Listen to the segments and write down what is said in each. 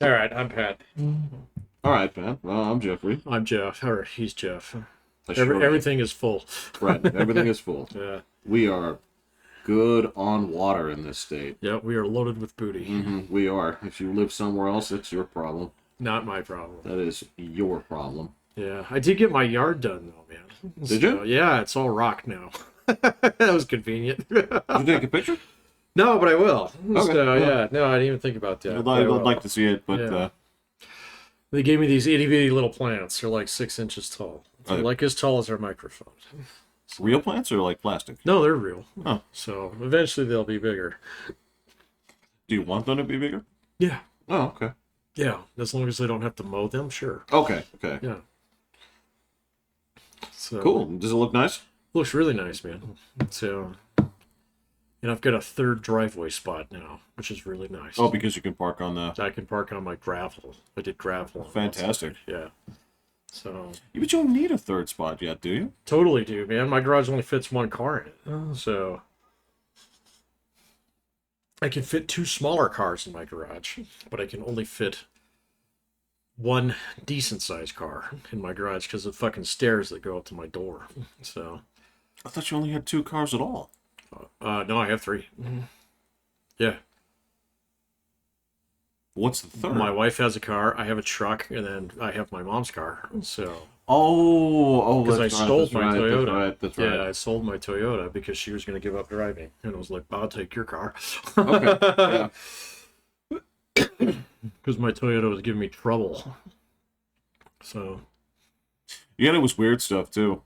All right, I'm Pat. All right, man. Well, I'm Jeffrey. I'm Jeff. Or he's Jeff. Sure am. Everything is full. Right. Everything is full. Yeah. We are good on water in this state. Yeah, we are loaded with booty. We are. If you live somewhere else, it's your problem. Not my problem. That is your problem. Yeah, I did get my yard done though, man. Did you? Yeah, it's all rock now. That was convenient. Did you take a picture? No, but I will. Okay. So, yeah, no, I didn't even think about that. I'd like to see it, but Yeah. They gave me these itty bitty little plants. They're like 6 inches tall. They're like as tall as our microphone. real plants or like plastic? No, they're real. Oh. So eventually they'll be bigger. Do you want them to be bigger? Yeah. Oh, okay. Yeah, as long as they don't have to mow them, sure. Okay. Okay. Yeah. So Cool. Does it look nice? looks really nice, man. So, and I've got a third driveway spot now, which is really nice. Oh, because you can park on the. I can park on my gravel. I did gravel. Fantastic. Yeah. So But you don't need a third spot yet, do you? totally do, man. My garage only fits one car in it. So I can fit 2 smaller cars in my garage, but I can only fit one decent sized car in my garage because of fucking stairs that go up to my door. So I thought you only had 2 cars at all. no, I have 3. Yeah. What's the third? My wife has a car, I have a truck, and then I have my mom's car. So Oh, because I that's right, sold that's my right, Toyota. That's right. Yeah, I sold my Toyota because she was going to give up driving, and I was like, "I'll take your car." Okay. Yeah. Because my Toyota was giving me trouble. So Yeah, it was weird stuff too.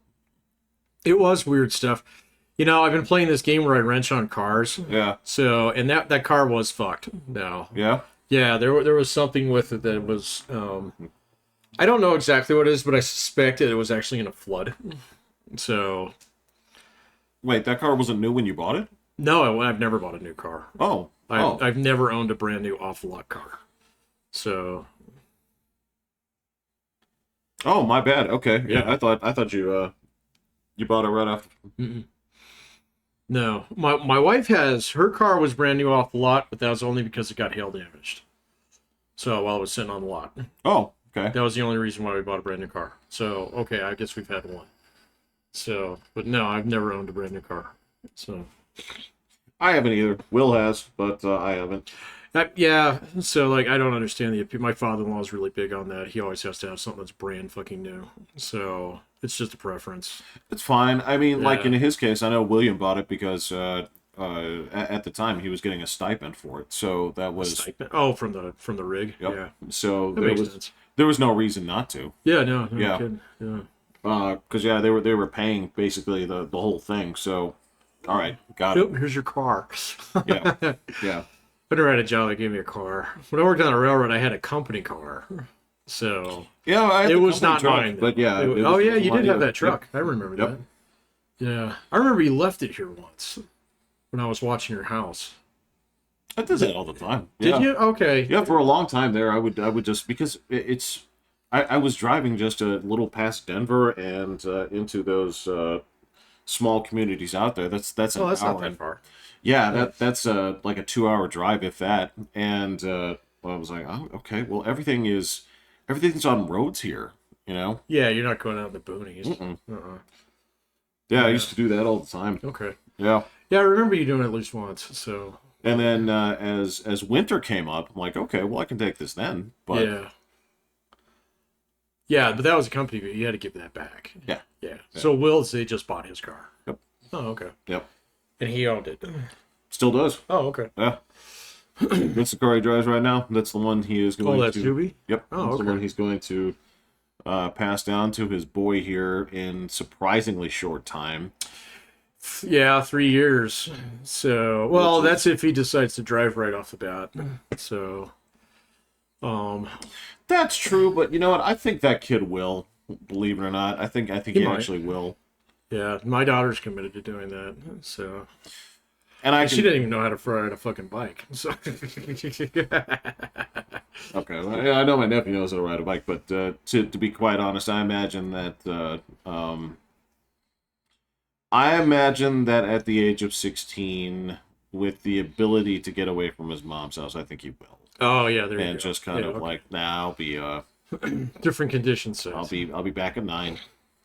it was weird stuff. You know, I've been playing this game where I wrench on cars. Yeah. So, and that car was fucked. No. Yeah. Yeah, there was something with it that was. I don't know exactly what it is, but I suspect it was actually in a flood. So Wait, that car wasn't new when you bought it? no, I've never bought a new car. Oh. Oh. I've never owned a brand new off the lot car. So Oh, my bad. Okay. Yeah, Yeah. I thought you bought it right after. no, my wife has her car was brand new off the lot, but that was only because it got hail damaged. So while it was sitting on the lot, Oh, okay. that was the only reason why we bought a brand new car. So okay, I guess we've had one. So, but no, I've never owned a brand new car. So I haven't either. Will has, but I haven't. yeah, so like I don't understand the. My father-in-law is really big on that. He always has to have something that's brand fucking new. So it's just a preference. It's fine. I mean, like Yeah. in his case, I know William bought it because at the time he was getting a stipend for it, so that was Stipend. Oh, from the rig. Yep. Yeah, so that there makes was sense. there was no reason not to. Yeah, no Yeah. kidding. Yeah. Because yeah, they were paying basically the whole thing. So, all right, got Yep, it. here's your car. Yeah, yeah. I never had a job that gave me a car. When I worked on a railroad, I had a company car. So Yeah, I had it the was company not truck, mine. but yeah. It was- it oh was yeah, you mine did have either. that truck. I remember Yep. that. Yeah, I remember you left it here once when I was watching your house. I did that all the time. Did Yeah. you? Okay. Yeah, for a long time there, I would just because I was driving just a little past Denver and into those small communities out there. That's an Oh, that's hour. not that far. Yeah, that's like a 2 hour drive if that. And well, I was like, oh, okay. Well, everything's on roads here. You know. Yeah, you're not going out in the boonies. Mm-mm. Uh-uh. Yeah, I Yeah. used to do that all the time. Okay. Yeah. Yeah, I remember you doing it at least once. So And then as winter came up, I'm like, okay, well, I can take this then. But yeah. Yeah, but that was a company. You had to give that back. yeah. Yeah. So Will's they just bought his car. Yep. Oh, okay. Yep. And he owned it. Still does. Oh, okay. Yeah. That's the car he drives right now. That's the one he is going Oh, that's to. Juby? Yep. Oh, That's the okay. one he's going to pass down to his boy here in surprisingly short time. Yeah, 3 years. So, well, Which is- that's if he decides to drive right off the bat. So, That's true, but you know what? I think that kid will. Believe it or not, I think He he might. actually will. yeah, my daughter's committed to doing that. So, And I she can, didn't even know how to ride a fucking bike. So, okay, well, yeah, I know my nephew knows how to ride a bike, but to be quite honest, I imagine that at the age of 16, with the ability to get away from his mom's house, I think he will. Oh yeah, there you and go. just kind Yeah, of okay. like, nah, Different condition sets. I'll be back at 9,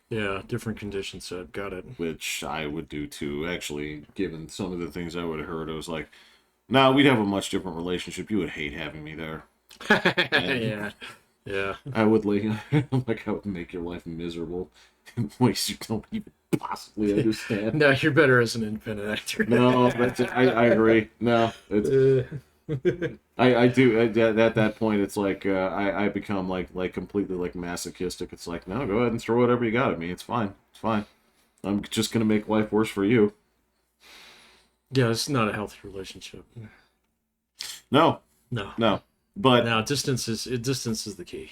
Yeah, different condition set. Got it. which I would do too. Actually, given some of the things I would have heard, I was like, no, we'd have a much different relationship. You would hate having me there, and Yeah, yeah. I would like, like I would make your life miserable in ways you don't even possibly understand. No, you're better as an independent actor. No, that's it. I agree. No, it's Uh, I do at that point. It's like I become like completely like masochistic. It's like, no, go ahead and throw whatever you got at me. It's fine. It's fine. I'm just gonna make life worse for you. yeah, it's not a healthy relationship. No, No, no. But no. Distance is the key.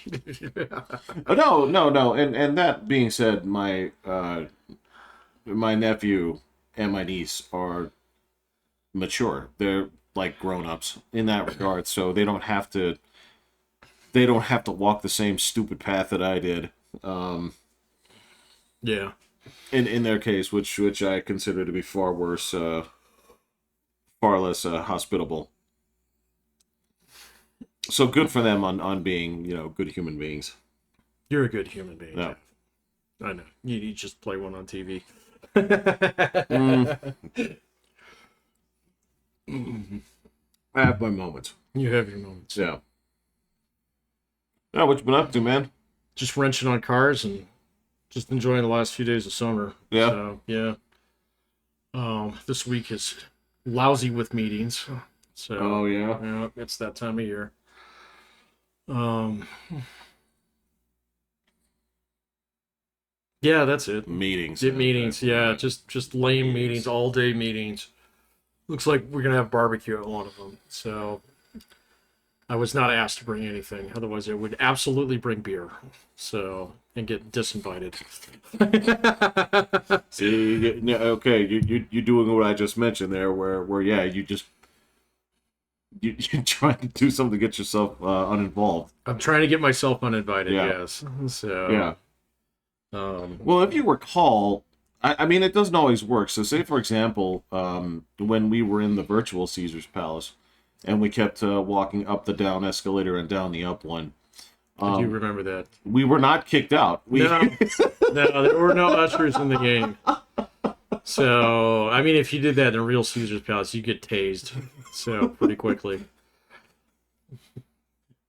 no. And that being said, my nephew and my niece are mature. They're like grown-ups in that regard, so they don't have to walk the same stupid path that I did. Yeah. In their case, which I consider to be far worse, far less hospitable. So good for them on being, good human beings. You're a good human being. No. I know. You just play one on TV. Mm. I have my moments. You have your moments. Yeah. Yeah, what you been up to, man? Just wrenching on cars and just enjoying the last few days of summer. Yeah. So, yeah. This week is lousy with meetings. So, Oh, yeah. yeah, it's that time of year. Um, yeah, that's it. Meetings. Meetings, yeah, just lame meetings, all day meetings. Looks like we're gonna have barbecue at one of them. So I was not asked to bring anything. Otherwise, I would absolutely bring beer. So and get disinvited. See, okay, you doing what I just mentioned there, where yeah, you trying to do something to get yourself uninvolved. I'm trying to get myself uninvited. Yeah. Yes. So Yeah. Um, Well, if you recall, I mean, it doesn't always work. So, say for example, when we were in the virtual Caesar's Palace, and we kept walking up the down escalator and down the up one, I do remember that. we were not kicked out. No, no, there were no ushers in the game. So, I mean, if you did that in a real Caesar's Palace, you get tased. So, pretty quickly.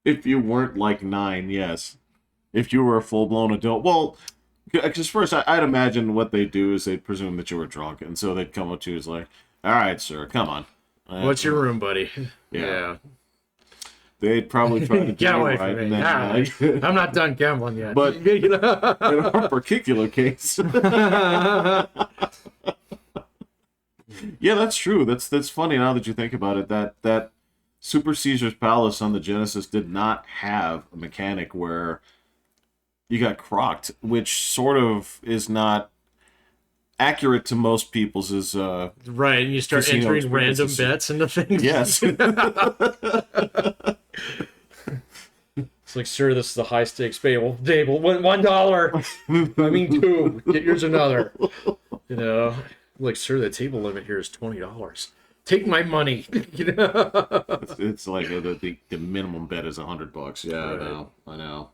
If you weren't like 9, yes. If you were a full blown adult, well, because first I'd imagine what they do is they'd presume that you were drunk, and so they'd come up to you as like, "All right, sir, come on." What's your room, buddy? Yeah. They'd probably try to do Get it away right, from me. and then, Nah, I'm not done gambling yet. But You know? in our particular case, yeah, that's true. That's funny now that you think about it. That Super Caesar's Palace on the Genesis did not have a mechanic where you got crocked, which sort of is not accurate to most people's Right, and you start casino entering random experiences. bets into things. Yes. It's like, sir, this is a high stakes table. $1. I mean, 2. Get yours another. You know, like, sir, the table limit here is $20. Take my money. You know. It's like the minimum bet is $100. Yeah, Right. I know.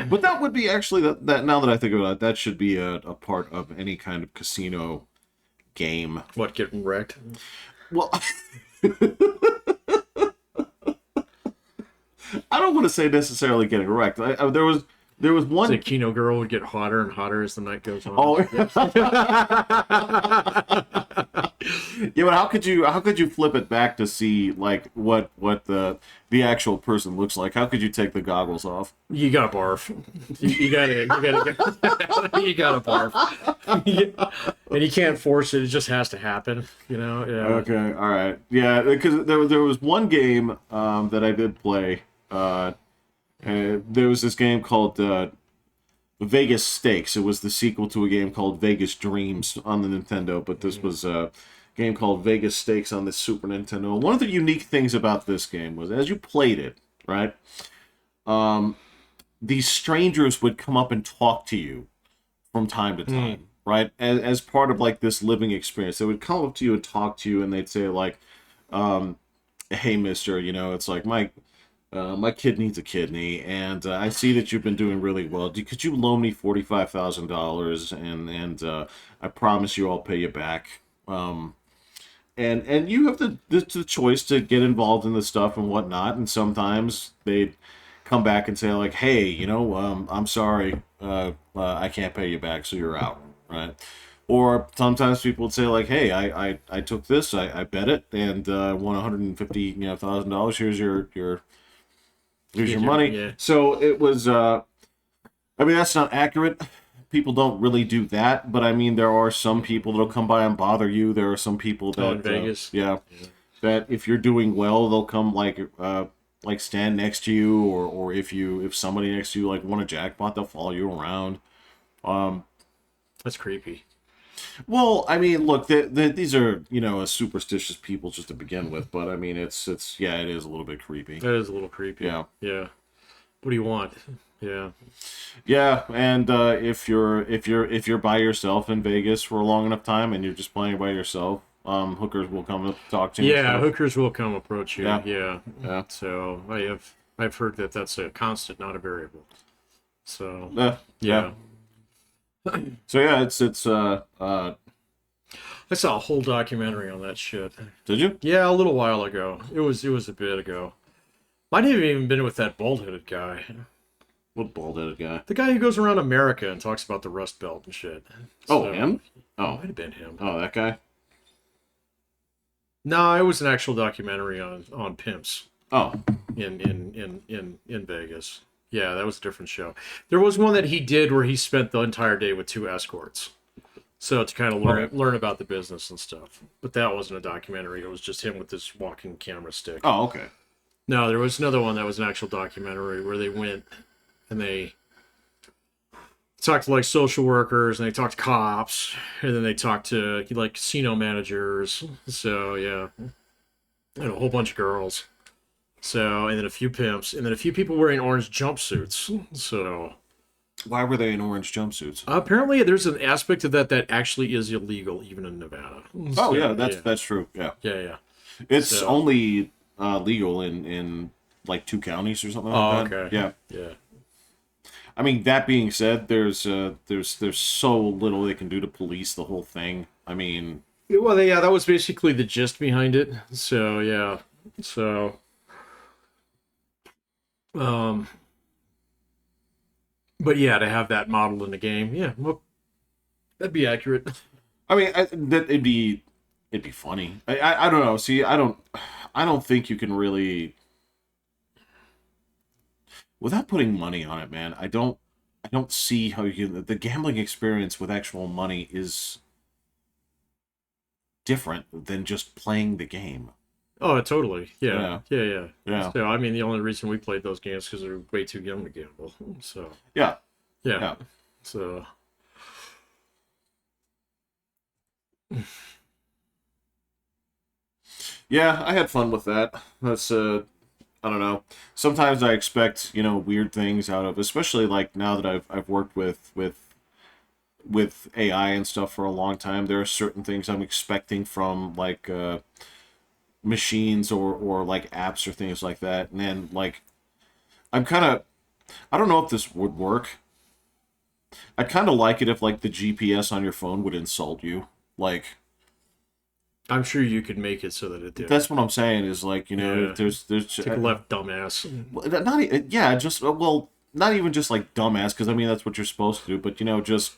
But that would be actually that now that I think about it, that should be a part of any kind of casino game. What, getting wrecked? Well, I don't want to say necessarily getting wrecked. There was one. The Kino girl would get hotter and hotter as the night goes on. Oh, yeah, but how could you flip it back to see like what the actual person looks like? How could you take the goggles off? You gotta barf. You gotta barf. And you can't force it. It just has to happen. You know. Yeah. Okay, all right, yeah, because there was one game that I did play. There was this game called Vegas Stakes. It was the sequel to a game called Vegas Dreams on the Nintendo, but this was a game called Vegas Stakes on the Super Nintendo. One of the unique things about this game was as you played it, right, these strangers would come up and talk to you from time to time, right, as part of like this living experience. They would come up to you and talk to you, and they'd say like, hey, mister, it's like my kid needs a kidney, and I see that you've been doing really well. Could you loan me $45,000, and I promise you I'll pay you back. And you have the choice to get involved in the stuff and whatnot, and sometimes they come back and say like, hey, I'm sorry, I can't pay you back, so you're out, right? Or sometimes people would say like, hey, I took this, I bet it, and won $150,000. Here's your money. Yeah. So it was. I mean, that's not accurate. People don't really do that, but I mean, there are some people that'll come by and bother you. There are some people that in Vegas. Yeah, that if you're doing well, they'll come like stand next to you, or if somebody next to you like won a jackpot, they'll follow you around. That's creepy. Well, I mean, look, these are superstitious people just to begin with, but I mean, it's yeah, it is a little bit creepy. That is a little creepy. Yeah. Yeah. What do you want? Yeah. Yeah, and if you're by yourself in Vegas for a long enough time and you're just playing by yourself, hookers will come up talk to you. Yeah, hookers will come approach you. Yeah. Yeah. So I've heard that that's a constant, not a variable. So yeah. So yeah, it's I saw a whole documentary on that shit. Did you? Yeah, a little while ago. It was a bit ago. Might have even been with that bald-headed guy. What bald-headed guy? The guy who goes around America and talks about the Rust Belt and shit. Oh, him? Oh, might have been him. Oh, that guy? No, it was an actual documentary on pimps. Oh. In Vegas. Yeah, that was a different show. There was one that he did where he spent the entire day with 2 escorts. So to kind of learn about the business and stuff. But that wasn't a documentary. It was just him with this walking camera stick. Oh, okay. No, there was another one that was an actual documentary where they went and they talked to like social workers and they talked to cops and then they talked to like casino managers. So yeah, and a whole bunch of girls. So and then a few pimps and then a few people wearing orange jumpsuits. So why were they in orange jumpsuits? Apparently, there's an aspect of that actually is illegal even in Nevada. Oh yeah, that's true. Yeah. Yeah. It's only legal in like 2 counties or something like that. Okay. Yeah. I mean, that being said, there's so little they can do to police the whole thing. I mean, well, yeah, that was basically the gist behind it. So yeah, but yeah, to have that model in the game, yeah, well, that'd be accurate. I mean, it'd be funny. I don't know. See, I don't think you can really, without putting money on it, man. I don't see how the gambling experience with actual money is different than just playing the game. Oh, totally. Yeah. Yeah. So, I mean, the only reason we played those games because they're way too young to gamble. So. Yeah. So. Yeah, I had fun with that. That's I don't know. Sometimes I expect weird things out of, especially like now that I've worked with AI and stuff for a long time. There are certain things I'm expecting from like machines or like apps or things like that, and then like I don't know if this would work. I'd kind of like it if like the GPS on your phone would insult you, like. I'm sure you could make it so that it did. That's what I'm saying. Is like there's take a left, dumbass. Not even just like dumbass, because I mean that's what you're supposed to do. But just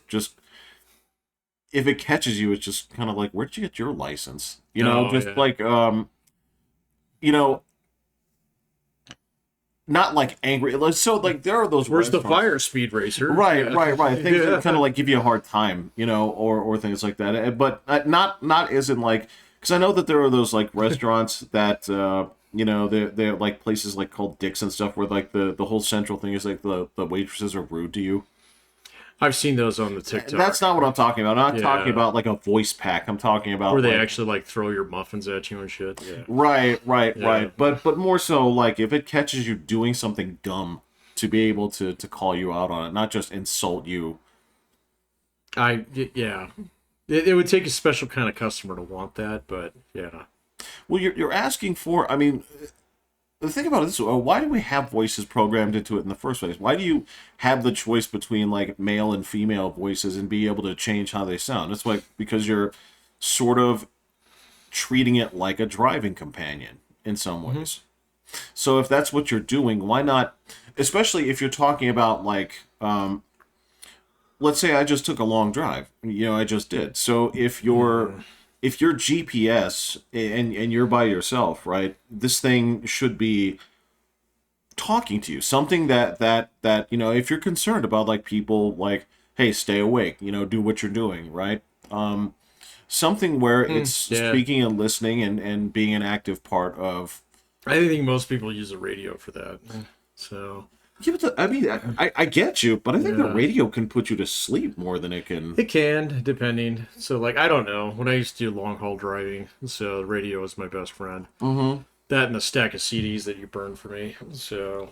if it catches you, it's just kind of like, where'd you get your license? Like not like angry. So like there are those. Where's the fire speed racer? Right. Things that kind of like give you a hard time, or things like that. But not isn't like, because I know that there are those like restaurants that they're like places like called Dick's and stuff where like the whole central thing is like the waitresses are rude to you. I've seen those on the TikTok. That's not what I'm talking about. I'm not talking about like a voice pack. I'm talking about where they actually like throw your muffins at you and shit. Yeah. Right. But more so like if it catches you doing something dumb, to be able to call you out on it, not just insult you. It would take a special kind of customer to want that, but yeah. Well, you're asking for. I mean, the thing about it is, why do we have voices programmed into it in the first place? Why do you have the choice between like male and female voices and be able to change how they sound? It's like because you're sort of treating it like a driving companion in some ways. So if that's what you're doing, why not? Especially if you're talking about like, let's say I just took a long drive. I just did. So if your GPS and you're by yourself, right? This thing should be talking to you. Something that if you're concerned about like people like, hey, stay awake, do what you're doing, right? Something where it's speaking and listening and being an active part of. I think most people use a radio for that. So. Yeah, but I get you, but I think the radio can put you to sleep more than it can. It can, depending. So, like, I don't know. When I used to do long-haul driving, so the radio was my best friend. Mm-hmm. That and a stack of CDs that you burned for me. So,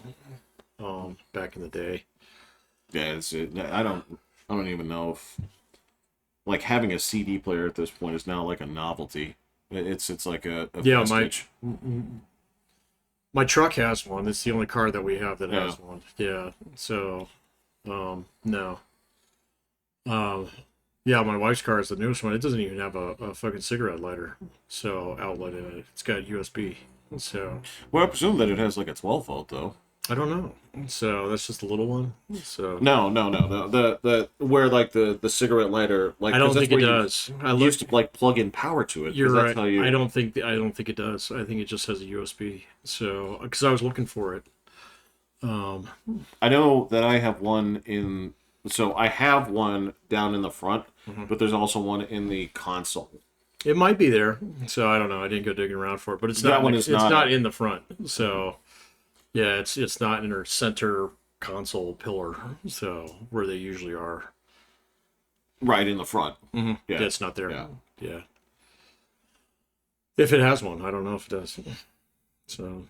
back in the day. Yeah, I don't even know if, like, having a CD player at this point is now like a novelty. It's like a vestige. My truck has one. It's the only car that we have that has one. Yeah. So, no. Yeah, my wife's car is the newest one. It doesn't even have a fucking cigarette lighter, outlet in it. It's got USB. So. Well, I presume that it has like a 12-volt though. I don't know. So that's just a little one. So. No. The where like the cigarette lighter, like I don't think it does. I used to like plug in power to it. You're right. How I don't think it does. I think it just has a USB. So because I was looking for it. I know that I have one in. So I have one down in the front, but there's also one in the console. It might be there. So I don't know. I didn't go digging around for it, but it's not. It's not in the front. So. Yeah, it's not in her center console pillar, so where they usually are. Right in the front. Mm-hmm. Yeah, it's not there. Yeah. If it has one, I don't know if it does. So.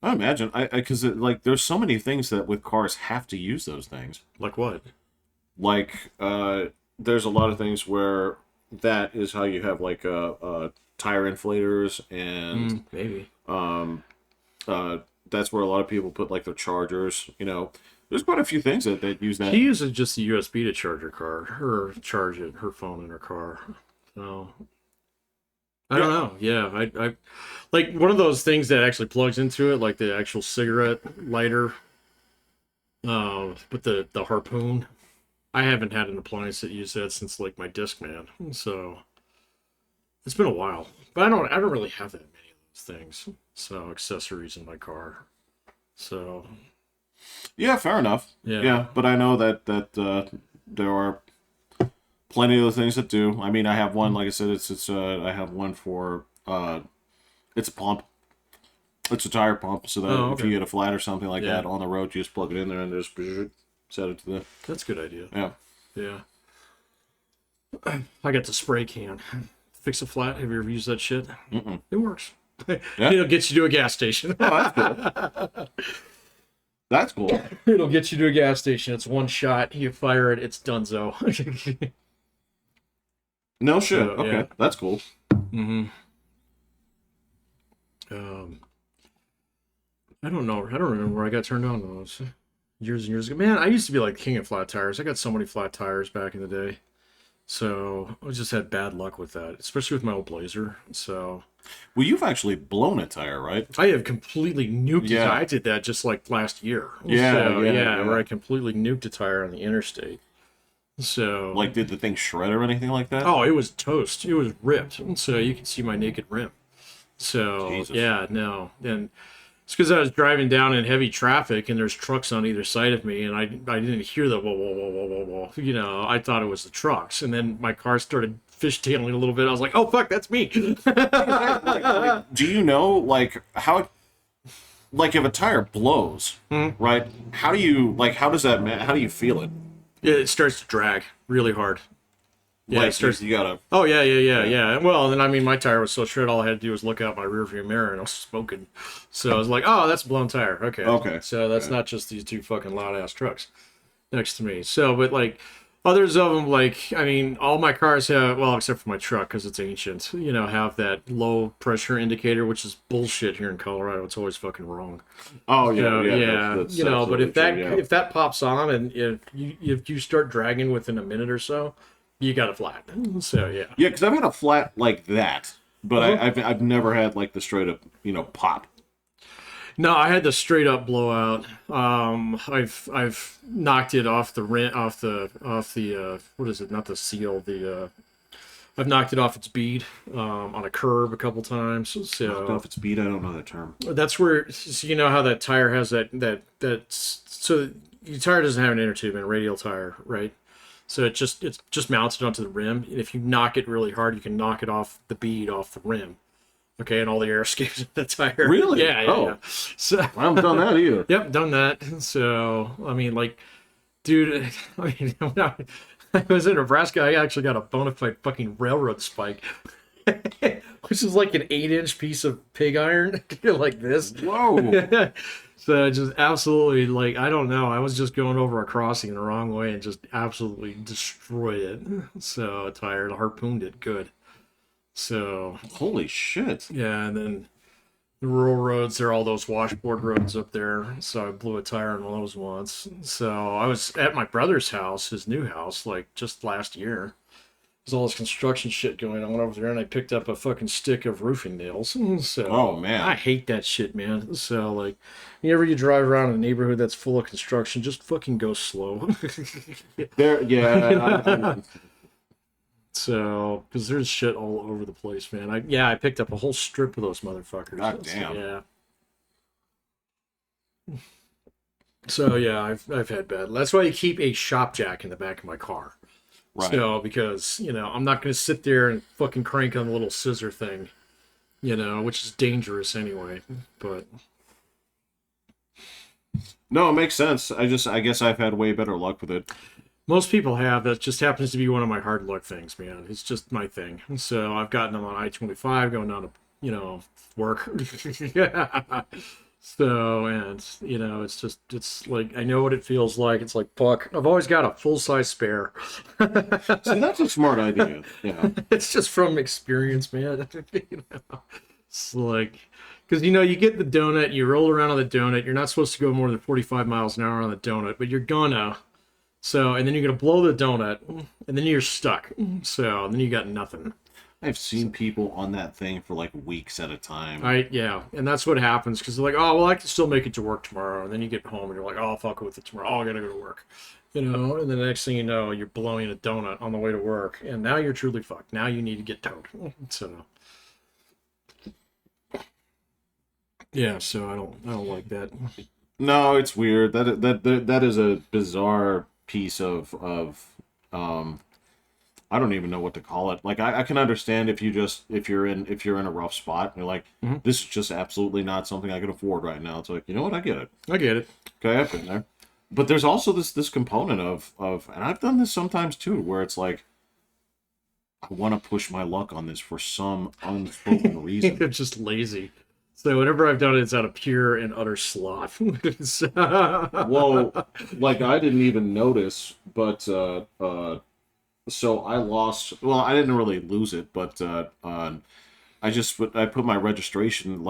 I imagine because like there's so many things that with cars have to use those things. Like what? Like there's a lot of things where that is how you have like tire inflators and maybe. That's where a lot of people put like their chargers. There's quite a few things that use that. She uses just the USB to charge her car, or charge her phone in her car. So I don't know. Yeah, I like one of those things that actually plugs into it, like the actual cigarette lighter. With the harpoon. I haven't had an appliance that used that since like my Discman, so it's been a while. But I don't really have that many of those things. So accessories in my car. So yeah, fair enough. Yeah, but I know that there are plenty of the things that do. I mean, I have one. Like I said, I have one for it's a pump. It's a tire pump, so that if you get a flat or something like that on the road, you just plug it in there and just set it to the. That's a good idea. Yeah. I got the spray can. Fix a flat. Have you ever used that shit? Mm-mm. It works. Yeah. It'll get you to a gas station. Oh, that's cool. That's cool. It'll get you to a gas station. It's one shot. You fire it. It's donezo. No shit. Okay, that's cool. Mm-hmm. I don't know. I don't remember where I got turned on to those years and years ago. Man, I used to be like king of flat tires. I got so many flat tires back in the day. So I just had bad luck with that, especially with my old Blazer. So. Well, you've actually blown a tire, right? I have completely nuked a tire. I did that just like last year. Where I completely nuked a tire on the interstate. So. Like, did the thing shred or anything like that? Oh, it was toast. It was ripped. So you could see my naked rim. So, Jesus. Yeah, no. And it's because I was driving down in heavy traffic and there's trucks on either side of me and I didn't hear the whoa, whoa, whoa, whoa, whoa, whoa. I thought it was the trucks. And then my car started fishtailing a little bit. I was like, oh, fuck, that's me. Do you know, like, how... Like, if a tire blows, right, how does that... How do you feel it? It starts to drag really hard. Yeah, like, it starts. You gotta. Oh yeah. Well, then I mean, my tire was so shredded. All I had to do was look out my rearview mirror, and I was smoking. So I was like, "Oh, that's a blown tire." Okay. So that's not just these two fucking loud ass trucks next to me. So, but like, Others of them, like, I mean, all my cars have, well, except for my truck because it's ancient, have that low pressure indicator, which is bullshit here in Colorado. It's always fucking wrong. Oh yeah, So yeah, yeah, that's but absolutely if true. Yeah, that pops on and if you start dragging within a minute or so, you got a flat. So yeah. yeah, because I've had a flat like that, but Uh-huh. I've never had like the straight up pop. No, I had the straight up blowout. I've knocked it off the rent off the what is it? Not the seal. The I've knocked it off its bead on a curb a couple times. I don't know So if it's beat. I don't know that term. that's where, so you know how that tire has so your tire doesn't have an inner tube and a radial tire, right? So it's just mounted onto the rim. And if you knock it really hard, you can knock it off the bead off the rim. Okay, and all the air escapes of the tire. Really? Yeah, yeah, Oh. yeah. So I haven't done that either. yep, done that. So I mean, like, dude, I mean, when I was in Nebraska, I actually got a bona fide fucking railroad spike, which is like an 8-inch piece of pig iron, like this. Whoa. So just absolutely, like, I don't know. I was just going over a crossing the wrong way and just absolutely destroyed it. So tired, harpooned it good. So Holy shit. yeah, and then the rural roads, there are all those washboard roads up there. So I blew a tire on one of those once. So I was at my brother's house, his new house, like just last year. There's all this construction shit going on over there, and I picked up a fucking stick of roofing nails. So Oh, man. I hate that shit, man. So like, whenever you drive around in a neighborhood that's full of construction, just fucking go slow. There, yeah. So, because there's shit all over the place, man. I picked up a whole strip of those motherfuckers. God So, damn. yeah. So yeah, I've had bad. That's why you keep a shop jack in the back of my car. Right. So because I'm not gonna sit there and fucking crank on the little scissor thing, which is dangerous anyway. But No, it makes sense. I guess I've had way better luck with it. most people have. That just happens to be one of my hard luck things, man. It's just my thing. So I've gotten them on I-25 going down to work. So, and it's like I know what it feels like. It's like, fuck, I've always got a full size spare. See, that's a smart idea. Yeah. It's just from experience, man. It's like, because you get the donut, you roll around on the donut. You're not supposed to go more than 45 miles an hour on the donut, but you're gonna. So, and then you're gonna blow the donut, and then you're stuck. So, then you got nothing. I've seen people on that thing for like weeks at a time. Yeah, and that's what happens because they're like, oh well, I can still make it to work tomorrow, and then you get home and you're like, oh, I'll fuck with it tomorrow. Oh, I gotta go to work, and then the next thing you know, you're blowing a donut on the way to work, and now you're truly fucked. Now you need to get towed. So, yeah, so I don't like that. No, it's weird. That is a bizarre piece of I don't even know what to call it. Like I can understand if you're in a rough spot and you're like, this is just absolutely not something I can afford right now. It's like, you know what, I get it. I get it. Okay, I've been there. But there's also this component of and I've done this sometimes too, where it's like I want to push my luck on this for some unspoken reason. They're just lazy. So whenever I've done it, it's out of pure and utter sloth. Well, like I didn't even notice, but so I lost. Well, I didn't really lose it, but I put my registration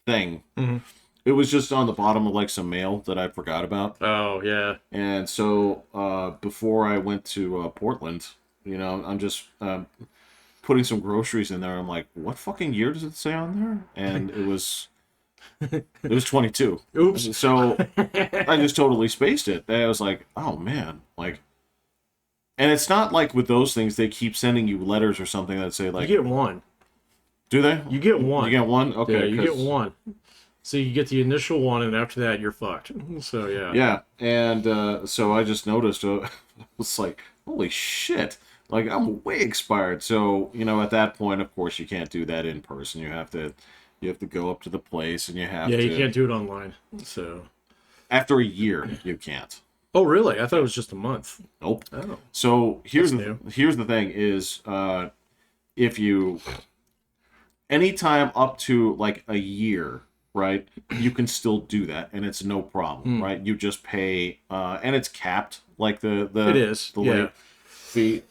thing. Mhm. It was just on the bottom of like some mail that I forgot about. Oh yeah. And so before I went to Portland, I'm just putting some groceries in there. I'm like, what fucking year does it say on there? And it was 22. Oops. So I just totally spaced it. And I was like, oh man, like. And it's not like with those things they keep sending you letters or something that say like You get one. Do they? You get one. You get one? Okay. Yeah, you get one. So you get the initial one, and after that, you're fucked. So yeah. Yeah, and so I just noticed. I was like, holy shit! Like I'm way expired. So at that point, of course, you can't do that in person. You have to go up to the place, and you have to. Yeah, you can't do it online. So after a year, you can't. Oh really? I thought it was just a month. Nope. Oh. So here's That's the thing is if you anytime up to like a year right? You can still do that, and it's no problem, right? You just pay, and it's capped, like It is, the yeah. late fee.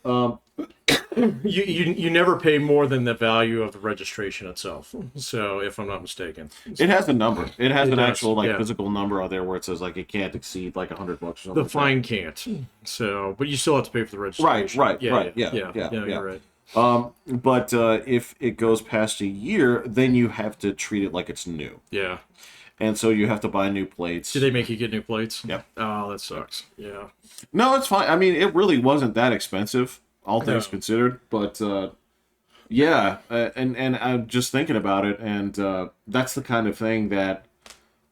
You never pay more than the value of the registration itself. So if I'm not mistaken, It has a number. It has an does, actual like yeah. physical number out there where it says like it can't exceed like $100 or something. The like fine can't. So, but you still have to pay for the registration. Right, Yeah. yeah. You're right. But if it goes past a year, then you have to treat it like it's new, Yeah. and so you have to buy new plates. Do they make you get new plates? Yep. Oh, that sucks. Yeah. No, it's fine. I mean, it really wasn't that expensive, all things No. considered. But yeah, and I'm just thinking about it, and that's the kind of thing that,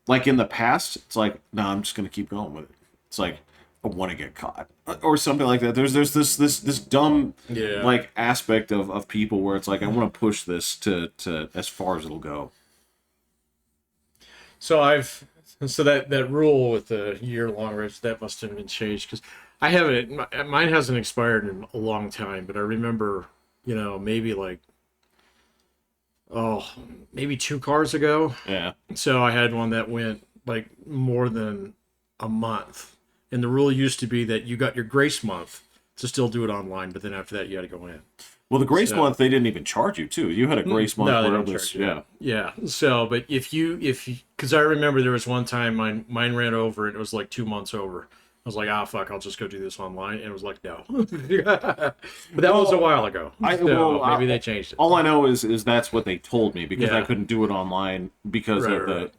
like in the past, it's like, no, I'm just gonna keep going with it. It's like I want to get caught or something like that. There's this dumb Yeah. like aspect of people where it's like I want to push this to as far as it'll go. So that rule with the year-long reg, that must have been changed because I haven't. Mine hasn't expired in a long time, but I remember, maybe like, maybe 2 cars ago. Yeah. So I had one that went like more than a month, and the rule used to be that you got your grace month to still do it online, but then after that you had to go in. Well, the grace month they didn't even charge you too. You had a grace month No, they where don't it was charge you. yeah. Yeah. So, but if you, because I remember there was one time mine ran over and it was like 2 months over. I was like, fuck, I'll just go do this online. And it was like, no. But that was a while ago. Maybe they changed it. All I know is that's what they told me because I Yeah. couldn't do it online because of the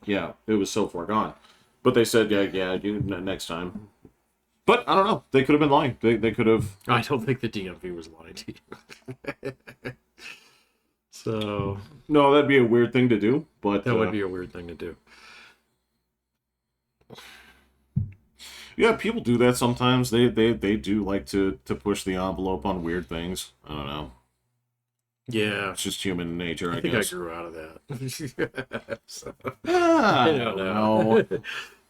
it was so far gone. But they said do next time. But I don't know. They could have been lying. They could have. I don't think the DMV was lying to you. So No, that'd be a weird thing to do. But that would be a weird thing to do. Yeah, people do that sometimes. They do like to push the envelope on weird things. I don't know. Yeah. It's just human nature, I think guess. I grew out of that. So, I don't know.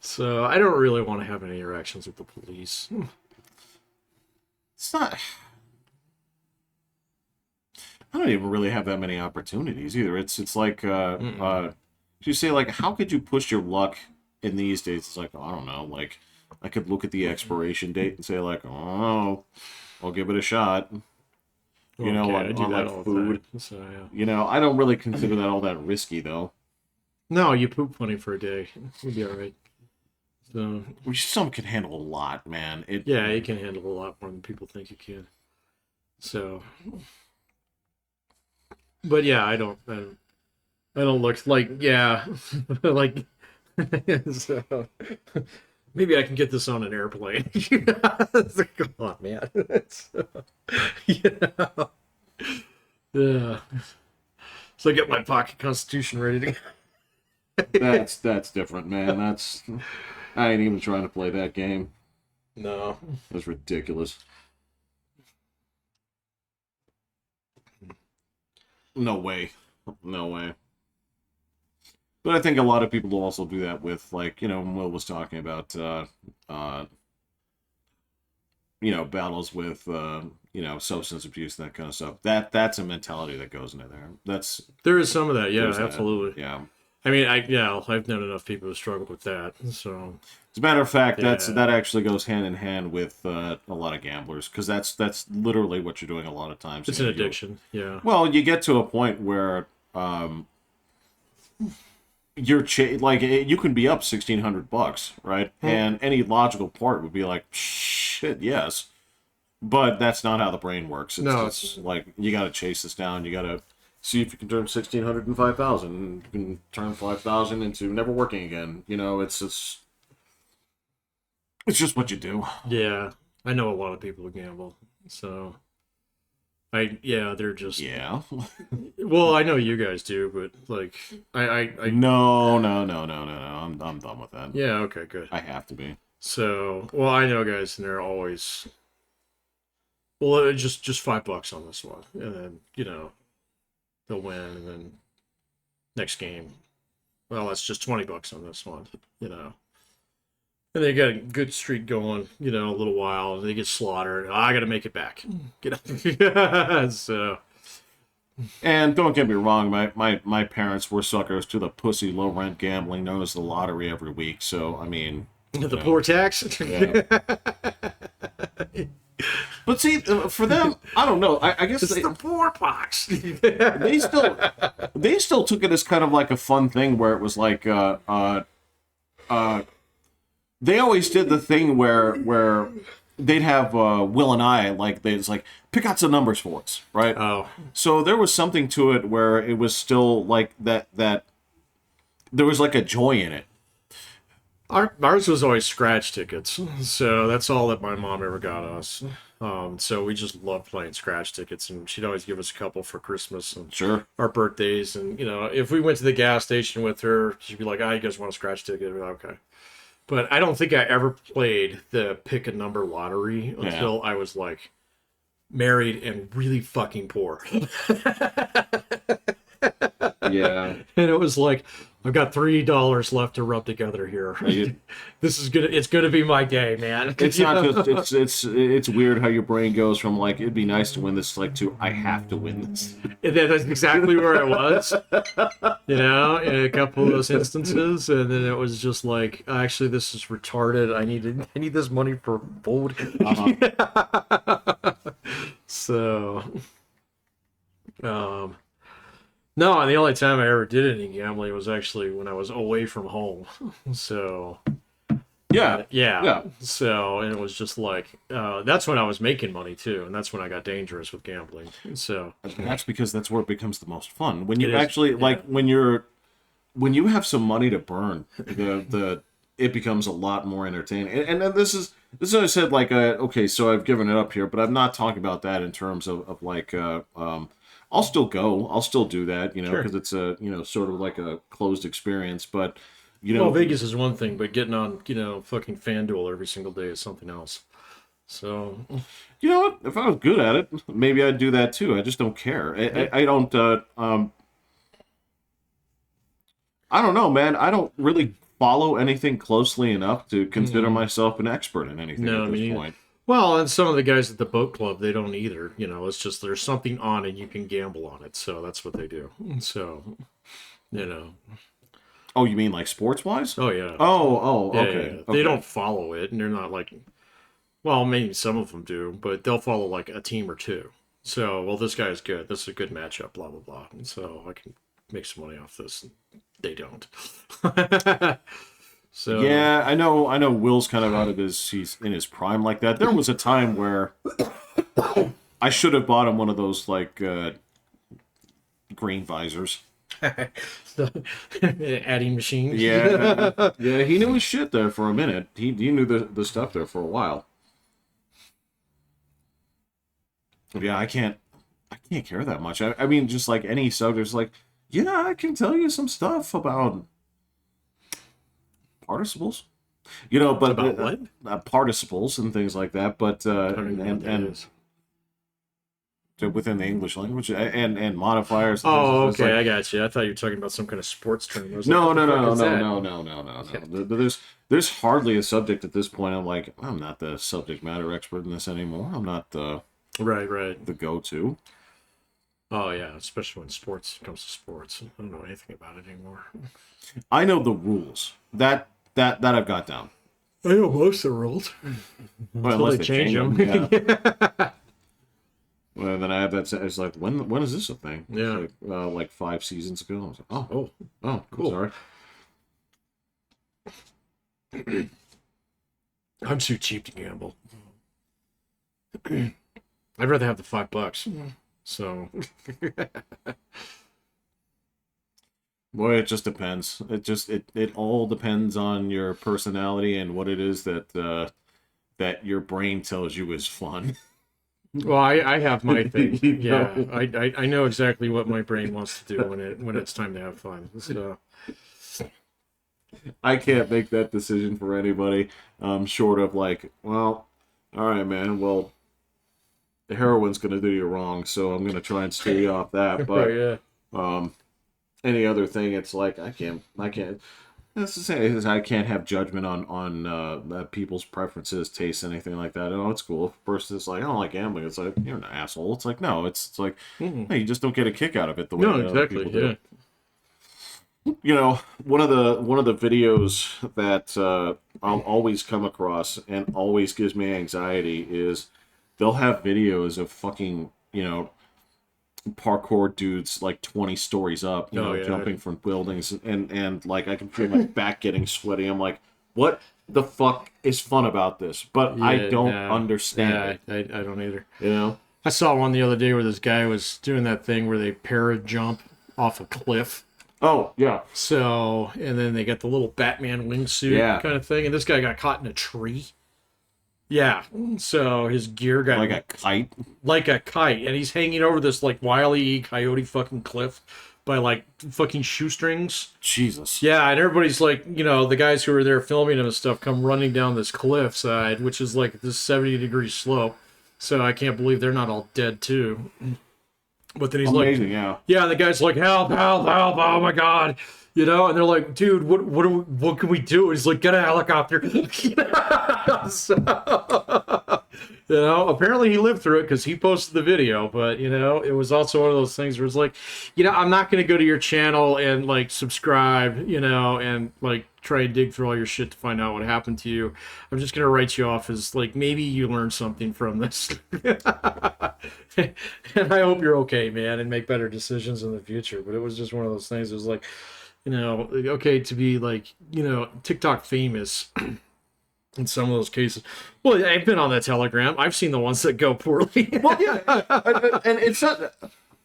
So I don't really want to have any interactions with the police. It's not. I don't even really have that many opportunities either. It's like you say like how could you push your luck in these days? It's like I don't know. Like I could look at the expiration date and say like I'll give it a shot. You know, I do on that like all food. the time. So, yeah. You know, I don't really consider that all that risky though. No, you poop plenty for a day. You'll be all right. So Some can handle a lot, man. yeah, you can handle a lot more than people think you can. So, but yeah, I don't look like like. So, maybe I can get this on an airplane. Come on, man. Yeah. So I get my pocket constitution ready to go. That's different, man. I ain't even trying to play that game. No. That's ridiculous. No way. No way. But I think a lot of people will also do that with, like, when Will was talking about, battles with, substance abuse and that kind of stuff. That's a mentality that goes into there. There is some of that, yeah, there's that. absolutely. Yeah. I mean, I've known enough people who struggle with that. So, as a matter of fact, Yeah. that actually goes hand in hand with a lot of gamblers because that's literally what you're doing a lot of times. it's an addiction. Yeah. Well, you get to a point where you're you can be up $1,600, right? And any logical part would be like, shit, yes. But that's not how the brain works. It's like you got to chase this down. You got to see if you can turn 1,600 into 5,000. You can turn 5,000 into never working again. It's just what you do. Yeah. I know a lot of people who gamble. So, they're just. Yeah. Well, I know you guys do, but like, I No. I'm done with that. yeah, okay, good. I have to be. So, well, I know guys, and they're always, well, just $5 on this one, and then they'll win, and then next game, well, that's just $20 on this one, and they got a good streak going, a little while, and they get slaughtered. I got to make it back, So, And don't get me wrong, my parents were suckers to the pussy low rent gambling known as the lottery every week. So I mean, The poor tax. yeah. But see, for them, I don't know. I guess It's the poor box. they still took it as kind of like a fun thing where it was like they always did the thing where they'd have Will and I it's like pick out some numbers for us, right? Oh, So there was something to it where it was still like that there was like a joy in it. ours was always scratch tickets, so that's all that my mom ever got us. So we just loved playing scratch tickets, and she'd always give us a couple for Christmas and Sure. our birthdays. And if we went to the gas station with her, she'd be like, "Ah, you guys want a scratch ticket?" We'd be like, okay. But I don't think I ever played the pick a number lottery until I was like married and really fucking poor. Yeah. And it was like, I've got $3 left to rub together here. This is gonna it's gonna be my day, man. It's not just it's weird how your brain goes from like it'd be nice to win this like to I have to win this. And that's exactly where I was. In a couple of those instances. And then it was just like, actually this is retarded. I need this money for food. So no, and the only time I ever did any gambling was actually when I was away from home. So yeah. So, and it was just like, that's when I was making money too, and that's when I got dangerous with gambling. So That's because that's where it becomes the most fun. When you It is, actually yeah. like when you have some money to burn, it becomes a lot more entertaining. And then this is what I said, like okay, so I've given it up here, but I'm not talking about that in terms of like I'll still go. I'll still do that, Sure. because it's a, sort of like a closed experience, but well, Vegas is one thing, but getting on, fucking FanDuel every single day is something else. So you know what? If I was good at it, maybe I'd do that too. I just don't care. I don't. I don't know, man. I don't really follow anything closely enough to consider myself an expert in anything No, at me this neither. point. Well, and some of the guys at the boat club, they don't either. It's just there's something on and you can gamble on it. So that's what they do. So, Oh, you mean like sports wise? oh yeah. Oh, Yeah, okay. yeah. Okay. They don't follow it, and they're not like, well, maybe some of them do, but they'll follow like a team or two. So, well, this guy's good. This is a good matchup. Blah blah blah. And so I can make some money off this. They don't. So Yeah, I know. Will's kind of he's in his prime like that. There was a time where I should have bought him one of those like green visors. adding machines. Yeah, yeah. He knew his shit there for a minute. He knew the stuff there for a while. Yeah, I can't care that much. I mean, just like any subject, like, yeah, I can tell you some stuff about participles, but About what? participles and things like that. But I don't even know what that and is. within the English language and modifiers. And Oh, things, okay, it's I got you. I thought you were talking about some kind of sports term. I was no, like, no, what the no, fuck no, is no, that? no, no. There's hardly a subject at this point. I'm like, I'm not the subject matter expert in this anymore. I'm not the Right. go-to. Oh yeah, especially when sports comes to sports. I don't know anything about it anymore. I know the rules. That I've got down. I know most of the rules. Well, Until unless they change them. Yeah. Well, then I have that. It's like, when is this a thing? Yeah. It's like 5 seasons ago. I was like, oh, Cool. Sorry. I'm too cheap to gamble. I'd rather have the $5. So Boy, it just depends. It all depends on your personality and what it is that your brain tells you is fun. well, I have my thing. You Yeah, know. I know exactly what my brain wants to do when it's time to have fun. So I can't make that decision for anybody. Short of like, well, all right, man. Well, the heroin's gonna do you wrong, so I'm gonna try and steer you off that. But yeah. any other thing, it's like I can't. That's to say, I can't have judgment on people's preferences, tastes, anything like that. Oh, it's cool. If a person is like, I don't like gambling, it's like, you're an asshole. It's like, no, it's like, hey, you just don't get a kick out of it the way No, that other exactly. people do. Yeah. You know, one of the videos that I'll always come across and always gives me anxiety is they'll have videos of fucking, parkour dudes like 20 stories up, jumping from buildings, and like I can feel my back getting sweaty. I'm like, what the fuck is fun about this? But I don't understand it. I don't either. You know? I saw one the other day where this guy was doing that thing where they para jump off a cliff. Oh, yeah. So, and then they got the little Batman wingsuit kind of thing, and this guy got caught in a tree. Yeah, so his gear got Like a kite? Like a kite, and he's hanging over this like Wile E. Coyote fucking cliff by like fucking shoestrings. Jesus. Yeah, and everybody's like, the guys who are there filming him and stuff come running down this cliffside, which is like this 70-degree slope. So I can't believe they're not all dead too. But then he's amazing, like, yeah, and the guy's like, help, help, help, oh my god. And they're like, dude, what can we do? And he's like, get a helicopter. So, apparently he lived through it because he posted the video. But, it was also one of those things where it's like, I'm not going to go to your channel and, like, subscribe, and, like, try and dig through all your shit to find out what happened to you. I'm just going to write you off as, like, maybe you learned something from this. And I hope you're okay, man, and make better decisions in the future. But it was just one of those things. It was like, okay, to be like, TikTok famous in some of those cases. Well, I've been on that Telegram. I've seen the ones that go poorly. Well, yeah. And it's not...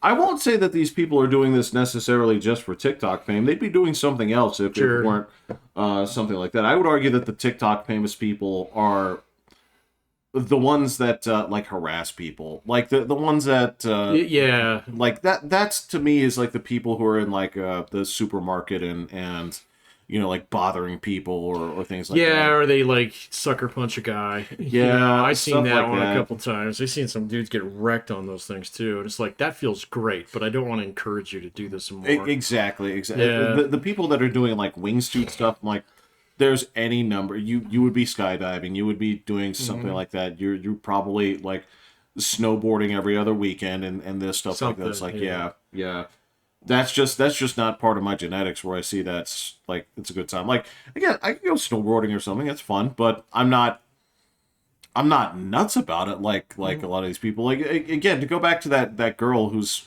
I won't say that these people are doing this necessarily just for TikTok fame. They'd be doing something else if it weren't something like that. I would argue that the TikTok famous people are the ones that like harass people, like the ones that like that's to me is like the people who are in like the supermarket and like bothering people or things like that. Or they like sucker punch a guy. I've seen that one a couple times. I've seen some dudes get wrecked on those things too, and it's like, that feels great, but I don't want to encourage you to do this more. Exactly. The people that are doing like wingsuit stuff, like, there's any number. You would be skydiving. You would be doing something like that. You're probably like snowboarding every other weekend and this stuff like that. It's like, yeah. That's just not part of my genetics where I see that's like, it's a good time. Like, again, I can go snowboarding or something. That's fun, but I'm not nuts about it like a lot of these people. Like, again, to go back to that girl who's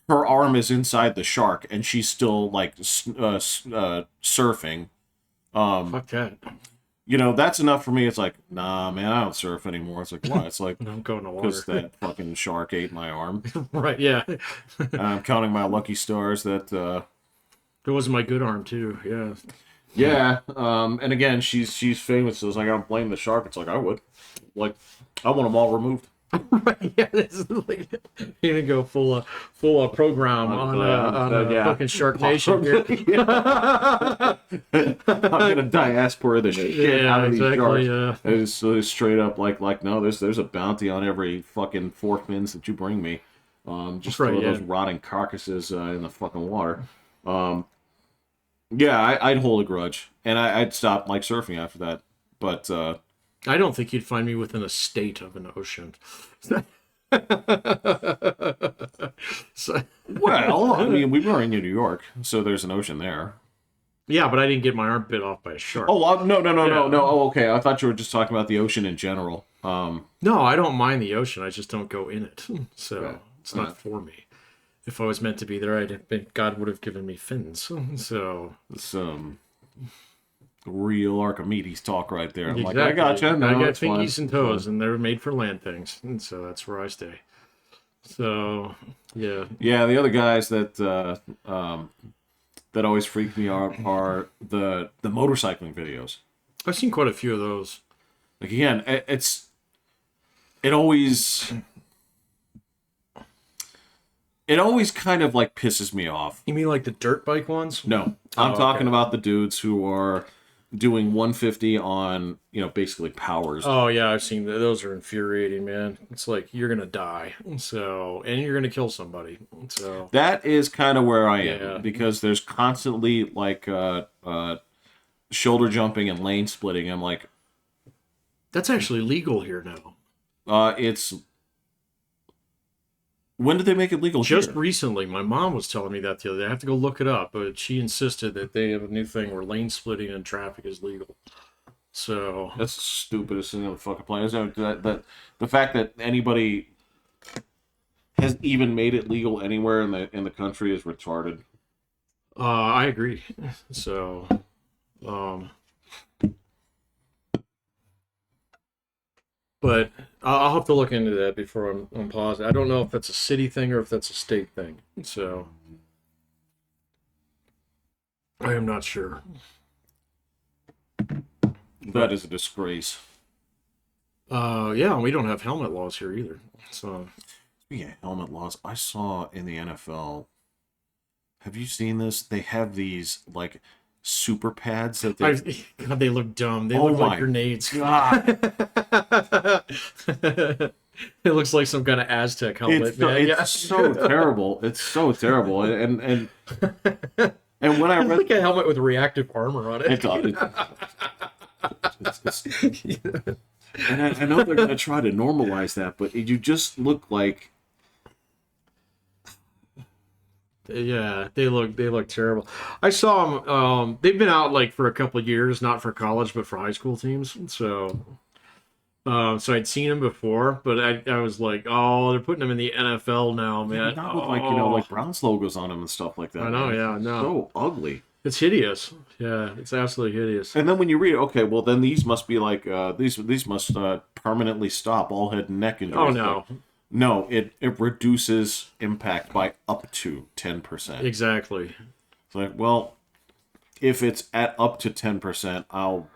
her arm is inside the shark, and she's still like surfing. Fuck that. That's enough for me. It's like, nah, man, I don't surf anymore. It's like, why? It's like, I'm going to water because that fucking shark ate my arm. Right? Yeah. I'm counting my lucky stars that. It was my good arm too. Yeah. Yeah. And again, she's famous. So it's like, I don't blame the shark. It's like, I would. Like, I want them all removed. Right, yeah, this is like, you're gonna go full program on fucking Shark Nation here. I'm gonna diaspora the shit out of these sharks. Yeah. It's straight up like no, there's a bounty on every fucking 4 fins that you bring me. Just throw those rotting carcasses in the fucking water. I'd hold a grudge, and I'd stop like surfing after that. But I don't think you'd find me within a state of an ocean. Well, I mean, we were in New York, so there's an ocean there. Yeah, but I didn't get my arm bit off by a shark. Oh, no. Oh, okay. I thought you were just talking about the ocean in general. No, I don't mind the ocean. I just don't go in it. So it's not for me. If I was meant to be there, God would have given me fins. So some real Archimedes talk right there. I'm exactly. like, I gotcha. No, I got fingies and toes, and they're made for land things, and so that's where I stay. So yeah. The other guys that that always freak me out are the motorcycling videos. I've seen quite a few of those. Like, again, it always kind of like pisses me off. You mean like the dirt bike ones? No, I'm talking about the dudes who are doing 150 on, basically powers. Oh yeah, I've seen that. Those are infuriating, man. It's like you're gonna die, and you're gonna kill somebody. So That is kind of where I am, yeah, because there's constantly like shoulder jumping and lane splitting. I'm like, that's actually legal here now. it's when did they make it legal Just here? recently, my mom was telling me that the other day. I have to go look it up, but she insisted that they have a new thing where lane splitting in traffic is legal. So That's the stupidest thing on the fucking planet. The fact that anybody has even made it legal anywhere in the country is retarded. I agree. So, but I'll have to look into that before I'm positive. I don't know if that's a city thing or if that's a state thing. So I am not sure. That is a disgrace. Yeah, we don't have helmet laws here either. So Speaking of helmet laws, I saw in the NFL. Have you seen this? They have these like super pads that they. God, they look dumb. They Oh look my like grenades. God. It looks like some kind of Aztec helmet, man. It's so terrible. It's so terrible. And when I It's read like a helmet with reactive armor on it. And I know they're going to try to normalize that, but you just look like. Yeah, they look terrible. I saw them. They've been out like for a couple of years, not for college, but for high school teams. So I'd seen them before, but I was like, oh, they're putting them in the NFL now, man. Not with like Browns logos on them and stuff like that. I know, man. yeah, no. So ugly. It's hideous. Yeah, it's absolutely hideous. And then when you read, okay, well then these must be like these must permanently stop all head and neck injuries. Oh no. No, it reduces impact by up to 10%. Exactly. It's like, well, if it's at up to 10%, I'll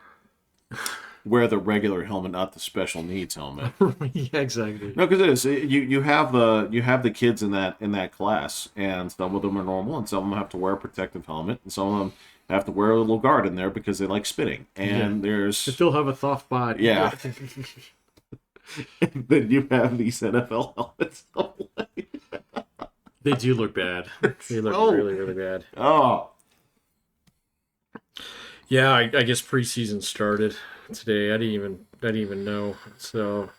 wear the regular helmet, not the special needs helmet. Yeah, exactly. No, because it is. You have the kids in that class, and some of them are normal, and some of them have to wear a protective helmet, and some of them have to wear a little guard in there because they like spitting. And there's They still have a soft body. yeah. And then you have these NFL helmets. They do look bad. They look really, really bad. Oh. Yeah, I guess preseason started today. I didn't even know. So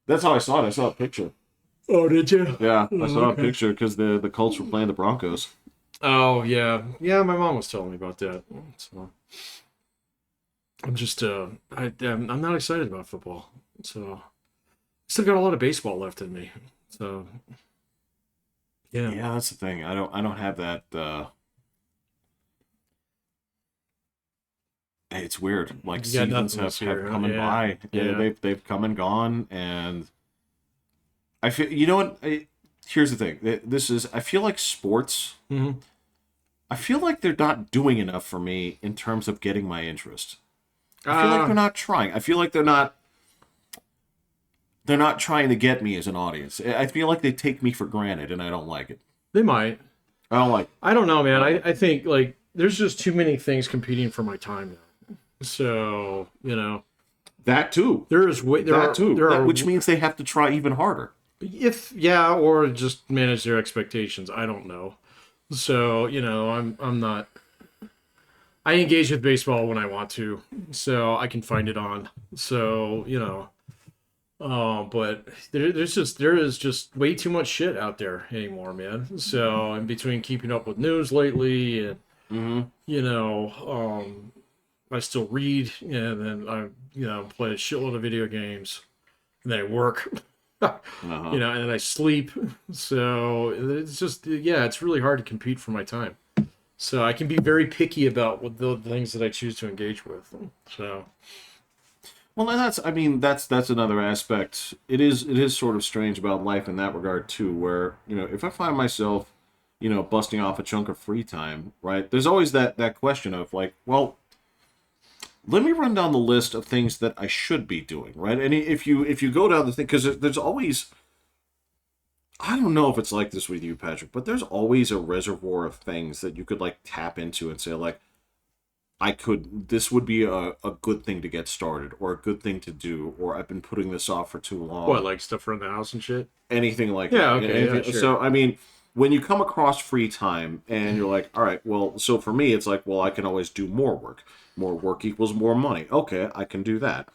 That's how I saw it. I saw a picture. oh, did you? Yeah, I saw a picture because the Colts were playing the Broncos. Oh yeah, yeah. My mom was telling me about that. So I'm just I'm not excited about football. So still got a lot of baseball left in me. So yeah, Yeah, that's the thing. I don't have that. It's weird. Like You got seasons nothing this have year, come and yeah. by. Yeah. They've come and gone, and I feel. You know what? Here's the thing. This is. I feel like sports. Mhm. I feel like they're not doing enough for me in terms of getting my interest. I feel like they're not trying. I feel like they're not trying to get me as an audience. I feel like they take me for granted, and I don't like it. They might. I don't like it. I don't know, man. I think like there's just too many things competing for my time now. So That too. there is way there That are too. there are Which means they have to try even harder. or just manage their expectations. I don't know. So I'm not. I engage with baseball when I want to, so I can find it on. So but there is just way too much shit out there anymore, man. So in between keeping up with news lately and I still read and then I play a shitload of video games and then I work. And then I sleep. So it's just it's really hard to compete for my time. So I can be very picky about what the things that I choose to engage with. So Well, and that's another aspect. It is sort of strange about life in that regard too, where if I find myself, busting off a chunk of free time, right? There's always that question of like, well, let me run down the list of things that I should be doing, right? And if you go down the thing, because there's always, I don't know if it's like this with you, Patrick, but there's always a reservoir of things that you could like tap into and say like, this would be a good thing to get started, or a good thing to do, or I've been putting this off for too long. What, like stuff around the house and shit? Anything like Yeah, that. okay, yeah, sure. So, I mean, when you come across free time and you're like, all right, well, so for me, it's like, well, I can always do more work. More work equals more money. Okay, I can do that.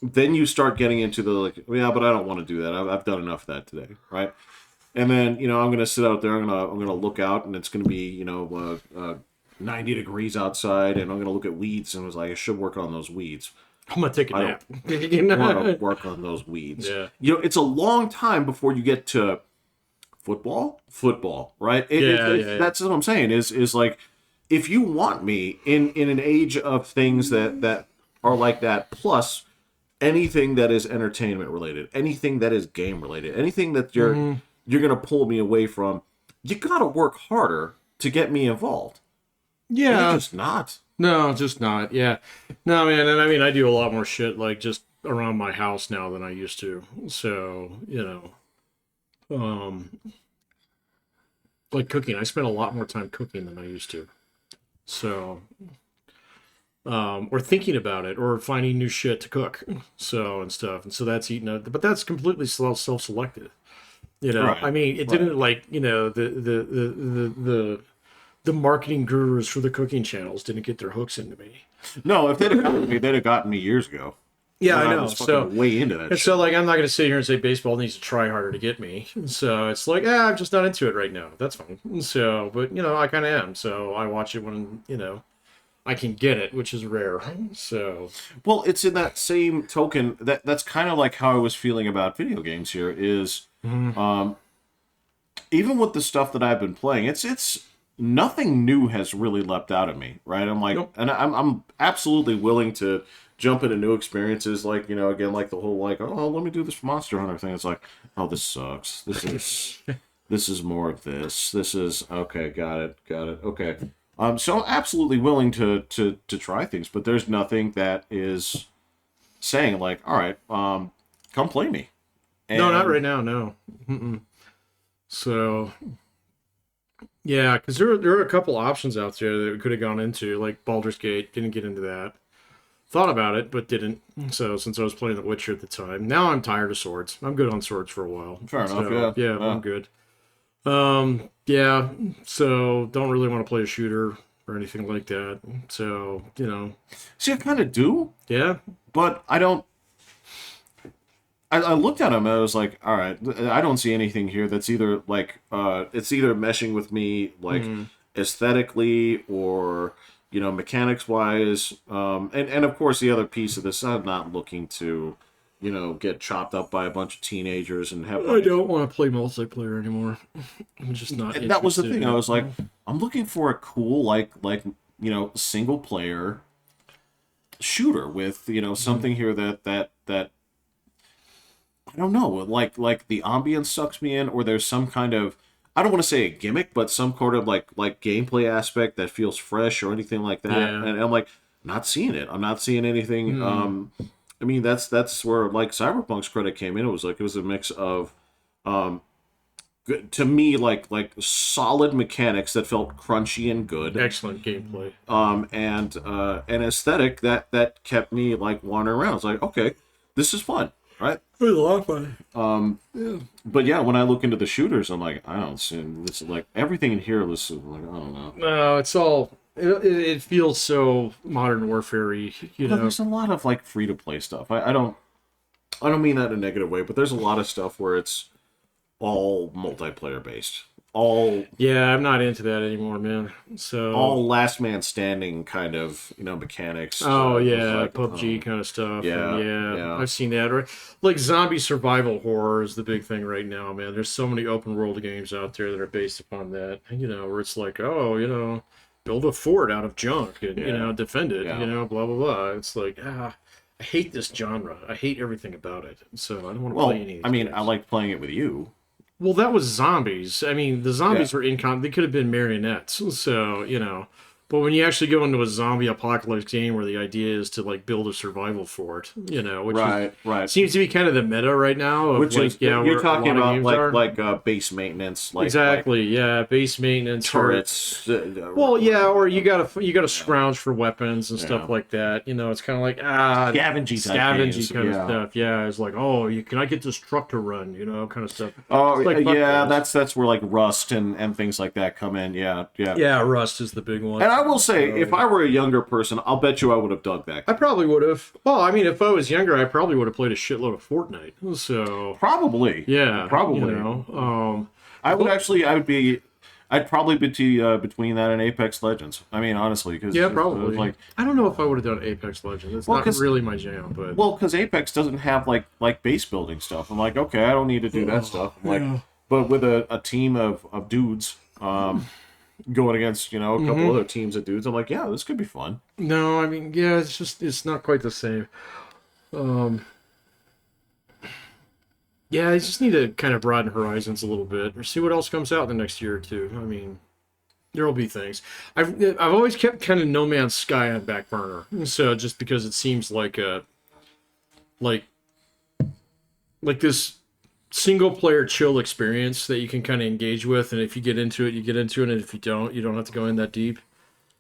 Then you start getting into the like, yeah, but I don't want to do that. I've done enough of that today, right? And then I'm gonna sit out there. I'm gonna look out, and it's gonna be 90 degrees outside, and I'm gonna look at weeds, and I was like, I should work on those weeds. I'm gonna take a I nap. want to work on those weeds. Yeah. It's a long time before you get to football, right? Yeah. That's what I'm saying. Is like, if you want me in an age of things that are like that, plus anything that is entertainment related, anything that is game related, anything that you're gonna pull me away from, you gotta work harder to get me involved. Yeah. You're just not. No, just not. Yeah. No, man. And I mean, I do a lot more shit like just around my house now than I used to. So, like cooking. I spend a lot more time cooking than I used to. So, or thinking about it, or finding new shit to cook. So, and stuff. And so that's eating up. But that's completely self-selected. Right. I mean, it didn't like, the marketing gurus for the cooking channels didn't get their hooks into me. No, if they'd have gotten me, they'd have gotten me years ago. Yeah, When I know. was fucking So way into that. and Shit. so like I'm not gonna sit here and say baseball needs to try harder to get me. So it's like, I'm just not into it right now. That's fine. So but I kinda am. So I watch it when, I can get it, which is rare. So Well, it's in that same token that's kind of like how I was feeling about video games here is even with the stuff that I've been playing, it's nothing new has really leapt out at me, right? I'm like, Nope. and I'm absolutely willing to jump into new experiences, like again, like the whole like, oh, let me do this Monster Hunter thing. It's like, oh, this sucks. This is more of this. This is okay. Got it. Okay. So I'm absolutely willing to try things, but there's nothing that is saying like, all right, come play me. no, not right now, no. Mm-mm. So yeah, because there are a couple options out there that we could have gone into, like Baldur's Gate. Didn't get into that. Thought about it, but didn't. So since I was playing The Witcher at the time, now I'm tired of swords. I'm good on swords for a while. Fair enough. So, Yeah. I'm good. Yeah. So don't really want to play a shooter or anything like that. So See, I kind of do, yeah. but I don't. I looked at him and I was like, all right, I don't see anything here that's either like it's either meshing with me like aesthetically or mechanics wise, and of course the other piece of this, I'm not looking to get chopped up by a bunch of teenagers and have. I don't want to play multiplayer anymore. I'm just not. And that was the interested thing. in I it. was like, I'm looking for a cool like single player shooter with something here that I don't know, like the ambience sucks me in, or there's some kind of, I don't want to say a gimmick, but some kind of like gameplay aspect that feels fresh or anything like that. Yeah. And I'm like, not seeing it. I'm not seeing anything. I mean, that's where like Cyberpunk's credit came in. It was a mix of, good, to me, like solid mechanics that felt crunchy and good. Excellent gameplay. And an aesthetic that kept me like wandering around. It's like, okay, this is fun. Right. It was a lot of fun. But yeah, when I look into the shooters, I'm like, I don't see this. Like everything in here, this is like, I don't know. No, it's all. It feels so Modern Warfare-y, But there's a lot of like free to play stuff. I don't mean that in a negative way, but there's a lot of stuff where it's all multiplayer based, Yeah, I'm not into that anymore, man. So all last man standing kind of mechanics. Oh It's yeah, like, PUBG kind of stuff. Yeah, and yeah. I've seen that. Right, like zombie survival horror is the big thing right now, man. There's so many open world games out there that are based upon that. Where it's like, build a fort out of junk and defend it. Yeah. Blah blah blah. It's like I hate this genre. I hate everything about it. So I don't want to Well, play any of these I mean, games. I liked playing it with you. Well, that was zombies. I mean, the zombies were they could have been marionettes. So, But when you actually go into a zombie apocalypse game where the idea is to like build a survival fort, which right. seems to be kind of the meta right now. Of Which like, is yeah, you're talking about like base maintenance, like exactly, yeah, base maintenance, turrets. well, yeah, or you gotta scrounge for weapons and stuff like that. It's kind of like scavengey kind of stuff. Yeah, it's like, oh, can I get this truck to run? Kind of stuff. Oh, like, yeah, that's where like Rust and things like that come in. Yeah. Yeah, Rust is the big one. And I will say, if I were a younger person, I'll bet you I would have dug that. I probably would have. Well, I mean, if I was younger, I probably would have played a shitload of Fortnite. So probably, yeah, probably. I'd probably be between that and Apex Legends. I mean, honestly, because yeah, probably. Like, I don't know if I would have done Apex Legends. It's not really my jam, but because Apex doesn't have like base building stuff. I'm like, okay, I don't need to do that stuff. I'm like, but with a team of dudes, going against a couple other teams of dudes, I'm like, yeah, this could be fun. No, I mean, yeah, it's not quite the same. Yeah, I just need to kind of broaden horizons a little bit, or see what else comes out in the next year or two. I mean, there'll be things. I've always kept kind of No Man's Sky on back burner, so just because it seems like this single player chill experience that you can kind of engage with, and if you get into it, you get into it, and if you don't have to go in that deep.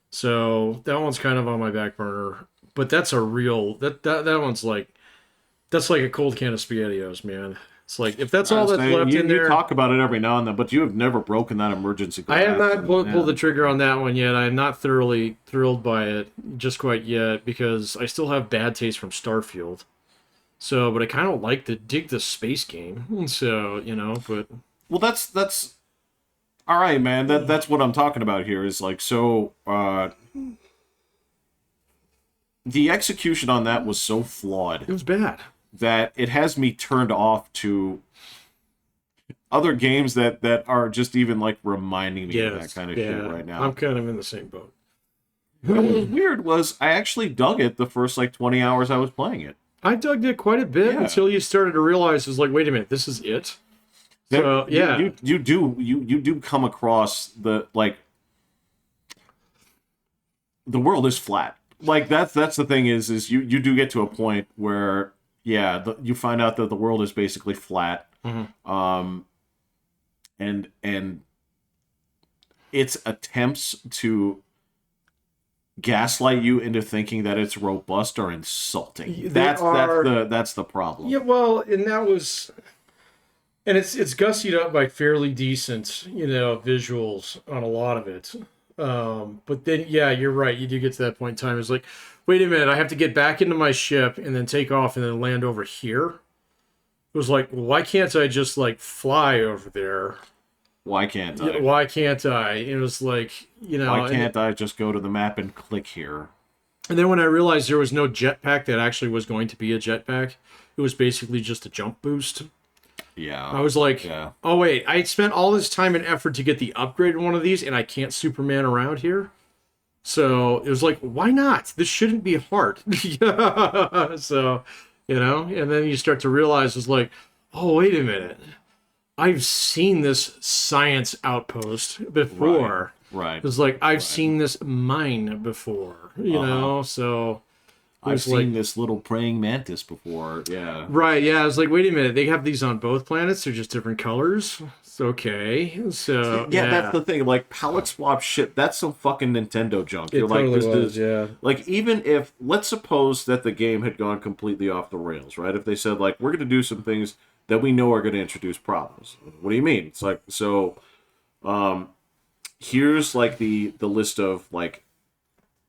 So that one's kind of on my back burner, but that's a real that one's like that's like a cold can of SpaghettiOs, man. It's like if that's all that's left in there. You talk about it every now and then, but you have never broken that emergency glass. I have not pulled the trigger on that one yet. I am not thoroughly thrilled by it just quite yet because I still have bad taste from Starfield. So, but I kind of like to dig the space game. So, but well, that's all right, man. That's what I'm talking about here. Is like so. The execution on that was so flawed. It was bad. That it has me turned off to other games that are just even like reminding me of that kind of shit right now. I'm kind of in the same boat. What was weird was I actually dug it the first like 20 hours I was playing it. I dug it quite a bit until you started to realize it's like, wait a minute, this is it. So yeah, you do come across the world is flat. Like that's the thing is you do get to a point where you find out that the world is basically flat. Mm-hmm. And its attempts to gaslight you into thinking that it's robust are insulting. That's the problem. Yeah, well, and it's gussied up by fairly decent, visuals on a lot of it. But then, yeah, you're right. You do get to that point in time. It's like, wait a minute, I have to get back into my ship and then take off and then land over here. It was like, well, why can't I just like fly over there? Why can't I? Why can't I? It was like, why can't I just go to the map and click here? And then when I realized there was no jetpack that actually was going to be a jetpack, it was basically just a jump boost. Yeah. I was like, oh, wait, I spent all this time and effort to get the upgrade in one of these, and I can't Superman around here? So it was like, why not? This shouldn't be hard. So, and then you start to realize it's like, oh, wait a minute. I've seen this science outpost before. Right. It's like, I've seen this mine before, so... I've seen this little praying mantis before, yeah. Right, yeah. I was like, wait a minute, they have these on both planets? They're just different colors? It's okay. So yeah, that's the thing. Like, palette swap shit, that's some fucking Nintendo junk. It totally was, yeah. Like, even if, let's suppose that the game had gone completely off the rails, right? If they said, like, we're going to do some things that we know are going to introduce problems. What do you mean? It's like, so, here's, like, the list of, like,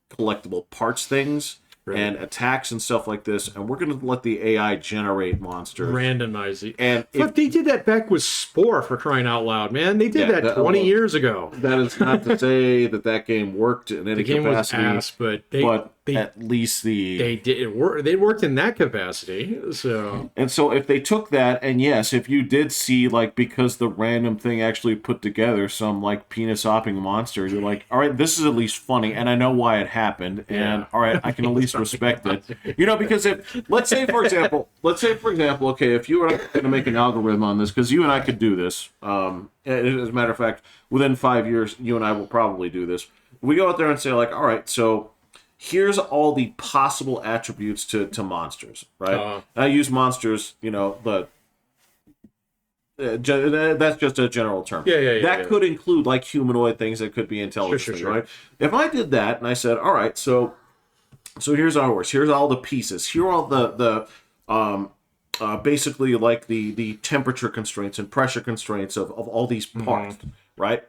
collectible parts things. Right. And attacks and stuff like this, and we're going to let the AI generate monsters. Randomize it. And they did that back with Spore, for crying out loud, man. They did that 20 years ago. That is not to say that game worked in any capacity. Game was ass, but at least they did it work. They worked in that capacity. So if they took that, and yes, if you did see, like, because the random thing actually put together some like penis hopping monster, you're like, all right, this is at least funny, and I know why it happened, and all right, I can at least respect it. Because if let's say for example, okay, if you were going to make an algorithm on this, because you and I could do this. As a matter of fact, within 5 years, you and I will probably do this. we go out there and say like, all right, so here's all the possible attributes to monsters, right? And I use monsters, but that's just a general term. That could include like humanoid things that could be intelligent, Sure. right? If I did that and I said, all right, so here's how it works. Here's all the pieces. Here are all basically like the temperature constraints and pressure constraints of all these parts, right?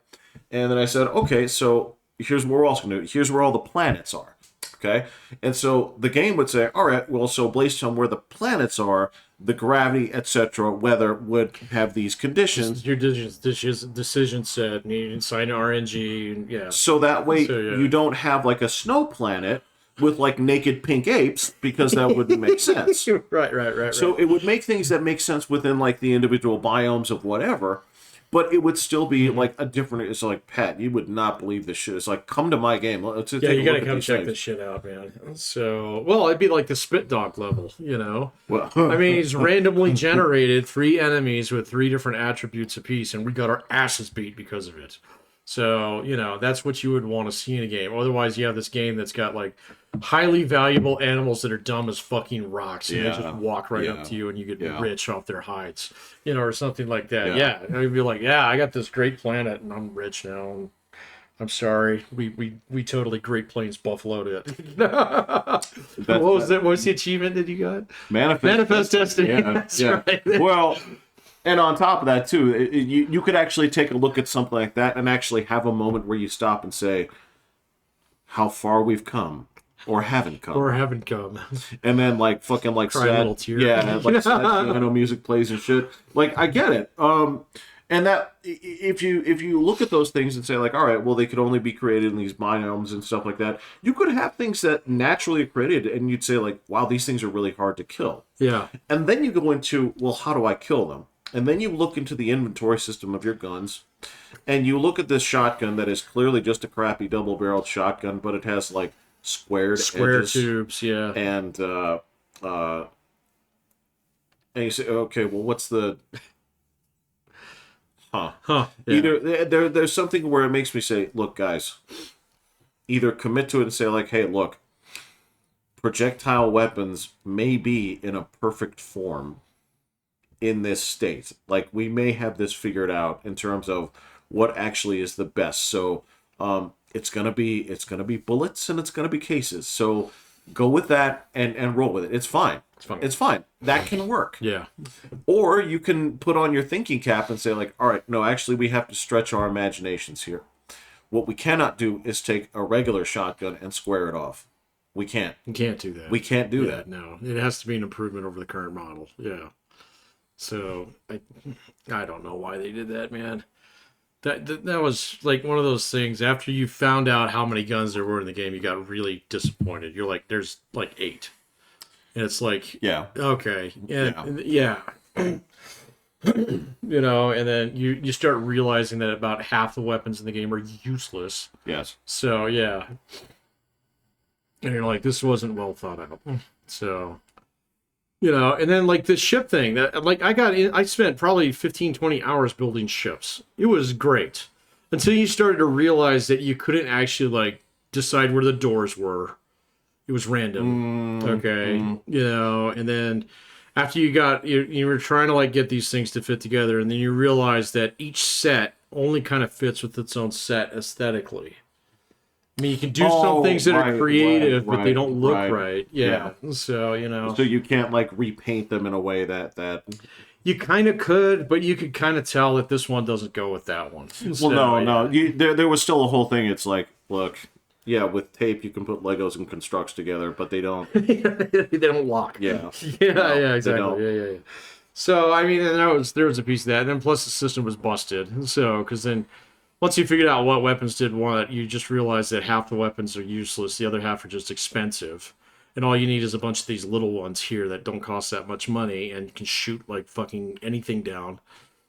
And then I said, okay, so here's what we're also going to do. Here's where all the planets are, okay? And so the game would say, all right, well, so based on where the planets are, the gravity, etc., weather would have these conditions. Your decision set, and you assign RNG, and yeah. So that way you don't have like a snow planet with like naked pink apes, because that wouldn't make sense. Right. So it would make things that make sense within like the individual biomes of whatever, but it would still be like a different. It's like, Pat, you would not believe this shit. It's like, come to my game. Let's you gotta come check this shit out, man. So, well, it'd be like the spit dog level, Well, I mean, he's randomly generated 3 enemies with 3 different attributes apiece, and we got our asses beat because of it. So, that's what you would want to see in a game. Otherwise, you have this game that's got like highly valuable animals that are dumb as fucking rocks, and they just walk right up to you, and you get rich off their hides, or something like that. Yeah, I'd be like, I got this great planet, and I'm rich now. And I'm sorry, we totally Great Plains buffaloed it. What was the achievement that you got? Manifest Destiny. Yeah. Right. Well. And on top of that, too, you could actually take a look at something like that and actually have a moment where you stop and say, how far we've come, or haven't come. And then, like, fucking, like, cry a little tear. Yeah, like, sad piano music plays and shit. Like, I get it. And that, if you look at those things and say, like, all right, well, they could only be created in these biomes and stuff like that, you could have things that naturally are created, and you'd say, like, wow, these things are really hard to kill. Yeah. And then you go into, well, how do I kill them? And then you look into the inventory system of your guns, and you look at this shotgun that is clearly just a crappy double-barreled shotgun, but it has like square edges, tubes, yeah. And you say, okay, well, what's the Yeah. Either there's something where it makes me say, look, guys, either commit to it and say like, hey, look, projectile weapons may be in a perfect form in this state. Like, we may have this figured out in terms of what actually is the best. So it's gonna be bullets and it's gonna be cases. So go with that and roll with it. It's fine. It's fine. That can work. Yeah. Or you can put on your thinking cap and say like, all right, no, actually we have to stretch our imaginations here. What we cannot do is take a regular shotgun and square it off. We can't. You can't do that. We can't do that. No, it has to be an improvement over the current model. Yeah. So I don't know why they did that, man. That was like one of those things. After you found out how many guns there were in the game, you got really disappointed. You're like, there's like 8, and it's like, yeah, okay, yeah. And then you start realizing that about half the weapons in the game are useless. Yes. So yeah, and you're like, this wasn't well thought out. So. And then like the ship thing that like I spent probably 15, 20 hours building ships. It was great until you started to realize that you couldn't actually like decide where the doors were. It was random. Okay. And then after you were trying to like get these things to fit together, and then you realize that each set only kind of fits with its own set aesthetically. I mean, you can do some things that are creative, but they don't look right. Yeah. So, So you can't, like, repaint them in a way that... You kind of could, but you could kind of tell that this one doesn't go with that one. No. There was still a whole thing. It's like, look, yeah, with tape you can put Legos and constructs together, but they don't... they don't lock. Yeah. Yeah, exactly. Yeah. So, I mean, and there was a piece of that. And then plus the system was busted. So, because then... Once you figured out what weapons did what, you just realize that half the weapons are useless, the other half are just expensive. And all you need is a bunch of these little ones here that don't cost that much money and can shoot like fucking anything down.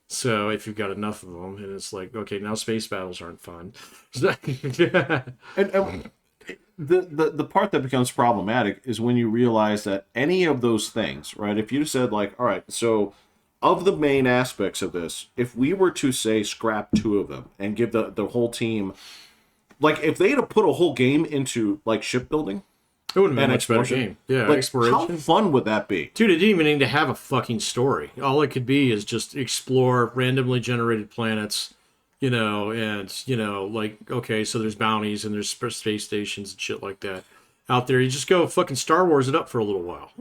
So if you've got enough of them, and it's like, okay, now space battles aren't fun. And the part that becomes problematic is when you realize that any of those things, right? If you said like, all right, so... Of the main aspects of this, if we were to say scrap 2 of them and give the whole team like if they had to put a whole game into like shipbuilding It would have been a and much better exploration, game. Yeah, like exploration. how fun would that be? Dude, it didn't even need to have a fucking story. All it could be is just explore randomly generated planets, like, okay, so there's bounties and there's space stations and shit like that out there. You just go fucking Star Wars it up for a little while.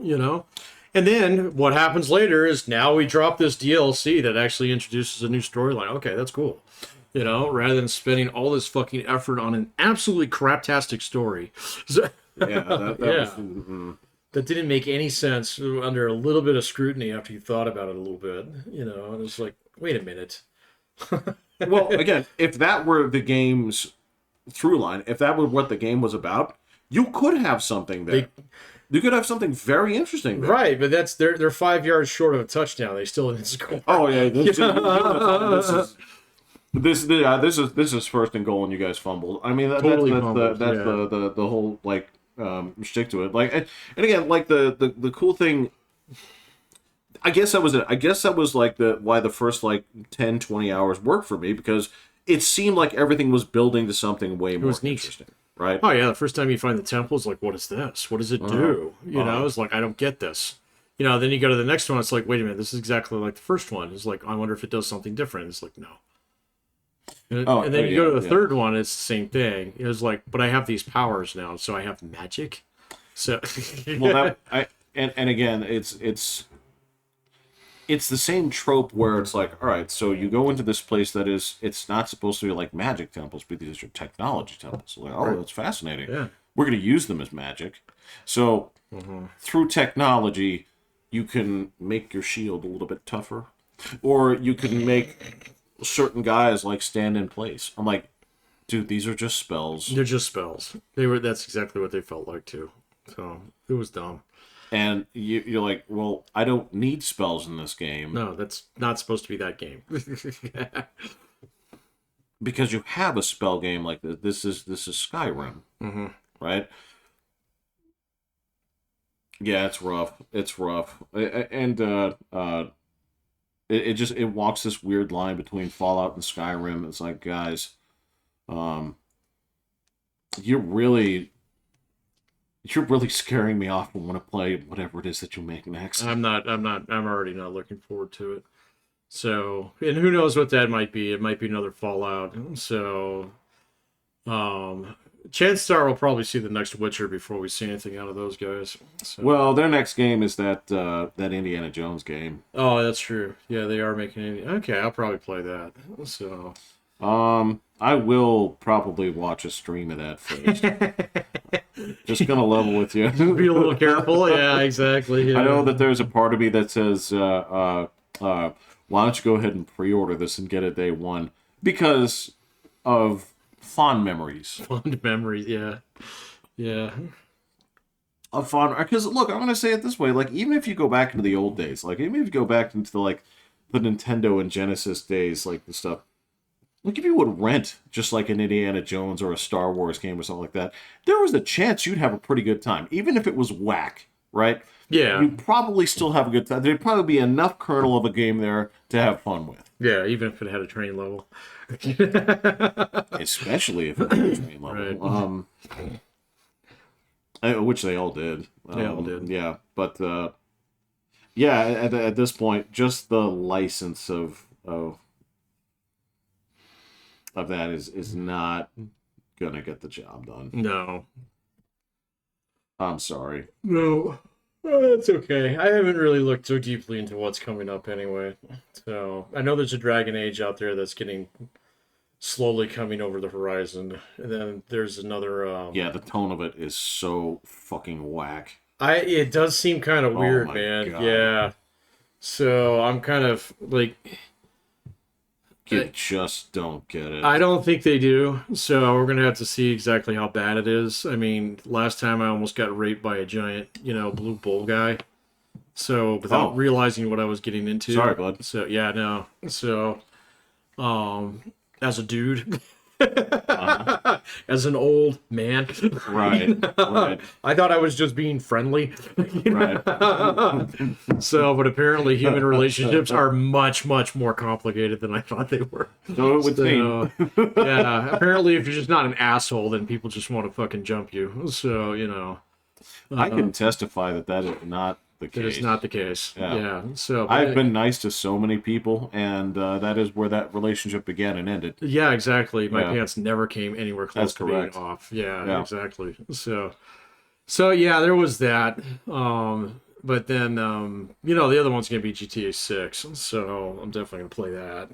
And then what happens later is now we drop this DLC that actually introduces a new storyline. Okay, that's cool. Rather than spending all this fucking effort on an absolutely craptastic story. Yeah, that was. That didn't make any sense under a little bit of scrutiny after you thought about it a little bit, and it's like, wait a minute. Well, again, if that were the game's through line, if that were what the game was about, you could have something there. You could have something very interesting there. Right, but they're 5 yards short of a touchdown. They still didn't score. Oh yeah, this is first and goal, and you guys fumbled. I mean, that's the whole like stick to it. Like, and again, like the cool thing. I guess that was it. I guess that was like why the first like 10, 20 hours worked for me, because it seemed like everything was building to something way more interesting. Right? Oh yeah, the first time you find the temple, it's like, what is this? What does it do? It's like, I don't get this. Then you go to the next one, it's like, wait a minute, this is exactly like the first one. It's like, I wonder if it does something different. It's like, no. And then you go to the third one, it's the same thing. It was like, but I have these powers now, so I have magic. So well, and again, it's the same trope where it's like, all right, so you go into this place that it's not supposed to be like magic temples, but these are technology temples. Like, oh, that's fascinating. Yeah. We're going to use them as magic. So through technology, you can make your shield a little bit tougher, or you can make certain guys like stand in place. I'm like, dude, these are just spells. They're just spells. That's exactly what they felt like too. So it was dumb. And you're like, well, I don't need spells in this game. No, that's not supposed to be that game. Because you have a spell game like this. This is Skyrim, right? Yeah, it's rough. It's rough, and it walks this weird line between Fallout and Skyrim. It's like, guys, you're really scaring me off and want to play whatever it is that you make next. I'm already not looking forward to it. So, and who knows what that might be. It might be another Fallout. So, Chance Star will probably see the next Witcher before we see anything out of those guys. So. Well, their next game is that Indiana Jones game. Oh, that's true. Yeah, they are making it. Okay, I'll probably play that. So, I will probably watch a stream of that first. Just gonna level with you. Be a little careful. Yeah, exactly. Yeah. I know that there's a part of me that says, why don't you go ahead and pre-order this and get it day one, because of fond memories. Fond memories, yeah. Of fond, because look, I'm gonna say it this way: like, even if you go back into the old days, like even if you go back into the Nintendo and Genesis days, like the stuff. Like, if you would rent just like an Indiana Jones or a Star Wars game or something like that, there was a chance you'd have a pretty good time, even if it was whack, right? Yeah. You'd probably still have a good time. There'd probably be enough kernel of a game there to have fun with. Yeah, even if it had a train level. Especially if it had a train level. Right. Which they all did. They all did. Yeah, but at this point, just the license of that is not gonna get the job done. No. I'm sorry. No. It's okay. I haven't really looked so deeply into what's coming up anyway. So I know there's a Dragon Age out there that's getting slowly coming over the horizon. And then there's another yeah, the tone of it is so fucking whack. It does seem kind of weird, man. God. Yeah. So I'm kind of like, you just don't get it. I don't think they do. So we're going to have to see exactly how bad it is. I mean, last time I almost got raped by a giant, blue bull guy. So without realizing what I was getting into. Sorry, bud. So yeah, no. So, as a dude. As an old man. Right. Right. I thought I was just being friendly. Right. So, but apparently human relationships are much, much more complicated than I thought they were. So it would seem. Yeah, apparently if you're just not an asshole, then people just want to fucking jump you. So, I can testify that is not the case. That is not the case. Yeah. So I've been nice to so many people, and that is where that relationship began and ended. Yeah, exactly. My pants never came anywhere close to being off. Yeah, exactly. So yeah, there was that. But then the other one's gonna be GTA 6. So I'm definitely gonna play that.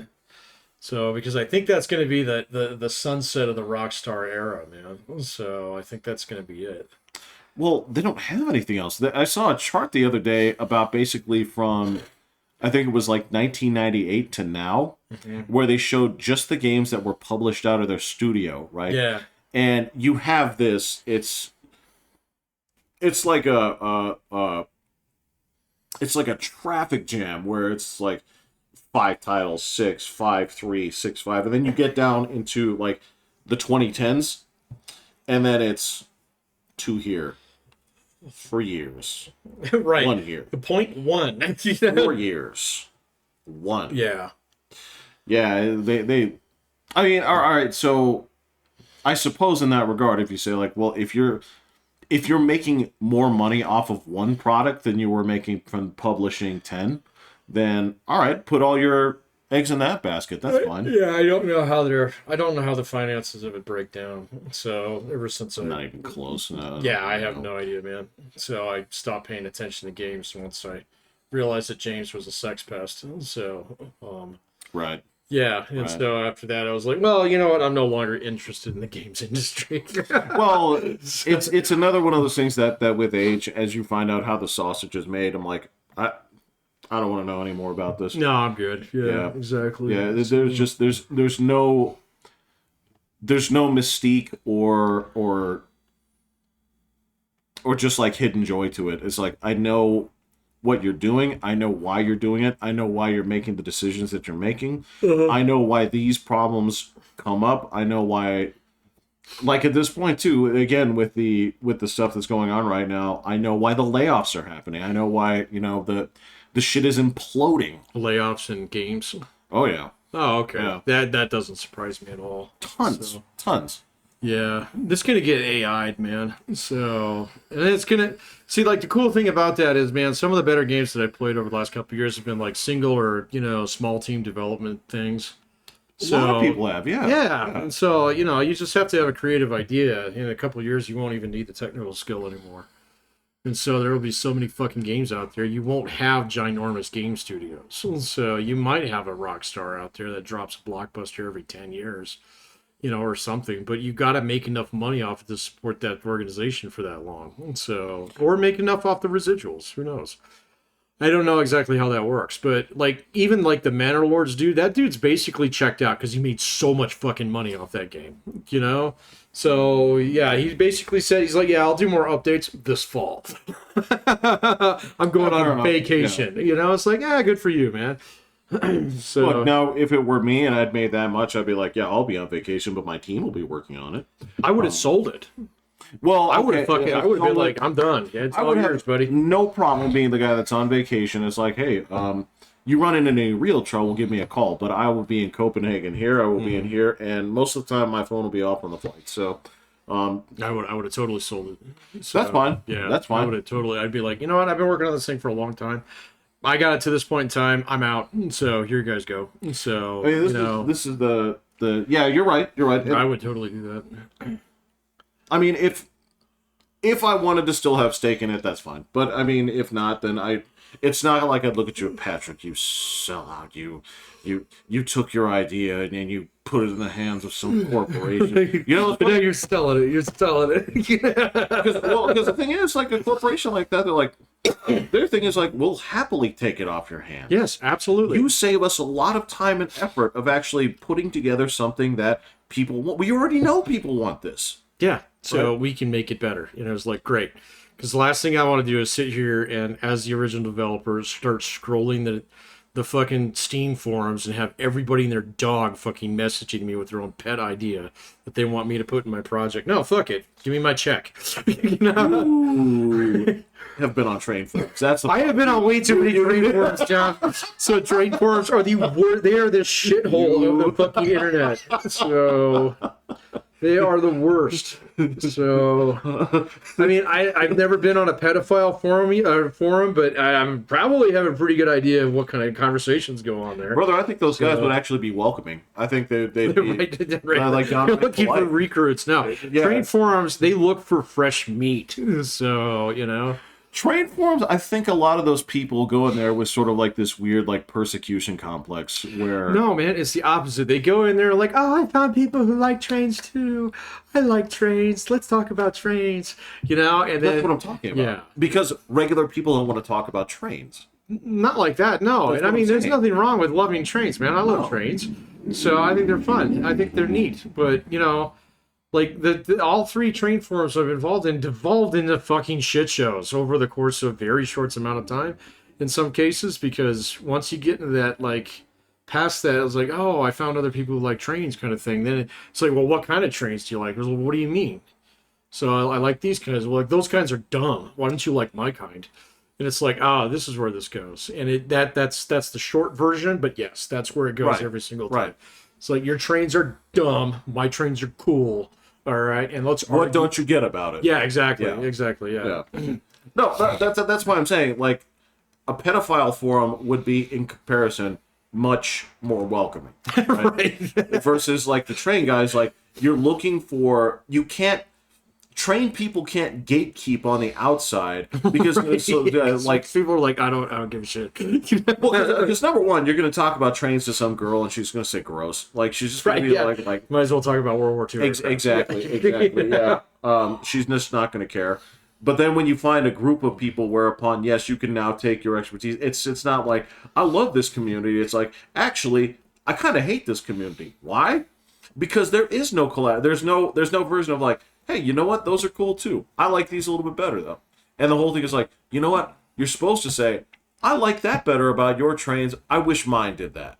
So because I think that's gonna be the sunset of the Rockstar era, man. So I think that's gonna be it. Well, they don't have anything else. I saw a chart the other day about basically from, I think it was like 1998 to now, where they showed just the games that were published out of their studio, right? Yeah. And you have this. It's like it's like a traffic jam where it's like 5 titles, 6, 5, 3, 6, 5, and then you get down into like the 2010s, and then it's 2 here. 3 years. Right. 1 year. The point 1. 4 years. 1. Yeah. Yeah, they I mean, all right, so I suppose in that regard, if you say like, well, if you're making more money off of one product than you were making from publishing 10, then all right, put all your eggs in that basket. That's fine. Yeah, I don't know how the finances of it break down. So ever since Not even close. No, yeah, I have no idea, man. So I stopped paying attention to games once I realized that James was a sex pest. So right. Yeah, and so after that, I was like, well, you know what? I'm no longer interested in the games industry. Well, it's another one of those things that with age, as you find out how the sausage is made, I'm like, I don't want to know any more about this. No, I'm good. Yeah, exactly. Yeah, there's no mystique or just like hidden joy to it. It's like, I know what you're doing. I know why you're doing it. I know why you're making the decisions that you're making. I know why these problems come up. I know why, like at this point too, again, with the stuff that's going on right now, I know why the layoffs are happening. I know why, the shit is imploding. Layoffs in games. Oh yeah. Oh, okay. Yeah. That doesn't surprise me at all. Tons. Yeah, it's gonna get AI'd, man. So, and it's gonna see, like, the cool thing about that is, man, some of the better games that I played over the last couple of years have been like single or small team development things. So, a lot of people have, yeah. And so you just have to have a creative idea. In a couple of years, you won't even need the technical skill anymore. And so there will be so many fucking games out there. You won't have ginormous game studios. So you might have a Rockstar out there that drops a blockbuster every 10 years. Or something, but you got to make enough money off it to support that organization for that long. So, or make enough off the residuals. Who knows? I don't know exactly how that works, but even the Manor Lords dude, that dude's basically checked out because he made so much fucking money off that game. So yeah, he basically said, he's like, yeah, I'll do more updates this fall. I'm going on vacation. Yeah. It's like, yeah, good for you, man. So look, now if it were me and I'd made that much, I'd be like, yeah, I'll be on vacation, but my team will be working on it. I would have sold it. Well, I would have been like, I'm done. Yeah, it's all yours, buddy. No problem being the guy that's on vacation. It's like, hey, you run into any real trouble, give me a call. But I will be in Copenhagen here. I will be in here, and most of the time my phone will be off on the flight. So I would have totally sold it. So, that's fine. Yeah, that's fine. I would have totally. I'd be like, you know what? I've been working on this thing for a long time. I got it to this point in time. I'm out. So here you guys go. So this is the yeah. You're right. You're right. I would totally do that. I mean, if I wanted to still have stake in it, that's fine. But I mean, if not, then it's not like I'd look at you, Patrick. You sellout. You took your idea and you put it in the hands of some corporation. But now you're selling it. You're selling it. Because the thing is, like a corporation like that, they're like, their thing is like, we'll happily take it off your hands. Yes, absolutely. You save us a lot of time and effort of actually putting together something that people want. We already know people want this. Yeah, so we can make it better. It's like, great. Because the last thing I want to do is sit here and, as the original developer, start scrolling the fucking Steam forums and have everybody and their dog fucking messaging me with their own pet idea that they want me to put in my project. No, fuck it. Give me my check. You know? Ooh. Have been on train forums. I have been on way too many train forums, John. So train forums are they are the shithole of the fucking internet. So they are the worst. So I mean, I've never been on a pedophile forum, but I'm probably have a pretty good idea of what kind of conversations go on there. Brother, I think those guys would actually be welcoming. I think they'd be right. like They're looking for recruits. No, train forums, they look for fresh meat. So, you know. Train forums, I think a lot of those people go in there with sort of like this weird like persecution complex where... No, man, it's the opposite. They go in there like, oh, I found people who like trains too. I like trains. Let's talk about trains. You know, and then... That's what I'm talking about. Yeah. Because regular people don't want to talk about trains. Not like that, no. And I mean, there's nothing wrong with loving trains, man. I love trains. So I think they're fun. I think they're neat. But, you know... Like, all three train forums I've devolved into fucking shit shows over the course of a very short amount of time in some cases, because once you get into that, like, past that, it was like, oh, I found other people who like trains kind of thing. Then it's like, well, what kind of trains do you like? Well, what do you mean? So I like these kinds. Well, like, those kinds are dumb. Why don't you like my kind? And it's like, this is where this goes. And that's the short version, but yes, that's where it goes every single time. Right. It's like, your trains are dumb, my trains are cool. All right, and let's argue. What don't you get about it? Yeah, exactly, exactly, yeah. No, that's why I'm saying, like, a pedophile forum would be, in comparison, much more welcoming. Right? Versus, like, the train guys, like, you're looking for... You can't... Trained people can't gatekeep on the outside because like people are like, I don't give a shit. Well, because number one, you're going to talk about trains to some girl and she's going to say gross. Like, she's just going to be like might as well talk about World War II. Exactly. Yeah. She's just not going to care. But then when you find a group of people whereupon, yes, you can now take your expertise. It's not like, I love this community. It's like, actually, I kind of hate this community. Why? Because there is no collab. There's no version of like, hey, you know what? Those are cool too. I like these a little bit better though. And the whole thing is like, you know what? You're supposed to say, I like that better about your trains. I wish mine did that.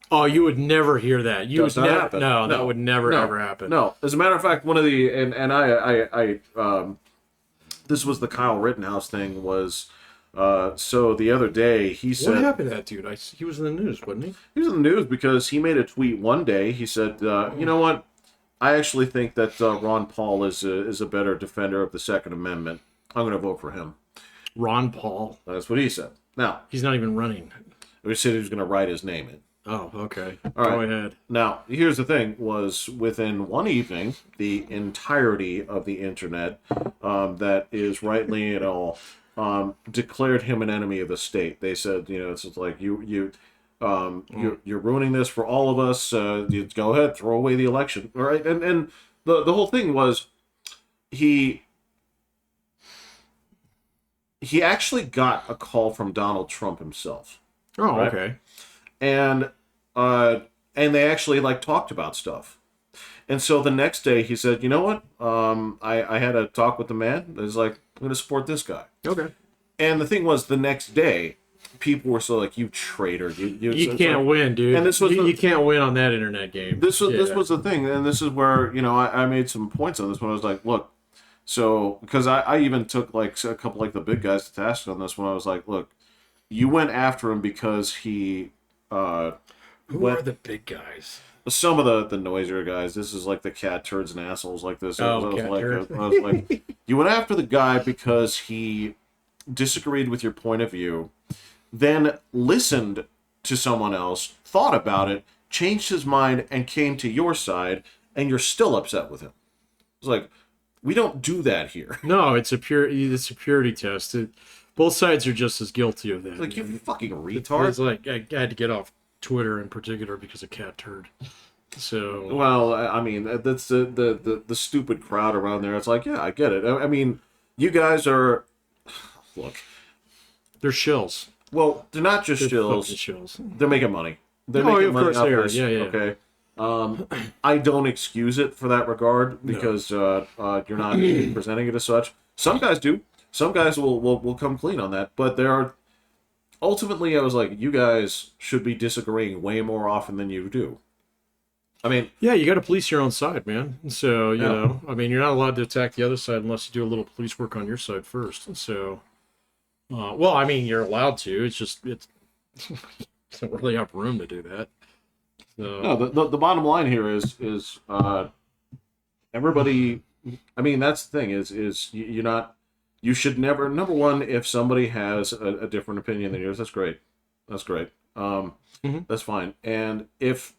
Oh, you would never hear that. You would never happen. No, that would never ever happen. No. As a matter of fact, one of the and I this was the Kyle Rittenhouse thing was so the other day he said, what happened to that dude? He was in the news, wasn't he? He was in the news because he made a tweet one day. He said, you know what? I actually think that Ron Paul is a better defender of the Second Amendment. I'm going to vote for him. Ron Paul? That's what he said. Now, he's not even running. He said he was going to write his name in. Oh, okay. Go ahead. Now, here's the thing, was within one evening, the entirety of the internet that is right-leaning at all declared him an enemy of the state. They said, you know, it's just like, you're ruining this for all of us. You go ahead, throw away the election, all right? And the whole thing was he actually got a call from Donald Trump himself. Oh, right? Okay. And they actually like talked about stuff. And so the next day he said, you know what? I had a talk with the man. It was like, I'm going to support this guy. Okay. And the thing was, the next day, people were so like, you traitor. You can't win, dude. And this was you can't win on that internet game. This was the thing. And this is where, you know, I made some points on this when I was like, look, so, because I even took like a couple like the big guys to task on this when I was like, look, you went after him because he... Who are the big guys? Some of the noisier guys. This is like the cat turds and assholes like this. I was like, you went after the guy because he disagreed with your point of view, then listened to someone else, thought about it, changed his mind, and came to your side, and you're still upset with him. It's like, we don't do that here. No, it's a purity test. Both sides are just as guilty of that. It's like, you fucking retard. It's like, I had to get off Twitter in particular because of cat turd. So, well, I mean, that's the stupid crowd around there. It's like, yeah, I get it. I mean, you guys are, look, they're shills. Well, they're not just shills. They're making money. They're making money off this. Yeah. Okay. I don't excuse it for that regard because you're not presenting it as such. Some guys do. Some guys will come clean on that, but there are ultimately, I was like, you guys should be disagreeing way more often than you do. I mean, Yeah, you got to police your own side, man. So, yeah. I mean, you're not allowed to attack the other side unless you do a little police work on your side first. So, well, I mean, you're allowed to. It's just, it's don't really have room to do that. So, No, the bottom line here is everybody. I mean, that's the thing is you're not. You should never. Number one, if somebody has a different opinion than yours, that's great. That's great. Mhm. That's fine. And if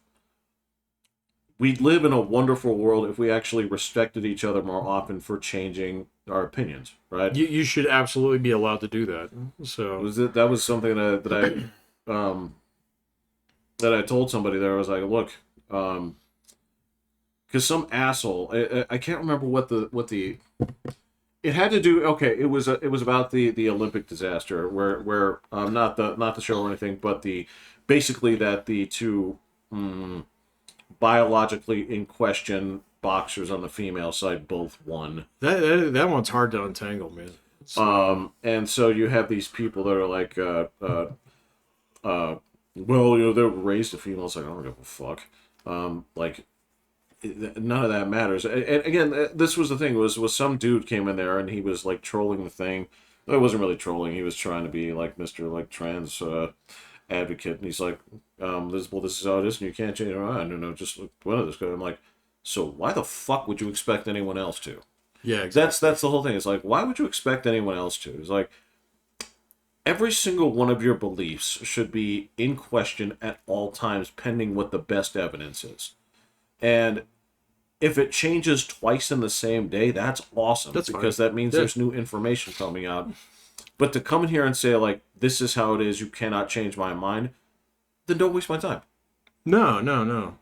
we'd live in a wonderful world if we actually respected each other more often for changing our opinions, right? you should absolutely be allowed to do that. So, That was something that I told somebody there. I was like, look, because some asshole, I can't remember what the it had to do. Okay, it was about the Olympic disaster where not the show or anything, but the basically that the two biologically in question boxers on the female side both won. that one's hard to untangle, man. So, And so you have these people that are like, well, they were raised to females. Like, I don't give a fuck. Like, none of that matters. And again, this was the thing was some dude came in there and he was like trolling the thing. It wasn't really trolling. He was trying to be like Mr. like trans advocate, and he's like, this is how it is, and you can't change your mind. And I'm just like, what is this guy? I'm like, so why the fuck would you expect anyone else to? yeah, exactly. That's the whole thing. It's like, why would you expect anyone else to? It's like every single one of your beliefs should be in question at all times, pending what the best evidence is. And if it changes twice in the same day, that's awesome. That's because fine. that means Yeah. there's new information coming out. But to come in here and say, like, this is how it is, you cannot change my mind, then don't waste my time. No,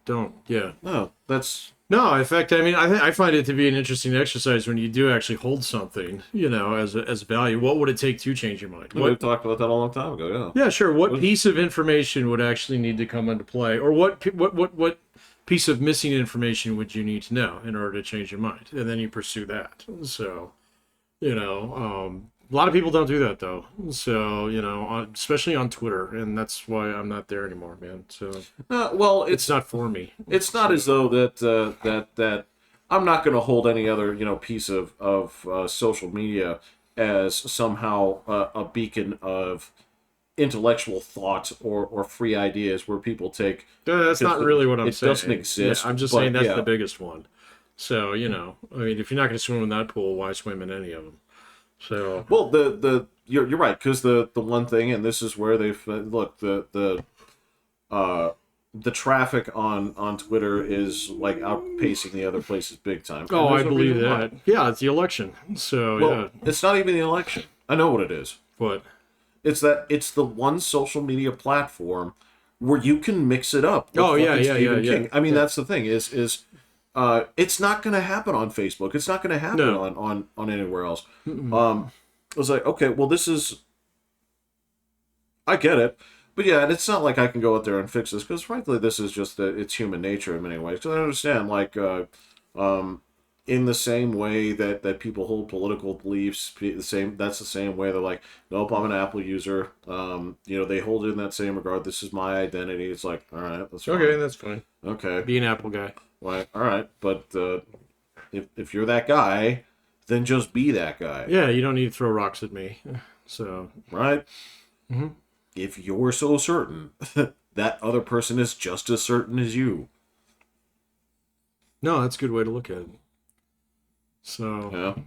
don't. Yeah. No, that's... No, in fact, I mean, I find it to be an interesting exercise when you do actually hold something, as value. What would it take to change your mind? We've talked about that a long time ago, Yeah, sure. What piece of information would actually need to come into play, or what piece of missing information would you need to know in order to change your mind, and then you pursue that. So, a lot of people don't do that though. So, especially on Twitter, and that's why I'm not there anymore, man. So, well, it's not for me. It's not as though that I'm not going to hold any other piece of social media as somehow a beacon of intellectual thought or free ideas where people take. That's not really what I'm saying. It doesn't exist. Yeah, I'm just but, saying that's yeah. the biggest one. So, I mean, if you're not going to swim in that pool, why swim in any of them? So, Well, you're right, because the one thing, and this is where they've look the traffic on Twitter is like outpacing the other places big time. oh, And I there's a believe reason why. that. Yeah, it's the election. So, Well, yeah. it's not even the election. I know what it is. But, It's the one social media platform where you can mix it up. with Oh, yeah, fucking yeah, Stephen yeah, King. yeah. I mean, Yeah. that's the thing is it's not going to happen on Facebook. It's not going to happen No. on anywhere else. I was like, okay, well, this is. I get it, but yeah, and it's not like I can go out there and fix this because, frankly, this is just it's human nature in many ways. Because I understand, like, in the same way that people hold political beliefs, that's the same way they're like, nope, I'm an Apple user. They hold it in that same regard. This is my identity. It's like, all right, that's fine. okay, that's fine. Okay, Be an Apple guy. right, all right, but if you're that guy, then just be that guy, Yeah, you don't need to throw rocks at me. So, right? Mhm. If you're so certain, that other person is just as certain as you. no, that's a good way to look at it. So, Yeah.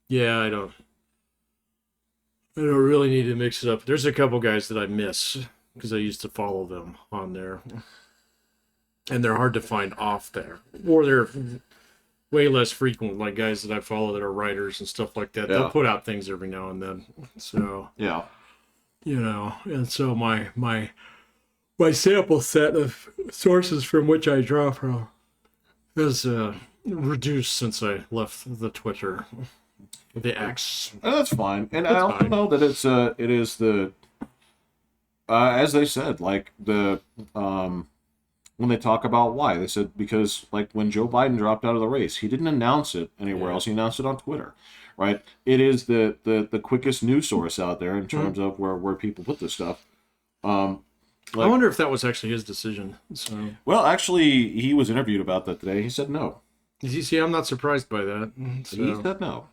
yeah, I don't really need to mix it up. There's a couple guys that I miss because I used to follow them on there. And they're hard to find off there. Or they're way less frequent, like guys that I follow that are writers and stuff like that. Yeah. They'll put out things every now and then. So, Yeah. and so my sample set of sources from which I draw from has reduced since I left the Twitter, the X. That's fine. And I That's also fine. know that it is the as they said, like the when they talk about why. They said because, like, when Joe Biden dropped out of the race, he didn't announce it anywhere else. He announced it on Twitter, right? It is the quickest news source out there in terms of where people put this stuff. I wonder if that was actually his decision. So, well, actually, he was interviewed about that today. He said no. you see, I'm not surprised by that. So. He said no.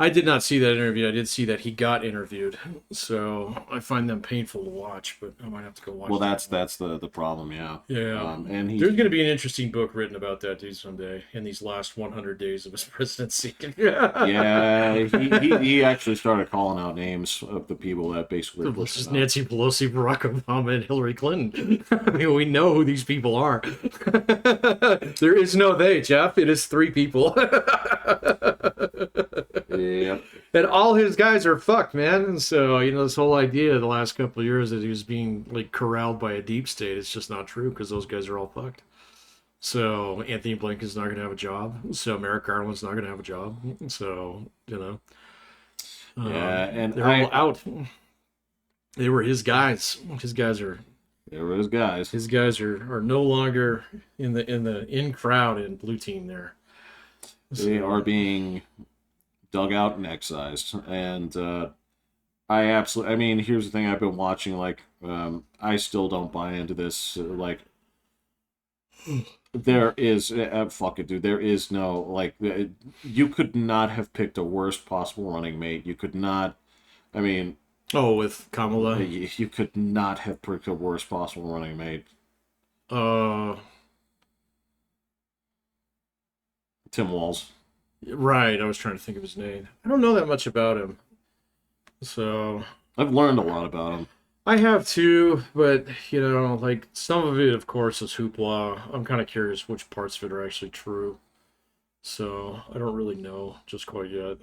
I did not see that interview. I did see that he got interviewed, so I find them painful to watch. But I might have to go watch. Well, that's the problem, yeah. Yeah, and there's going to be an interesting book written about that dude someday in these last 100 days of his presidency. Yeah, he actually started calling out names of the people that basically. This is Nancy Pelosi, Barack Obama, and Hillary Clinton. I mean, we know who these people are. There is no they, Jeff. It is 3 people. Yeah. And all his guys are fucked, man. And so, this whole idea the last couple of years that he was being like corralled by a deep state, it's just not true because those guys are all fucked. So Anthony Blinken's not going to have a job. So Merrick Garland's not going to have a job. So, yeah, and they're all out. They were his guys. His guys are. They were his guys. His guys are no longer in the crowd in blue team there. They are being dug out and excised, and I mean, here's the thing: I've been watching, like, I still don't buy into this. Like, there is fuck it, dude. There is no, like, you could not have picked a worst possible running mate. You could not. I mean, with Kamala, you could not have picked a worst possible running mate. Tim Walz. Right, I was trying to think of his name. I don't know that much about him. So I've learned a lot about him. I have too, but like some of it, of course, is hoopla. I'm kind of curious which parts of it are actually true. So I don't really know just quite yet.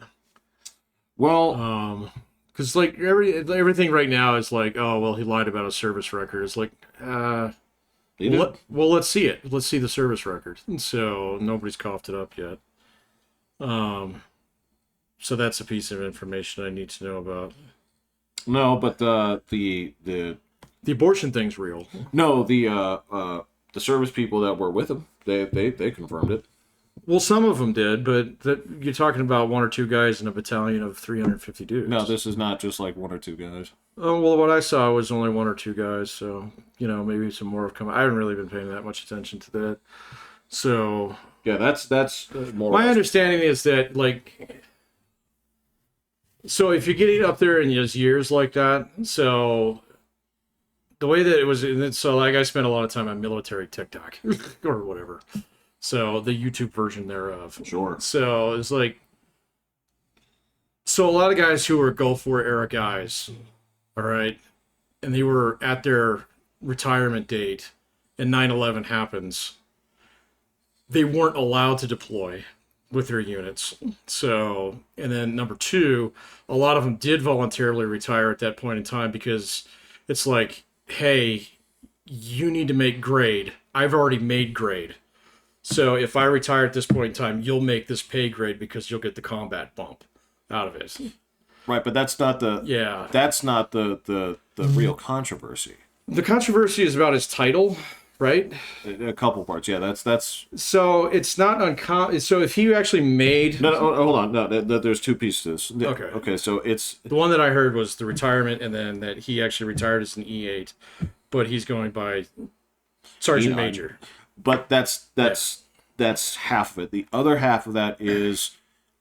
Well, because like everything right now is like, oh well, he lied about a service record. It's like, well, let's see it. Let's see the service record. And so nobody's coughed it up yet. So that's a piece of information I need to know about. No, but the abortion thing's real. No, the service people that were with him, they confirmed it. Well, some of them did, but you're talking about 1 or 2 guys in a battalion of 350 dudes. No, this is not just like 1 or 2 guys. Oh, well, what I saw was only 1 or 2 guys, so, maybe some more have come. I haven't really been paying that much attention to that. So... Yeah, that's more... My understanding is that, like... So if you're getting up there in just years like that, so... The way that it was... So, like, I spent a lot of time on military TikTok, or whatever. So, the YouTube version thereof. Sure. So, it's like... So, a lot of guys who were Gulf War era guys, all right, and they were at their retirement date, and 9/11 happens... They weren't allowed to deploy with their units. So, and then number 2, a lot of them did voluntarily retire at that point in time because it's like, hey, you need to make grade. I've already made grade. So if I retire at this point in time, you'll make this pay grade because you'll get the combat bump out of it. Right, but that's not the real controversy. The controversy is about his title. Right? A couple parts, yeah. That's. So it's not uncommon. So if he actually made. No, hold on. No, there's 2 pieces to this. Okay. Okay, so it's. The one that I heard was the retirement, and then that he actually retired as an E8, but he's going by Sergeant Major. But that's half of it. The other half of that is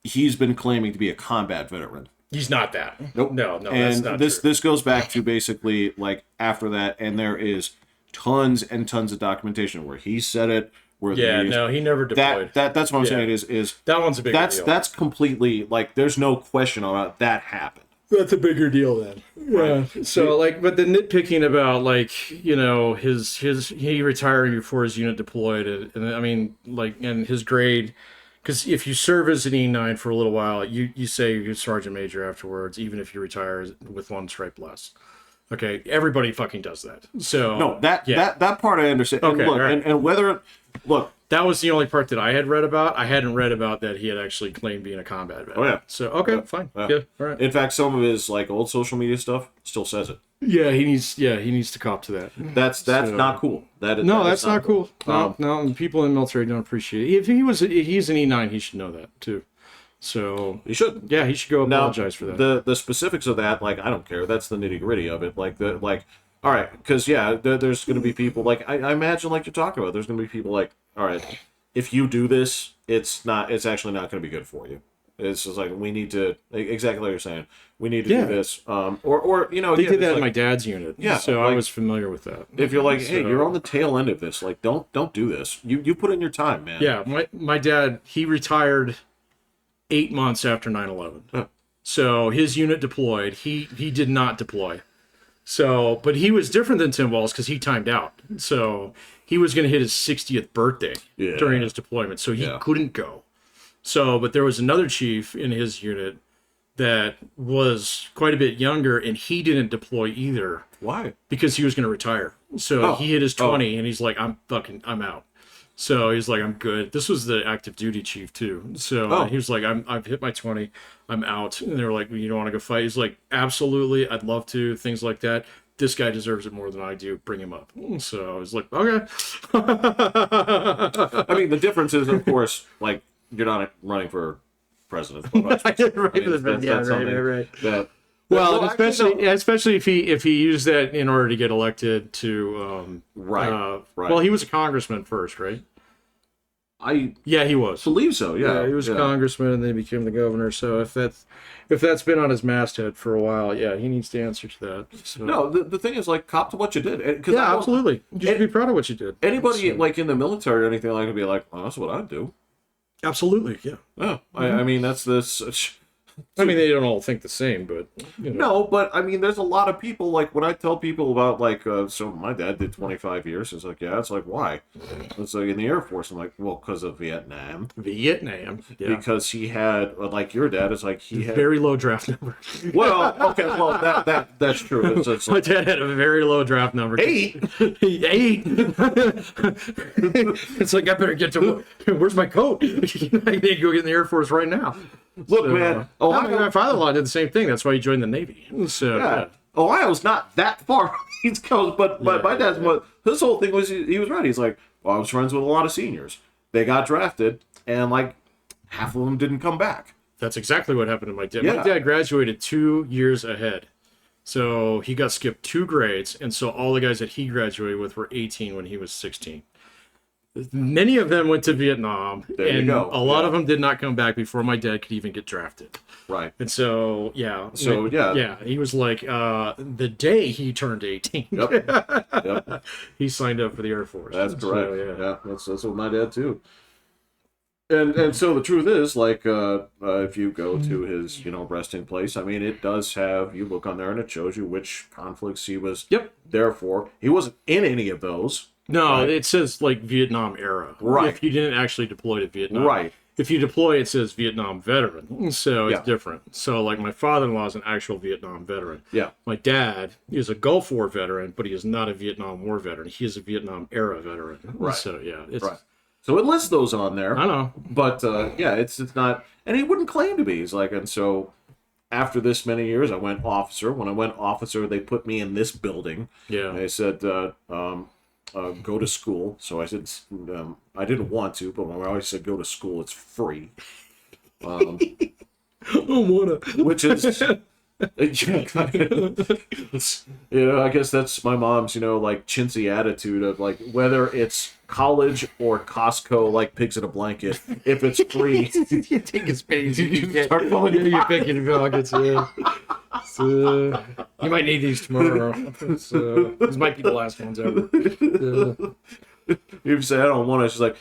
he's been claiming to be a combat veteran. He's not that. Nope. No, and that's not true. This goes back to basically like after that, and there is tons and tons of documentation where he said it. Where he never deployed. That's what I'm saying is that one's a big deal. That's completely like there's no question about that happened. That's a bigger deal then. Yeah. So like, but the nitpicking about like he retiring before his unit deployed, and I mean like and his grade. Because if you serve as an E9 for a little while, you say you're Sergeant Major afterwards, even if you retire with 1 stripe less. Okay, everybody fucking does that. So no, that part I understand. Okay, and look, right. and whether that was the only part that I had read about. I hadn't read about that he had actually claimed being a combat veteran. Oh yeah. So okay, fine, good, all right. In fact, some of his like old social media stuff still says it. Yeah, he needs. Yeah, he needs to cop to that. That's So- not cool. No, That that's is not cool. No, Um, no, and people in the military don't appreciate it. If he's an E9, he should know that too. So You should. yeah, he should go Now, apologize for that. the specifics of that, like, I don't care. That's the nitty gritty of it. All right, because yeah, there's going to be people like I imagine, like you're talking about. There's going to be people like, all right, if you do this, it's actually not going to be good for you. It's just like we need to exactly like you're saying. We need to Yeah. do this, or you know, They yeah, did that it's in my like, dad's unit. Yeah, so I like- was familiar with that. if you're like, hey, So- you're on the tail end of this. Like, don't do this. You put in your time, man. Yeah, my dad, he retired 8 months after 9/11. Huh. So his unit deployed. He did not deploy. So, but he was different than Tim Walls because he timed out. So he was going to hit his 60th birthday Yeah. during his deployment. So he Yeah. couldn't go. So, but there was another chief in his unit that was quite a bit younger, and he didn't deploy either Why? because he was going to retire. So Oh. he hit his 20, and he's like, I'm out. So he's like, I'm good. This was the active duty chief too. So Oh. he was like, I've hit my 20, I'm out. And they were like, well, you don't want to go fight? He's like, absolutely, I'd love to. Things like that. This guy deserves it more than I do. Bring him up. So I was like, okay. I mean, the difference is, of course, like you're not running for president. But Right, right. That, Well, and actually, no. especially if he used that in order to get elected to Right, right. Well, he was a congressman first, right? I Yeah, he was. believe so. Yeah, He was a congressman, and then he became the governor. So if that's been on his masthead for a while, yeah, he needs to answer to that. So. No, the thing is, like, cop to what you did. Cause Yeah, absolutely. You should be proud of what you did. Anybody So- like in the military or anything like would be like, well, that's what I'd do. Absolutely, yeah. Yeah, I mean that's this. I mean, they don't all think the same, but you know. No, but I mean, there's a lot of people, like, when I tell people about, like, so my dad did 25 years, it's like, yeah, it's like, why? It's like, in the Air Force, I'm like, well, because of Vietnam. Vietnam, yeah. Because he had, like, your dad is like, he had, Very low draft number. well, okay, well, that's true. It's My like, dad had a very low draft number. 8? 8. It's like, I better get to. Where's my coat? I need to go get in the Air Force right now. Look, So, man, my father-in-law did the same thing. That's why he joined the Navy. So yeah. Ohio's not that far from the East Coast, but my dad's his whole thing was he was right. He's like, well, I was friends with a lot of seniors. They got drafted, and like half of them didn't come back. that's exactly what happened to my dad. Yeah. My dad graduated 2 years ahead. So he got skipped 2 grades, and so all the guys that he graduated with were 18 when he was 16. Many of them went to Vietnam, There you and go. a lot Yeah. of them did not come back before my dad could even get drafted. Right. And so, yeah. So, yeah. he was like, the day he turned 18, Yep. Yep. he signed up for the Air Force. That's So, correct. yeah. Yeah, that's what my dad too. And so the truth is, like, if you go to his, resting place, I mean, it does have, you look on there and it shows you which conflicts he was Yep. there for. He wasn't in any of those. No, Right. it says like Vietnam era. Right. If you didn't actually deploy to Vietnam. Right. If you deploy, it says Vietnam veteran. So it's Yeah. different. So like my father-in-law is an actual Vietnam veteran. Yeah. My dad is a Gulf War veteran, but he is not a Vietnam War veteran. He is a Vietnam era veteran. Right. So yeah, it's Right. So it lists those on there. I know. But yeah, it's not, and he wouldn't claim to be. He's like, and so after this many years, I went officer. When I went officer, they put me in this building. Yeah. They said, go to school. So I said, I didn't want to, but when I always said go to school, it's free. I don't wanna. Which is, I guess that's my mom's, like chintzy attitude of like whether it's college or Costco, like pigs in a blanket. If it's free, You take his space. you start falling. You're picking pockets. Yeah. So, you might need these tomorrow. So, these might be the last ones ever. You say I don't want it. She's like,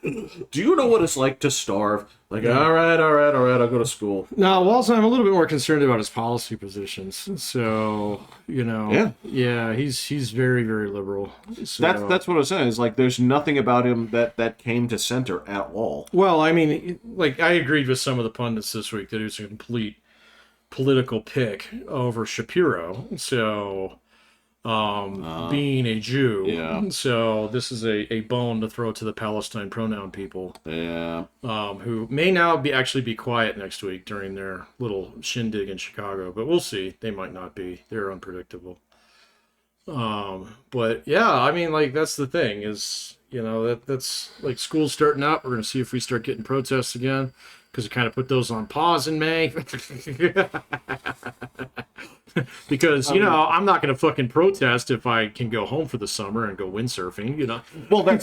do you know what it's like to starve? Like, all right, I'll go to school. Now, Walton, I'm a little bit more concerned about his policy positions. So, yeah, he's very, very liberal. So, That's what I was saying. Is like, there's nothing about him that came to center at all. well, I mean, like I agreed with some of the pundits this week that he was a complete political pick over Shapiro. So, being a Jew, yeah. So this is a bone to throw to the Palestine pronoun people. Yeah. Who may now actually be quiet next week during their little shindig in Chicago, but we'll see. They might not be. They're unpredictable. But yeah, I mean, like that's the thing is, that's like school's starting up. We're gonna see if we start getting protests again because we kind of put those on pause in May. Because I'm not gonna fucking protest if I can go home for the summer and go windsurfing. Well, that's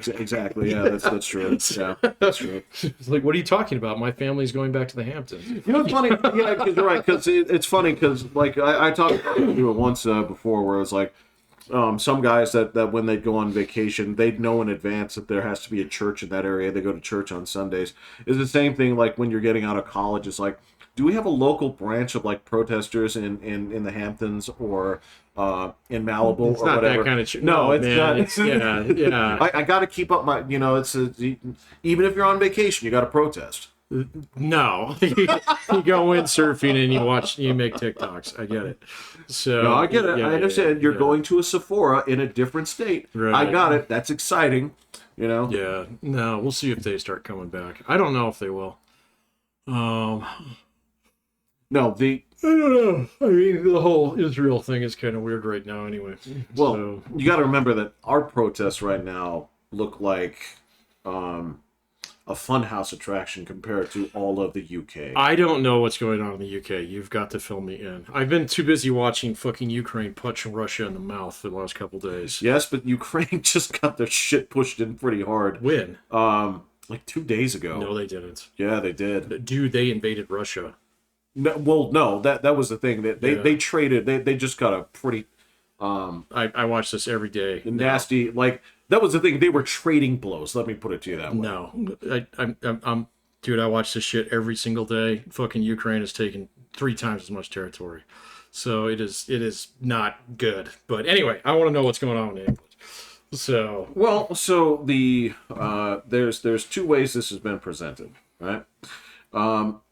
exactly. Yeah, that's true. Yeah, that's true. It's like, what are you talking about? My family's going back to the Hamptons. You know what's funny? Yeah, because you're right. Because it's funny because like I talked about it once before, where it's like some guys that when they go on vacation, they'd know in advance that there has to be a church in that area. They go to church on Sundays. It's the same thing like when you're getting out of college. It's like, do we have a local branch of like protesters in the Hamptons or in Malibu It's or not whatever? that kind of shit. No, it's man. not. It's, yeah. I got to keep up my. Even if you're on vacation, you got to protest. No, you go windsurfing and you make TikToks. I get it. So No, I get it. yeah, I understand. yeah, You're yeah. going to a Sephora in a different state. Right. I got it. That's exciting. Yeah. No, we'll see if they start coming back. I don't know if they will. No, I don't know. I mean, the whole Israel thing is kind of weird right now, anyway. well, So, you got to remember that our protests right now look like a funhouse attraction compared to all of the UK. I don't know what's going on in the UK. You've got to fill me in. I've been too busy watching fucking Ukraine punch Russia in the mouth for the last couple days. Yes, but Ukraine just got their shit pushed in pretty hard. When? Like 2 days ago. No, they didn't. Yeah, they did. Dude, they invaded Russia. No, well, no, that was the thing. They traded. They just got a pretty I watch this every day. nasty. Like that was the thing. They were trading blows. Let me put it to you that way. No, I'm dude. I watch this shit every single day. Fucking Ukraine has taken 3 times as much territory, so it is not good. But anyway, I want to know what's going on in England. So So the there's 2 ways this has been presented, right?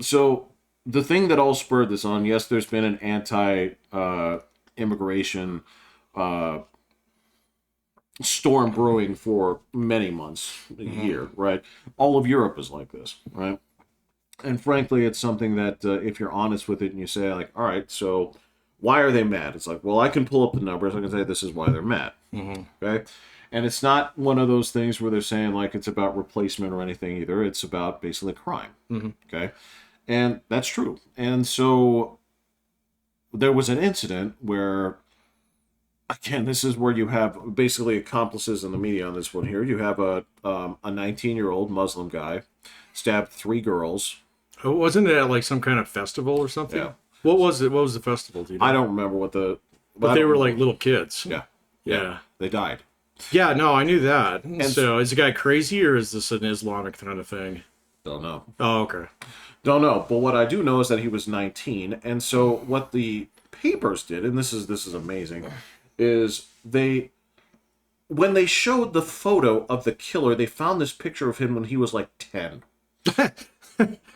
So the thing that all spurred this on, yes, there's been an anti immigration storm brewing for many months, a year, right? All of Europe is like this, right? And frankly, it's something that if you're honest with it and you say like, all right, so why are they mad? It's like, well, I can pull up the numbers. I can say this is why they're mad. Okay. And it's not one of those things where they're saying like it's about replacement or anything either. It's about basically crime. Okay. And that's true. And so there was an incident where, again, this is where you have basically accomplices in the media on this one here. You have a 19-year-old Muslim guy stabbed 3 girls. oh, wasn't it at like some kind of festival or something? Yeah. What was it? What was the festival? Do you know? I don't remember what the... But they were like little kids. Yeah. Yeah. They died. Yeah, no, I knew that. So is the guy crazy or is this an Islamic kind of thing? Don't know. Oh, okay. Don't know. But what I do know is that he was 19. And so what the papers did, and this is amazing, is when they showed the photo of the killer, they found this picture of him when he was like 10.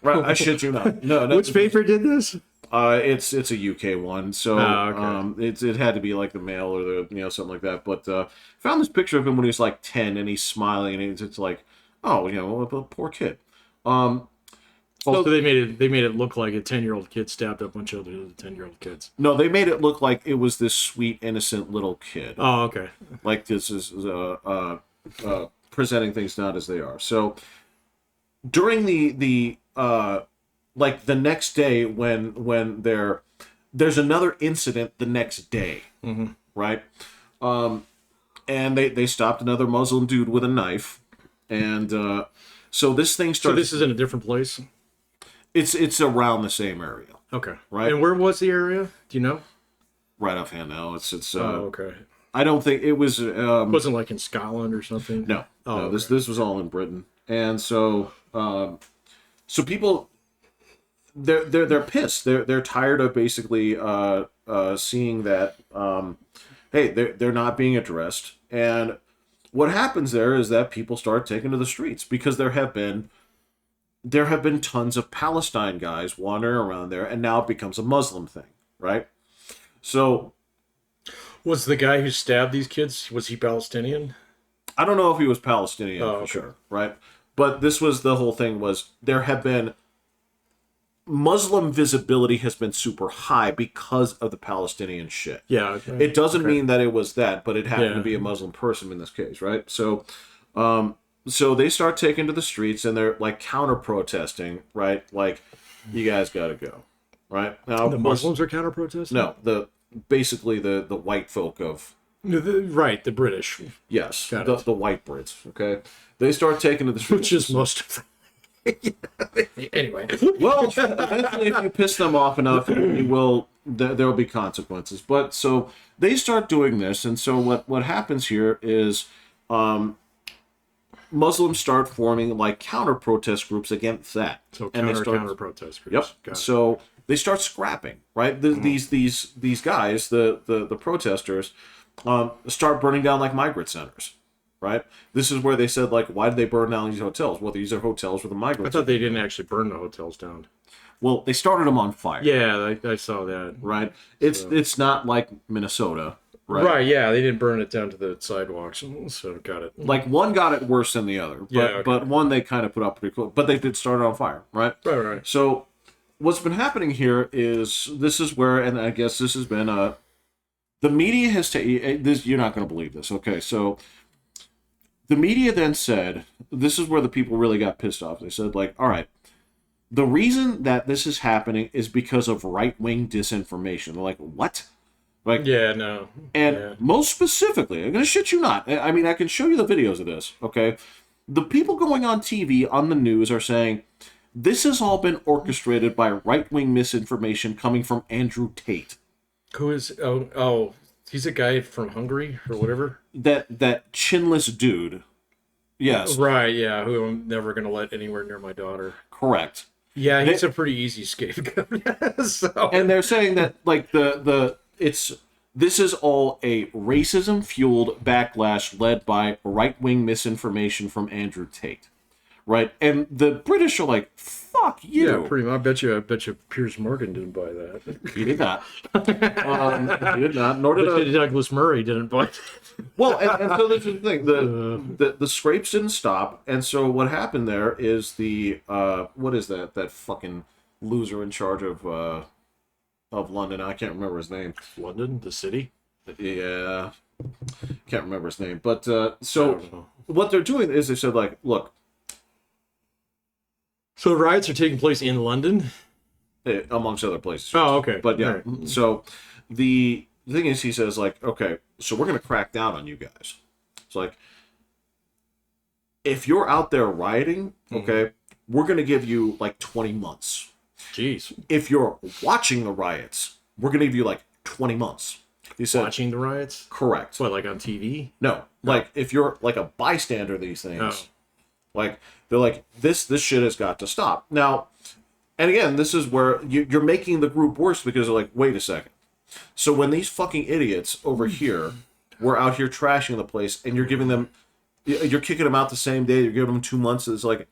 Right? I shit you not. No, Which paper did this? It's a UK one, so okay. it had to be like the Mail or the something like that. But found this picture of him when he was like 10, and he's smiling, and it's like, oh, a poor kid. So they made it look like a 10-year-old kid stabbed a bunch of other 10-year-old kids. No, they made it look like it was this sweet, innocent little kid. Oh, okay. Like this is presenting things not as they are. So during the like the next day when there's another incident the next day, right? And they stopped another Muslim dude with a knife, and so this thing started. So this is in a different place? It's around the same area. Okay. Right. And where was the area? Do you know? Right offhand now. It's okay. I don't think it was It wasn't like in Scotland or something? no. Oh, No, okay. this was all in Britain. And so so people they're pissed. They're tired of basically seeing that hey, they're not being addressed. And what happens there is that people start taking to the streets because there have been tons of Palestine guys wandering around there, and now it becomes a Muslim thing, right? So Was the guy who stabbed these kids, was he Palestinian? I don't know if he was Palestinian for okay. sure, right? But this was the whole thing was there have been Muslim visibility has been super high because of the Palestinian shit. Yeah. It doesn't mean that it was that, but it happened to be a Muslim person in this case, right? So, so they start taking to the streets and they're like counter protesting, right? Like, you guys got to go, right? Now, the Muslims are counter protesting. No, basically the white folk of the British. Yes, the white Brits. Okay, they start taking to the streets, which is most of them. Anyway, well, eventually, if you piss them off enough, you will. There will be consequences. But so they start doing this, and so what happens here is, Muslims start forming like counter protest groups against that. So counter protest groups. Yep. So they start scrapping, right? These guys, the protesters, start burning down like migrant centers. Right. This is where they said, like, why did they burn down these hotels? Well, these are hotels for the migrants. I thought they didn't actually burn the hotels down. Well, they started them on fire. Yeah, I saw that. Right. It's not like Minnesota. Right. Right. Yeah, they didn't burn it down to the sidewalks. So got it. Like one got it worse than the other. But one they kind of put up pretty cool. But they did start it on fire. Right. Right. So what's been happening here is this is where, and I guess this has been the media has taken this. You're not going to believe this. Okay, so. The media then said, this is where the people really got pissed off. They said, like, all right, the reason that this is happening is because of right-wing disinformation. They're like, what? Like, yeah, no. And most specifically, I'm going to shit you not. I mean, I can show you the videos of this, okay? The people going on TV, on the news, are saying, this has all been orchestrated by right-wing misinformation coming from Andrew Tate. Who is, he's a guy from Hungary or whatever? That chinless dude. Yes. Right, yeah, who I'm never going to let anywhere near my daughter. Correct. Yeah, he's a pretty easy scapegoat. So. And they're saying that, like, this is all a racism-fueled backlash led by right-wing misinformation from Andrew Tate. Right? And the British are like, fuck you. Yeah, pretty much. I bet you Piers Morgan didn't buy that. He did not. He did not. Nor did Douglas Murray didn't buy it. Well, and so this is the thing. The scrapes didn't stop. And so what happened there is what is that fucking loser in charge of London? I can't remember his name. London? The city? Yeah. Can't remember his name. But so what they're doing is they said, like, look. So riots are taking place in London? Amongst other places. Oh, okay. But yeah, right. So the thing is, he says, like, okay, so we're going to crack down on you guys. It's like, if you're out there rioting, okay, we're going to give you like 20 months. Jeez. If you're watching the riots, we're going to give you like 20 months. He said, watching the riots? Correct. What, like on TV? No. Like, if you're like a bystander, these things, like, they're like, this shit has got to stop. Now, and again, this is where you're making the group worse because they're like, wait a second. So when these fucking idiots over here were out here trashing the place and you're kicking them out the same day, you're giving them 2 months, it's like,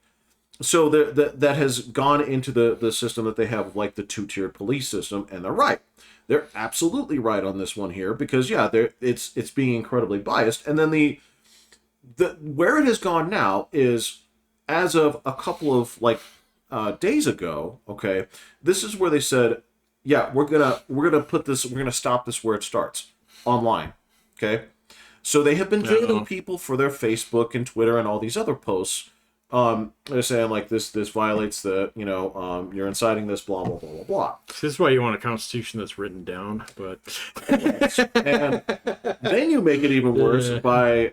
so that has gone into the system that they have, like the two-tiered police system, and they're right. They're absolutely right on this one here because, yeah, it's being incredibly biased. And then the where it has gone now is, as of a couple of like days ago, okay, this is where they said, yeah, we're gonna stop this where it starts, online, okay. So they have been jailing people for their Facebook and Twitter and all these other posts. They're saying like this violates the, you're inciting this, blah blah blah blah blah. This is why you want a constitution that's written down, but and then you make it even worse by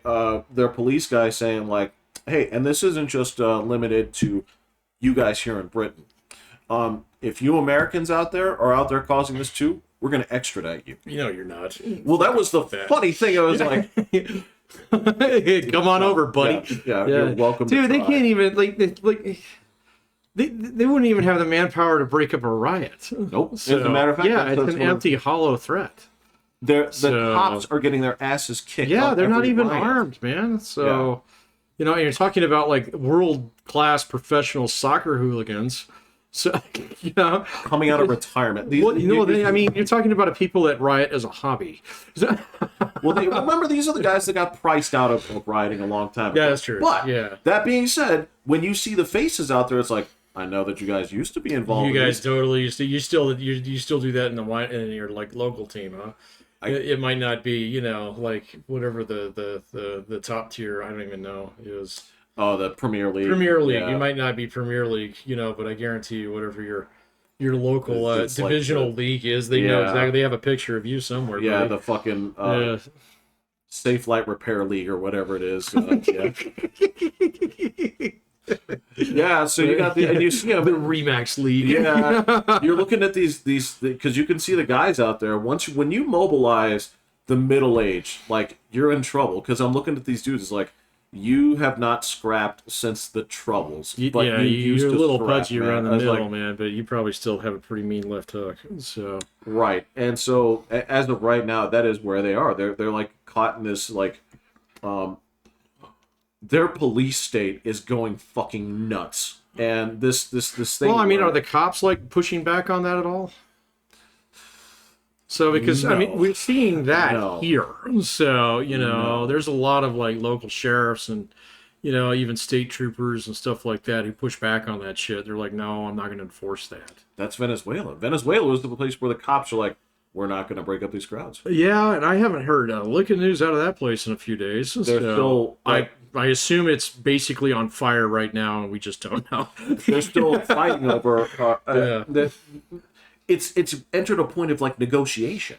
their police guy saying like, hey, and this isn't just limited to you guys here in Britain. If you Americans out there are out there causing this too, we're going to extradite you. You know you're not. Well, that was the funny thing. I was like, come on over, buddy. Yeah, you're welcome. Dude, they can't even they wouldn't even have the manpower to break up a riot. Nope. So, as a matter of fact, it's an empty, hollow threat. The cops are getting their asses kicked. Yeah, they're not even armed, man. So, you're talking about like world-class professional soccer hooligans. So, coming out of retirement. You're talking about people that riot as a hobby. Well, remember, these are the guys that got priced out of rioting a long time ago. Yeah, that's true. But that being said, when you see the faces out there, it's like, I know that you guys used to be involved. You in guys these. totally used to. You still do that in the wine in your like local team, huh? It might not be, like whatever the top tier. I don't even know is Oh, the Premier League. Premier League. You Yeah. might not be Premier League, but I guarantee you, whatever your local It's like divisional the league is, they know yeah exactly. They have a picture of you somewhere, yeah buddy. the fucking Yeah. Safe Light Repair League or whatever it is. Yeah. Yeah, so you got and you see the them. Remax League. Yeah, you're looking at these because you can see the guys out there. When you mobilize the middle age, like you're in trouble. Because I'm looking at these dudes, it's like you have not scrapped since the Troubles, but Yeah, you used you're a to little scrap, pudgy man. around the I was middle, like, man, but you probably still have a pretty mean left hook. So right, and so as of right now, that is where they are. They're like caught in this like, their police state is going fucking nuts, and this thing. well, I mean, where- are the cops like pushing back on that at all? So because I mean, No. we're seeing that No. here. So No. there's a lot of like local sheriffs and even state troopers and stuff like that who push back on that shit. They're like, no, I'm not going to enforce that. That's Venezuela. Venezuela was the place where the cops are like, we're not going to break up these crowds. Yeah, and I haven't heard a lick of news out of that place in a few days. They're So still like, I assume it's basically on fire right now, and we just don't know. they're still fighting over. Yeah. That it's entered a point of like negotiation.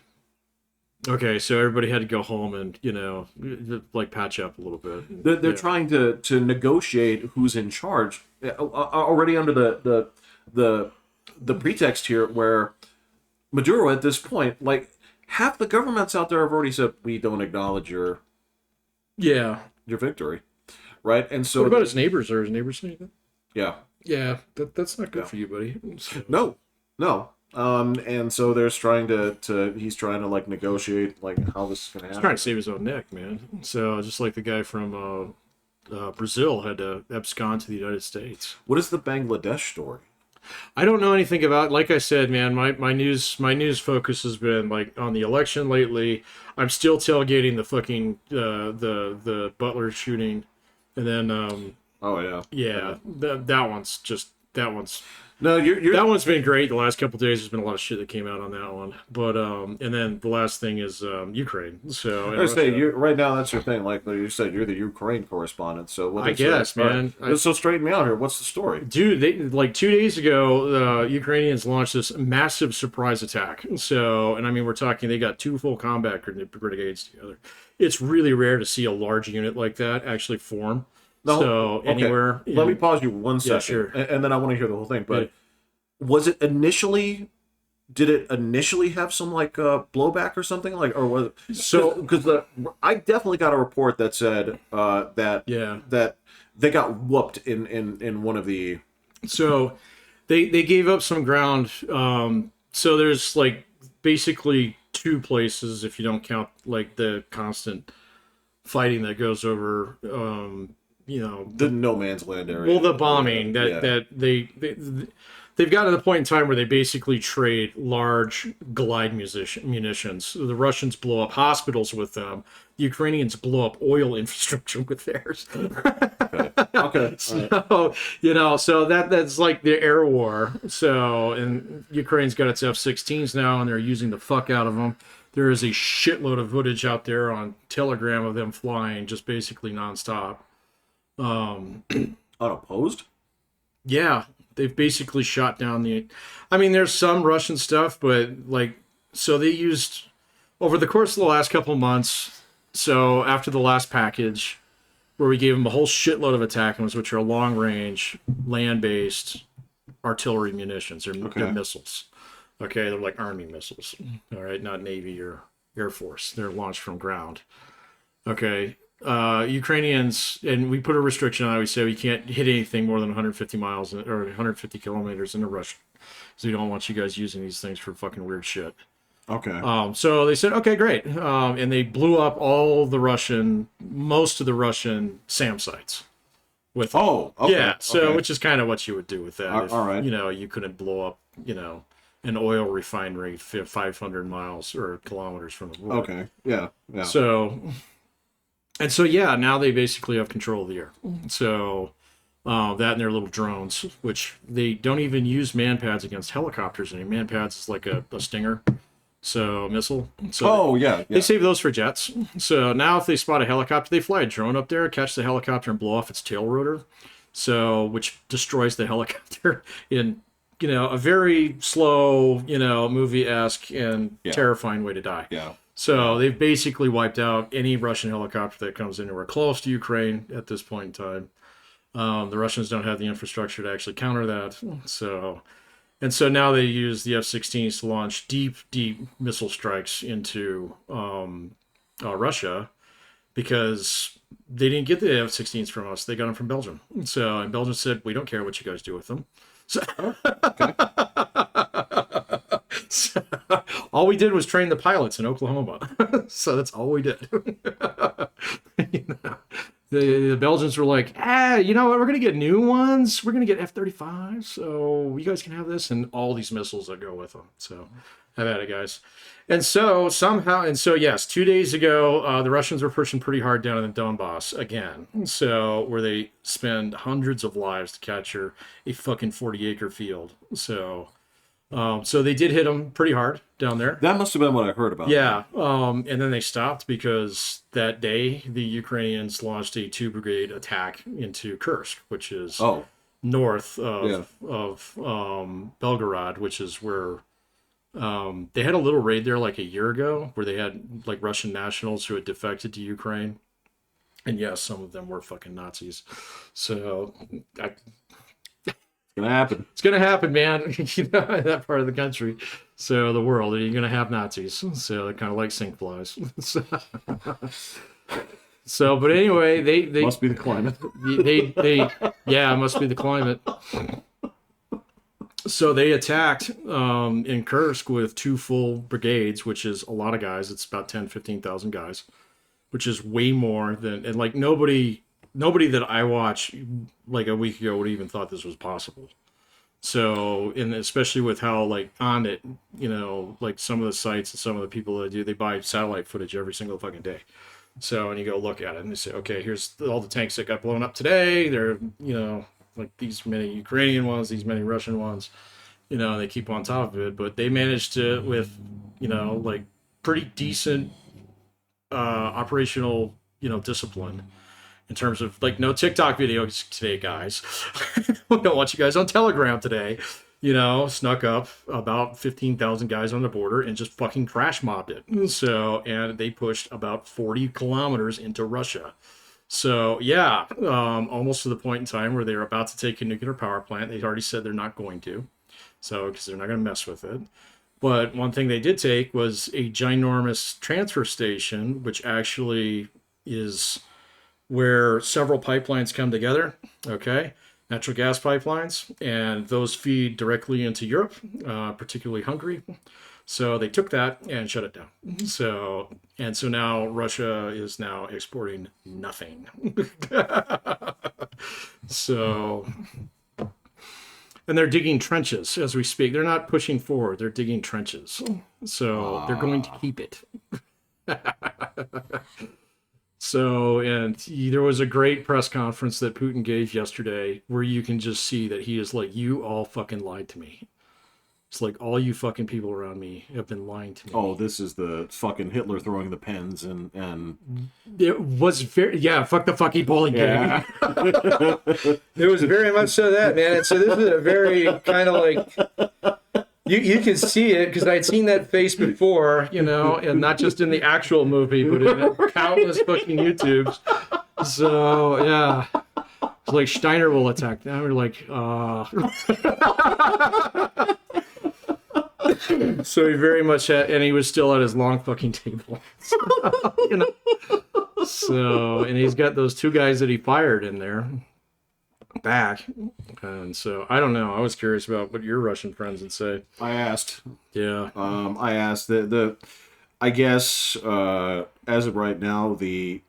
Okay, so everybody had to go home and like patch up a little bit. They're Yeah. trying to negotiate who's in charge already under the pretext here where Maduro at this point, like half the governments out there have already said we don't acknowledge your Yeah. victory, right? And so What about his neighbors? Are his neighbors saying that? yeah, Yeah, that's not good for you, buddy. So- no. And so there's trying he's trying to like negotiate like how this is gonna He's happen. trying to save his own neck, man. So just like the guy from Brazil had to abscond to the United States. What is the Bangladesh story? I don't know anything about. Like I said, man, my news focus has been like on the election lately. I'm still tailgating the fucking the Butler shooting, and then Oh yeah. that one's No, you're that one's been great. The last couple of days, there's been a lot of shit that came out on that one. But and then the last thing is Ukraine. So I say you're right now. That's your thing. Like you said, you're the Ukraine correspondent. So what I is guess, all right. man. So straighten me out here. What's the story? Dude, they like 2 days ago, Ukrainians launched this massive surprise attack. So, and I mean, we're talking they got 2 full combat brigades together. It's really rare to see a large unit like that actually form. No, So okay. anywhere, Let me pause you 1 second, sure. and then I want to hear the whole thing. But Yeah. was it initially? Did it initially have some like blowback or something like, or was it, So- because I definitely got a report that said that they got whooped in one of the So they gave up some ground. So there's like basically 2 places if you don't count like the constant fighting that goes over. the no man's land area. Well, the bombing that they've got to the point in time where they basically trade large glide munitions. The Russians blow up hospitals with them. The Ukrainians blow up oil infrastructure with theirs. Okay. So so that's like the air war. So and Ukraine's got its F-16s now, and they're using the fuck out of them. There is a shitload of footage out there on Telegram of them flying just basically nonstop. Unopposed? Yeah, they've basically shot down the. I mean, there's some Russian stuff, but like, so they used over the course of the last couple of months. So after the last package, where we gave them a whole shitload of ATACMS, which are long range, land based artillery munitions. They're missiles. Okay, they're like Army missiles. All right, not Navy or Air Force. They're launched from ground. Okay. Ukrainians, and we put a restriction on it. We say we can't hit anything more than 150 miles or 150 kilometers into Russia. So we don't want you guys using these things for fucking weird shit. Okay. So they said, okay, great. And they blew up most of the Russian SAM sites. With okay. Yeah, so okay. which is kind of what you would do with that. If, all right. You couldn't blow up, an oil refinery 500 miles or kilometers from the border. Okay. Yeah. So, now they basically have control of the air. So, That and their little drones, which they don't even use man pads against helicopters anymore. Man pads is like a Stinger, so missile. So Oh yeah, they save those for jets. So now if they spot a helicopter, they fly a drone up there, catch the helicopter, and blow off its tail rotor. So which destroys the helicopter in a very slow, movie-esque and terrifying way to die. Yeah. So they've basically wiped out any Russian helicopter that comes anywhere close to Ukraine at this point in time. The Russians don't have the infrastructure to actually counter that. So now they use the F-16s to launch deep missile strikes into Russia, because they didn't get the F-16s from us. They got them from Belgium. So, and Belgium said, we don't care what you guys do with them. So, so all we did was train the pilots in Oklahoma. So that's all we did. The Belgians were like, you know what? We're going to get new ones. We're going to get F-35. So you guys can have this and all these missiles that go with them. So have at it, guys. And so yes, 2 days ago, the Russians were pushing pretty hard down in the Donbass again. So where they spend hundreds of lives to capture a fucking 40-acre field. So they did hit them pretty hard down there. That must have been what I heard about. Yeah. And then they stopped because that day the Ukrainians launched a 2-brigade attack into Kursk, which is north of Belgorod, which is where they had a little raid there like a year ago where they had like Russian nationals who had defected to Ukraine. And yes, some of them were fucking Nazis. So Gonna happen. It's gonna happen, man. In that part of the country, so the world, you're gonna have Nazis. So they're kind of like sink flies. But anyway, they must be the climate. It must be the climate. So they attacked in Kursk with 2 full brigades, which is a lot of guys. It's about 15,000 guys, which is way more than, and like nobody that I watch like a week ago would even thought this was possible. So, and especially with how like on it, like some of the sites and some of the people that they buy satellite footage every single fucking day. So, and you go look at it and they say, okay, here's all the tanks that got blown up today. They're, like these many Ukrainian ones, these many Russian ones, they keep on top of it, but they managed to, with, like pretty decent operational, discipline, in terms of like no TikTok videos today, guys. We don't want you guys on Telegram today. Snuck up about 15,000 guys on the border and just fucking crash mobbed it. So, and they pushed about 40 kilometers into Russia. So yeah, almost to the point in time where they're about to take a nuclear power plant. They already said they're not going to. So, because they're not going to mess with it. But one thing they did take was a ginormous transfer station, which actually is where several pipelines come together, okay? Natural gas pipelines, and those feed directly into Europe, particularly Hungary. So they took that and shut it down. So now Russia is now exporting nothing. So, and they're digging trenches as we speak. They're not pushing forward, they're digging trenches. So they're going to keep it. So, and there was a great press conference that Putin gave yesterday where you can just see that he is like, you all fucking lied to me. It's like all you fucking people around me have been lying to me. Oh, this is the fucking Hitler throwing the pens and... It was very, fuck the fucking bowling game. It was very much so that, man. And so this is a very kind of like... You can see it because I'd seen that face before, and not just in the actual movie, but in countless fucking YouTubes. So, yeah. It's like Steiner will attack them. We're like, So he very much had, and he was still at his long fucking table. So, and he's got those 2 guys that he fired in there back. And so I don't know, I was curious about what your Russian friends would say. I asked. Yeah. I asked the I guess as of right now the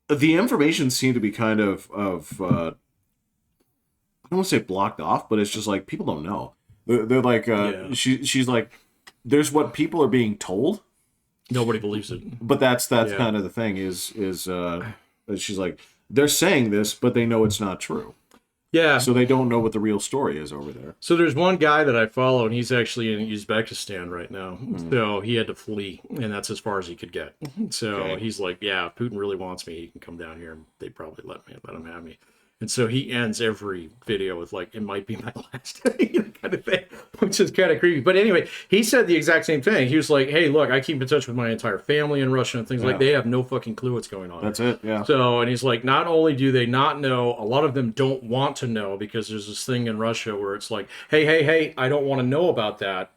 information seemed to be kind of I don't want to say blocked off, but it's just like people don't know. They're like she's like, there's what people are being told. Nobody believes it. But that's kind of the thing is she's like, they're saying this, but they know it's not true. Yeah. So they don't know what the real story is over there. So there's one guy that I follow, and he's actually in Uzbekistan right now. So he had to flee, and that's as far as he could get. So he's like, yeah, if Putin really wants me, he can come down here, and they probably let him have me. And so he ends every video with like, it might be my last kind of thing, which is kind of creepy. But anyway, he said the exact same thing. He was like, hey, look, I keep in touch with my entire family in Russia and things like they have no fucking clue what's going on. That's it, yeah. So, and he's like, not only do they not know, a lot of them don't want to know because there's this thing in Russia where it's like, hey, I don't want to know about that.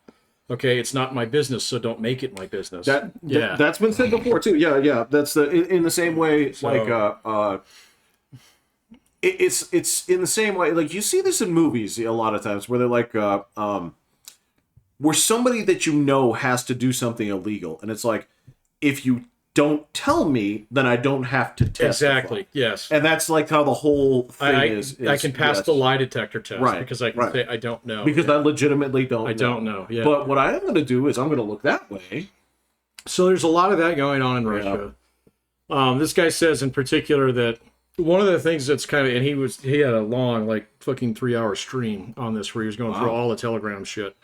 Okay, it's not my business, so don't make it my business. That's been said before too. Yeah. That's in the same way, like it's in the same way. Like you see this in movies a lot of times where they're like, where somebody that you know has to do something illegal, and it's like, if you don't tell me, then I don't have to testify. Exactly. Yes. And that's like how the whole thing is. I can pass the lie detector test because I can say I don't know. Because I legitimately don't know. I don't know. Yeah. But what I am going to do is I'm going to look that way. So there's a lot of that going on in Russia. This guy says in particular that one of the things that's kind of, and he had a long, like fucking 3-hour stream on this where he was going through all the Telegram shit.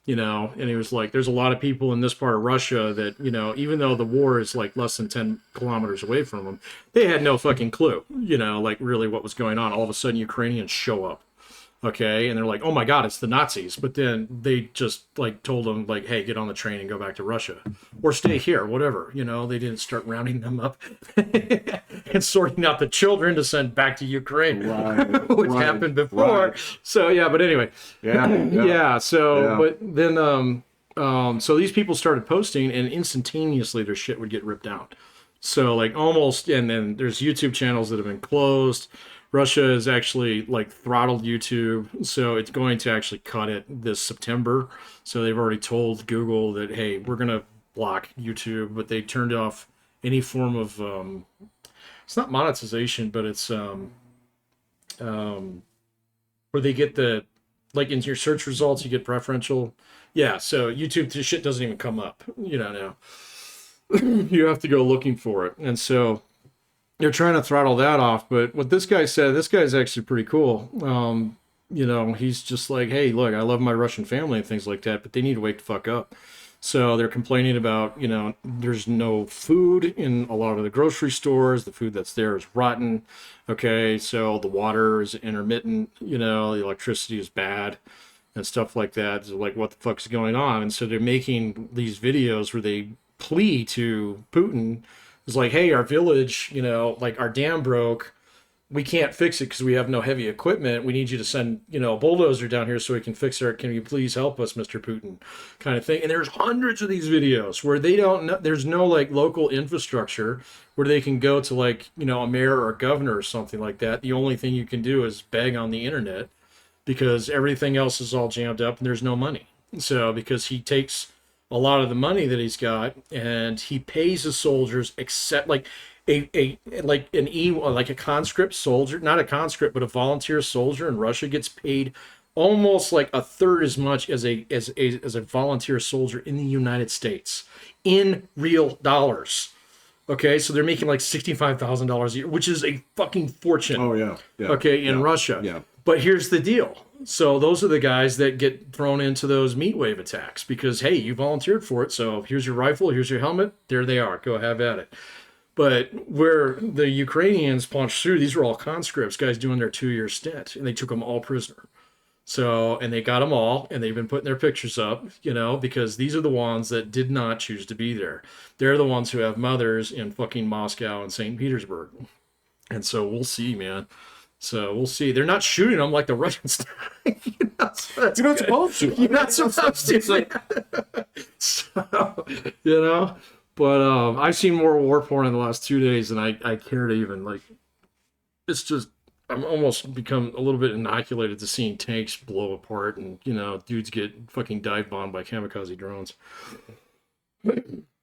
And he was like, there's a lot of people in this part of Russia that, even though the war is like less than 10 kilometers away from them, they had no fucking clue, like really what was going on. All of a sudden, Ukrainians show up. Okay. And they're like, oh my God, it's the Nazis. But then they just like told them like, hey, get on the train and go back to Russia or stay here, whatever. They didn't start rounding them up and sorting out the children to send back to Ukraine, which happened before. Right. So, yeah. But anyway. Yeah. So, but then, so these people started posting and instantaneously their shit would get ripped out. So like almost, and then there's YouTube channels that have been closed. Russia has actually like throttled YouTube, so it's going to actually cut it this September. So they've already told Google that, hey, we're going to block YouTube, but they turned off any form of, it's not monetization, but it's where they get the, like in your search results, you get preferential. Yeah, so YouTube shit doesn't even come up, now. You have to go looking for it. And so they're trying to throttle that off, but what this guy said, this guy's actually pretty cool. He's just like, hey, look, I love my Russian family and things like that, but they need to wake the fuck up. So they're complaining about, there's no food in a lot of the grocery stores. The food that's there is rotten. Okay, so the water is intermittent, the electricity is bad and stuff like that. So like, what the fuck's going on? And so they're making these videos where they plea to Putin. It's like, hey, our village, like our dam broke. We can't fix it because we have no heavy equipment. We need you to send, a bulldozer down here so we can fix it. Can you please help us, Mr. Putin? Kind of thing. And there's hundreds of these videos where they don't know, there's no like local infrastructure where they can go to like, a mayor or a governor or something like that. The only thing you can do is beg on the internet because everything else is all jammed up and there's no money. So because he takes a lot of the money that he's got and he pays the soldiers except like a conscript soldier, not a conscript, but a volunteer soldier in Russia gets paid almost like a third as much as a volunteer soldier in the United States in real dollars. Okay, so they're making like $65,000 a year, which is a fucking fortune. Oh yeah. Okay, in Russia. Yeah. But here's the deal. So those are the guys that get thrown into those meat wave attacks because, hey, you volunteered for it. So here's your rifle, here's your helmet. There they are. Go have at it. But where the Ukrainians punched through, these were all conscripts, guys doing their 2-year stint, and they took them all prisoner. So, and they got them all, and they've been putting their pictures up, because these are the ones that did not choose to be there. They're the ones who have mothers in fucking Moscow and St. Petersburg. And so we'll see, man. So we'll see. They're not shooting them like the Russians. You're not supposed to. You're not supposed to. So, But I've seen more war porn in the last 2 days than I care to even, like, it's just, I'm almost become a little bit inoculated to seeing tanks blow apart and, dudes get fucking dive bombed by kamikaze drones.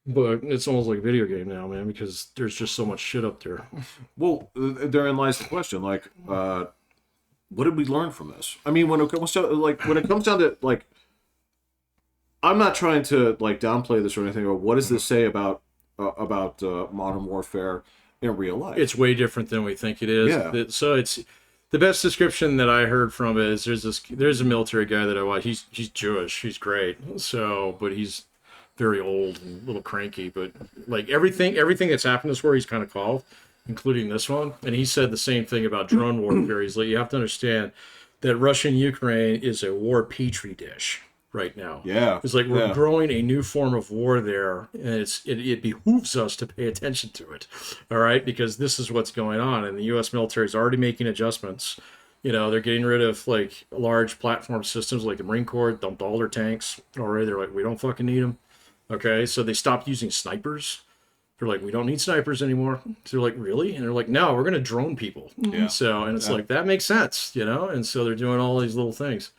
But it's almost like a video game now, man, because there's just so much shit up there. Well, therein lies the question, like, what did we learn from this? I mean, when it comes down to, like, I'm not trying to, like, downplay this or anything, or what does this say about modern warfare? in real life. It's way different than we think it is. Yeah. So it's the best description that I heard from it is there's a military guy that I watch. He's Jewish. He's great. So, but he's very old and a little cranky. But like everything that's happened this war, he's kind of called, including this one. And he said the same thing about drone warfare. He's like, you have to understand that Russia and Ukraine is a war petri dish right now. Yeah. It's like we're growing a new form of war there, and it behooves us to pay attention to it. All right, because this is what's going on, and the U.S. military is already making adjustments. You know, they're getting rid of like large platform systems, like the Marine Corps dumped all their tanks already. They're like, we don't fucking need them. Okay, so they stopped using snipers. They're like, we don't need snipers anymore. So they're like, really? And they're like, no, we're gonna drone people. Yeah. So, and it's like, that makes sense, you know. And so they're doing all these little things,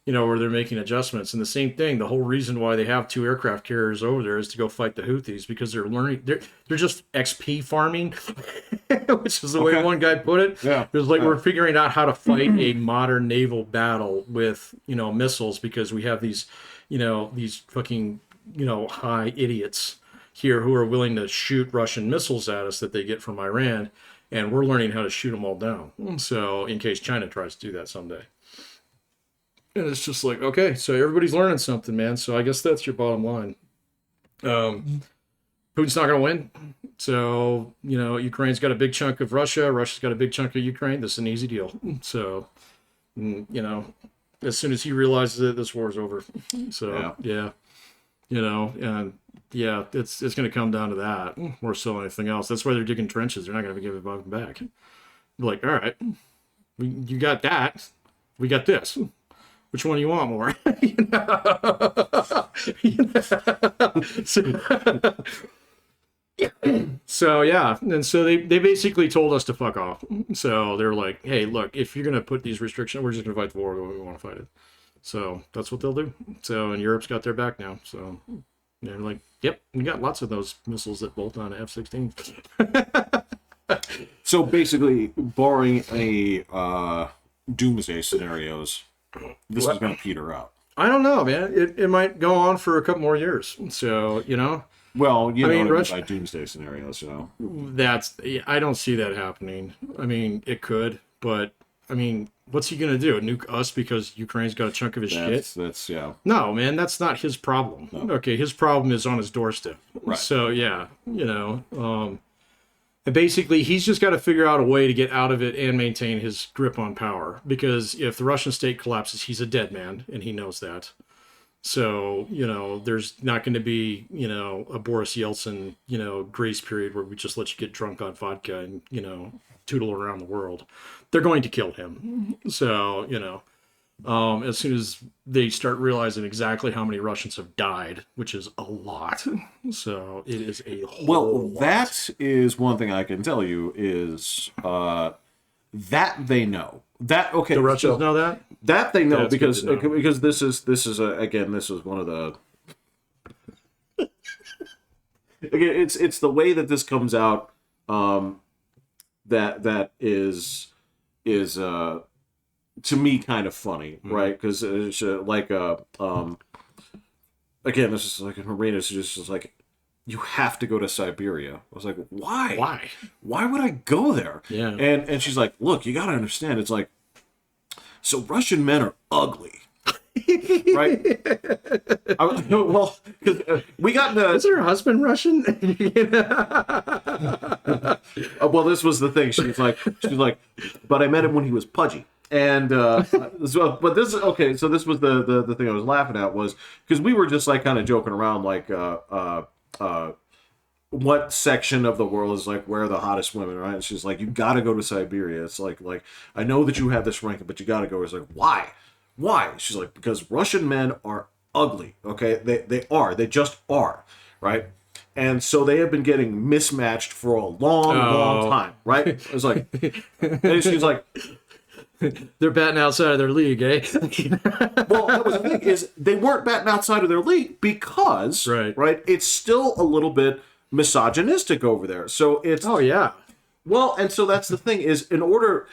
you know, where they're making adjustments. And the same thing, the whole reason why they have 2 aircraft carriers over there is to go fight the Houthis, because they're learning, they're just XP farming, which is the way one guy put it. Yeah. It was like, we're figuring out how to fight a modern naval battle with, you know, missiles, because we have these, you know, these fucking, you know, high idiots here who are willing to shoot Russian missiles at us that they get from Iran. And we're learning how to shoot them all down. So in case China tries to do that someday. And it's just like, okay, so everybody's learning something, man. So I guess that's your bottom line. Putin's not going to win. So, you know, Ukraine's got a big chunk of Russia. Russia's got a big chunk of Ukraine. This is an easy deal. So, you know, as soon as he realizes it, this war's over. So, yeah. You know, and yeah, it's going to come down to that more so anything else. That's why they're digging trenches. They're not going to give it back. They're like, all right, you got that. We got this. Which one do you want more? So yeah, and so they basically told us to fuck off. So they're like, hey, look, if you're gonna put these restrictions, we're just gonna fight the war when we want to fight it. So that's what they'll do. So, and Europe's got their back now. So they're like, yep, we got lots of those missiles that bolt on F-16. So basically, barring any doomsday scenarios, this is going to peter out. I don't know, man. It might go on for a couple more years. So, you know. Well, you know, Russia, by doomsday scenarios, you know. I don't see that happening. I mean, it could, but I mean, what's he going to do? Nuke us because Ukraine's got a chunk of his shit? That's, yeah. No, man, that's not his problem. No. Okay, his problem is on his doorstep. Right. So, yeah, you know, and basically he's just got to figure out a way to get out of it and maintain his grip on power, because if the Russian state collapses, he's a dead man, and he knows that. So, you know, there's not going to be, you know, a Boris Yeltsin, you know, grace period where we just let you get drunk on vodka and, you know, tootle around the world. They're going to kill him. So, you know, as soon as they start realizing exactly how many Russians have died, which is a lot. So it is a whole lot. That is one thing I can tell you is that they know. That okay. The Russians know that? That they know, because this is again, this is one of the again, it's the way that this comes out that is to me kind of funny, right? Because it's like again, this is like an arena. It's just like, you have to go to Siberia. I was like, why? Why would I go there? Yeah. And she's like, look, you got to understand. It's like, so Russian men are ugly. Right? Well, because we got the... Is her husband Russian? Well, this was the thing. She's like, but I met him when he was pudgy. And so, but this okay. So this was the thing I was laughing at, was because we were just like kind of joking around, like what section of the world is like where are the hottest women, right? And she's like, you got to go to Siberia. It's like I know that you have this ranking, but you got to go. It's like, why? She's like, because Russian men are ugly. Okay, they just are, right? And so they have been getting mismatched for a long time, right? It was like, and she's like, they're batting outside of their league, eh? Well, that was the thing, is they weren't batting outside of their league because, right, it's still a little bit misogynistic over there. So it's... Oh, yeah. Well, and so that's the thing, is in order...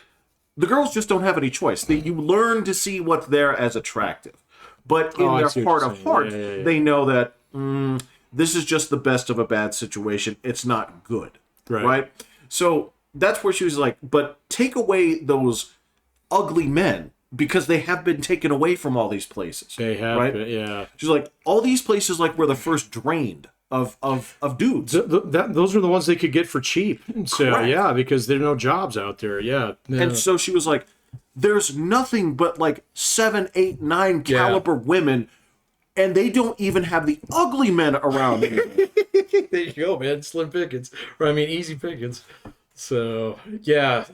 The girls just don't have any choice. You learn to see what's there as attractive. But in their heart of hearts, they know that this is just the best of a bad situation. It's not good, right? So that's where she was like, but take away those ugly men because they have been taken away from all these places. They have, right? Yeah. She's like, all these places like were the first drained of dudes. Those are the ones they could get for cheap. So Correct. yeah, because there are no jobs out there. Yeah. And so she was like, there's nothing but like 7, 8, 9 caliber women, and they don't even have the ugly men around anymore. There you go, man. Slim pickings. Or I mean, easy pickings. So yeah.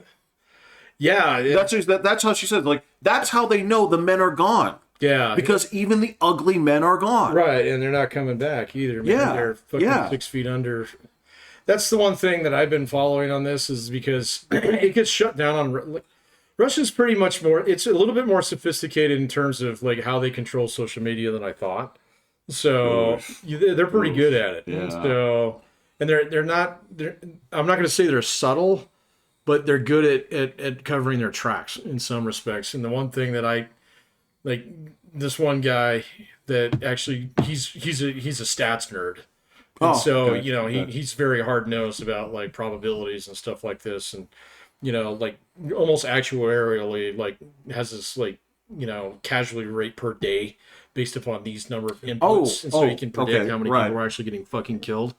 That's how she said. Like that's how they know the men are gone. Yeah, because even the ugly men are gone. Right, and they're not coming back either. Man. They're fucking 6 feet under. That's the one thing that I've been following on this is because it gets shut down on. Russia's pretty much more. It's a little bit more sophisticated in terms of like how they control social media than I thought. So they're pretty good at it. Yeah. So and they're not. I'm not going to say they're subtle, but they're good at covering their tracks in some respects. And the one thing that I like, this one guy that actually he's a stats nerd. And so, you know, he's very hard nosed about like probabilities and stuff like this. And, you know, like almost actuarially, like has this like, you know, casualty rate per day based upon these number of inputs. And so you can predict how many people are actually getting fucking killed.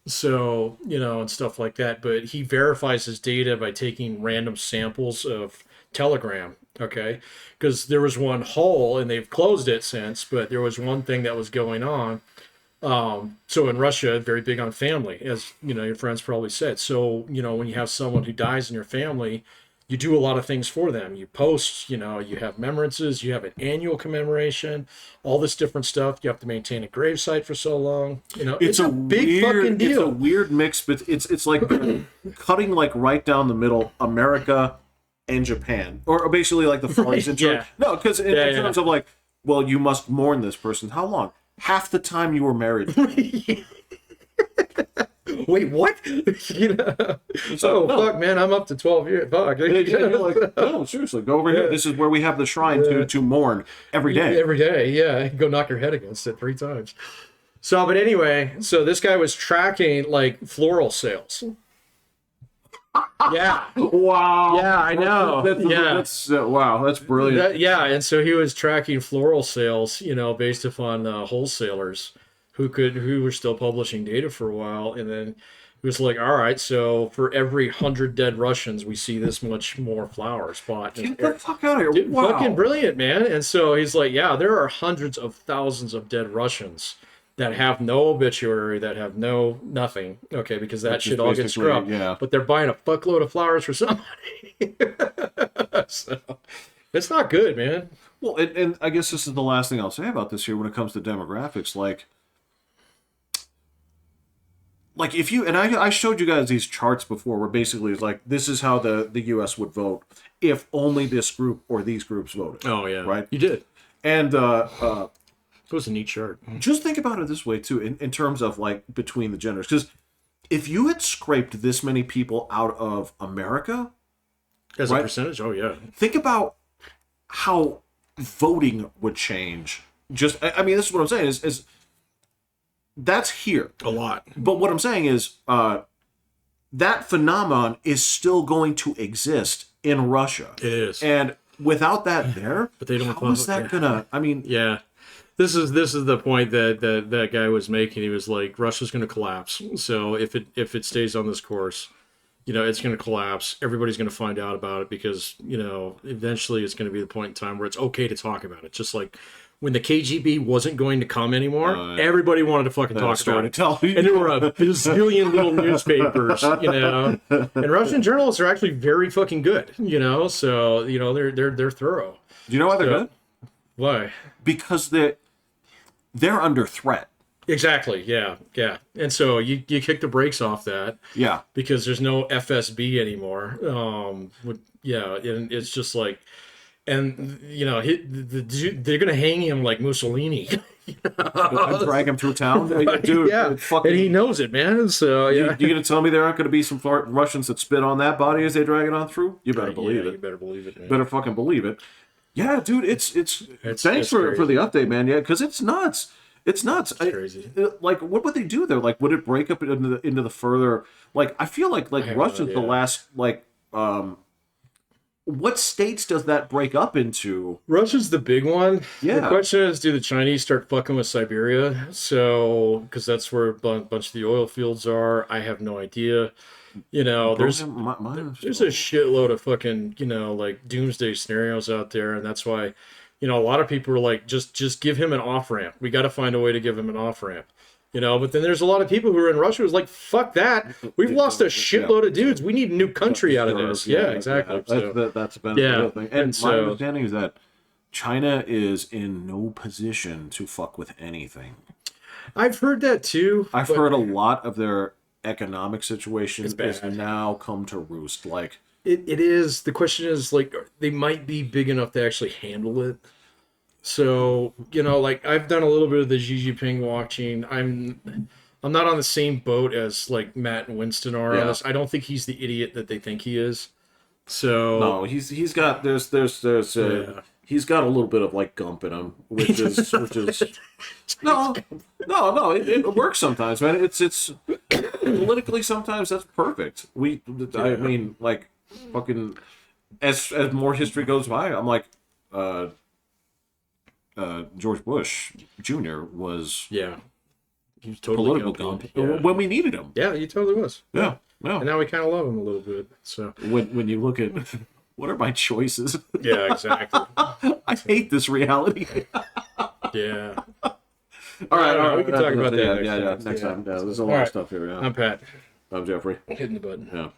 So, you know, and stuff like that. But he verifies his data by taking random samples of Telegram. Okay. Because there was one hole and they've closed it since, but there was one thing that was going on. So in Russia, very big on family, as you know, your friends probably said. So, you know, when you have someone who dies in your family, you do a lot of things for them. You post, you know, you have remembrances, you have an annual commemoration, all this different stuff. You have to maintain a gravesite for so long. You know, it's a big fucking deal. It's a weird mix, but it's like cutting like right down the middle, America and Japan, or basically like the Far East. No, because in terms of like, well, you must mourn this person. How long? Half the time you were married. Wait, what? You know? Fuck, man, I'm up to 12 years. Fuck. You're like, no, seriously, go over here. This is where we have the shrine to mourn every day. Every day, yeah. Go knock your head against it 3 times. So, but anyway, so this guy was tracking like floral sales. Yeah. Wow. Yeah, I know. Wow, that's brilliant. And so he was tracking floral sales, you know, based upon wholesalers who were still publishing data for a while, and then he was like, all right, so for every 100 dead Russians, we see this much more flowers bought. Get the fuck out of here! Dude, wow. Fucking brilliant, man. And so he's like, yeah, there are hundreds of thousands of dead Russians that have no obituary, that have nothing. Okay, because that shit all gets scrubbed. Yeah. But they're buying a fuckload of flowers for somebody. So it's not good, man. Well, and I guess this is the last thing I'll say about this here when it comes to demographics. Like if you, and I showed you guys these charts before where basically it's like, this is how the U.S. would vote if only this group or these groups voted. Oh, yeah. Right? You did. And it was a neat chart. Just think about it this way, too, in terms of, like, between the genders. Because if you had scraped this many people out of America... As a percentage? Oh, yeah. Think about how voting would change. Just, I mean, this is what I'm saying, is that's here. A lot. But what I'm saying is that phenomenon is still going to exist in Russia. It is. And without that there, but they don't how is that gonna... I mean... Yeah. This is the point that guy was making. He was like, Russia's going to collapse. So if it stays on this course, you know, it's going to collapse. Everybody's going to find out about it because, you know, eventually it's going to be the point in time where it's okay to talk about it. Just like when the KGB wasn't going to come anymore, everybody wanted to fucking talk about it. And there were a bazillion little newspapers, you know. And Russian journalists are actually very fucking good, you know. So, you know, they're thorough. Do you know why they're good? Why? Because they're under threat. Exactly. Yeah. And so you kick the brakes off that. Yeah. Because there's no FSB anymore. And it's just like, and you know, they're gonna hang him like Mussolini. You know? Drag him through town, dude. Yeah. And he knows it, man. So yeah. You gonna tell me there aren't gonna be some Russians that spit on that body as they drag it on through? You better believe it. You better believe it. Man. Better fucking believe it. Yeah, dude, it's thanks for the update, man. Yeah, because it's nuts. It's nuts. Crazy. Like, what would they do there? Like, would it break up into the further? Like, I feel like have Russia's no the idea. last what states does that break up into? Russia's the big one. Yeah. The question is, do the Chinese start fucking with Siberia? So, because that's where a bunch of the oil fields are. I have no idea. You know, there's a shitload of fucking, you know, like doomsday scenarios out there, and that's why, you know, a lot of people are like, just give him an off ramp. We got to find a way to give him an off ramp. You know, but then there's a lot of people who are in Russia who's like, fuck that. We've lost a shitload of dudes. We need a new country out of this. Yeah, exactly. That's the real thing. And so, my understanding is that China is in no position to fuck with anything. I've heard that too. I've heard a lot of their economic situation It's is bad. now come to roost. Like, it is. The question is, like, they might be big enough to actually handle it. So, you know, like, I've done a little bit of the Xi Jinping watching. I'm not on the same boat as, like, Matt and Winston are on this. I don't think he's the idiot that they think he is. So no, he's got he's got a little bit of like Gump in him, which is no, it works sometimes, man. It's politically sometimes that's perfect. I mean, like, fucking as more history goes by, I'm like, George Bush Jr. was he was totally political Gump. Gump when we needed him. Yeah, he totally was. Yeah. And now we kind of love him a little bit. So when you look at what are my choices? yeah, exactly. I hate this reality. Yeah. All right, we can talk about that next time. Yeah, there's a lot of stuff here. Yeah. I'm Pat. I'm Jeffrey. Hitting the button. Yeah.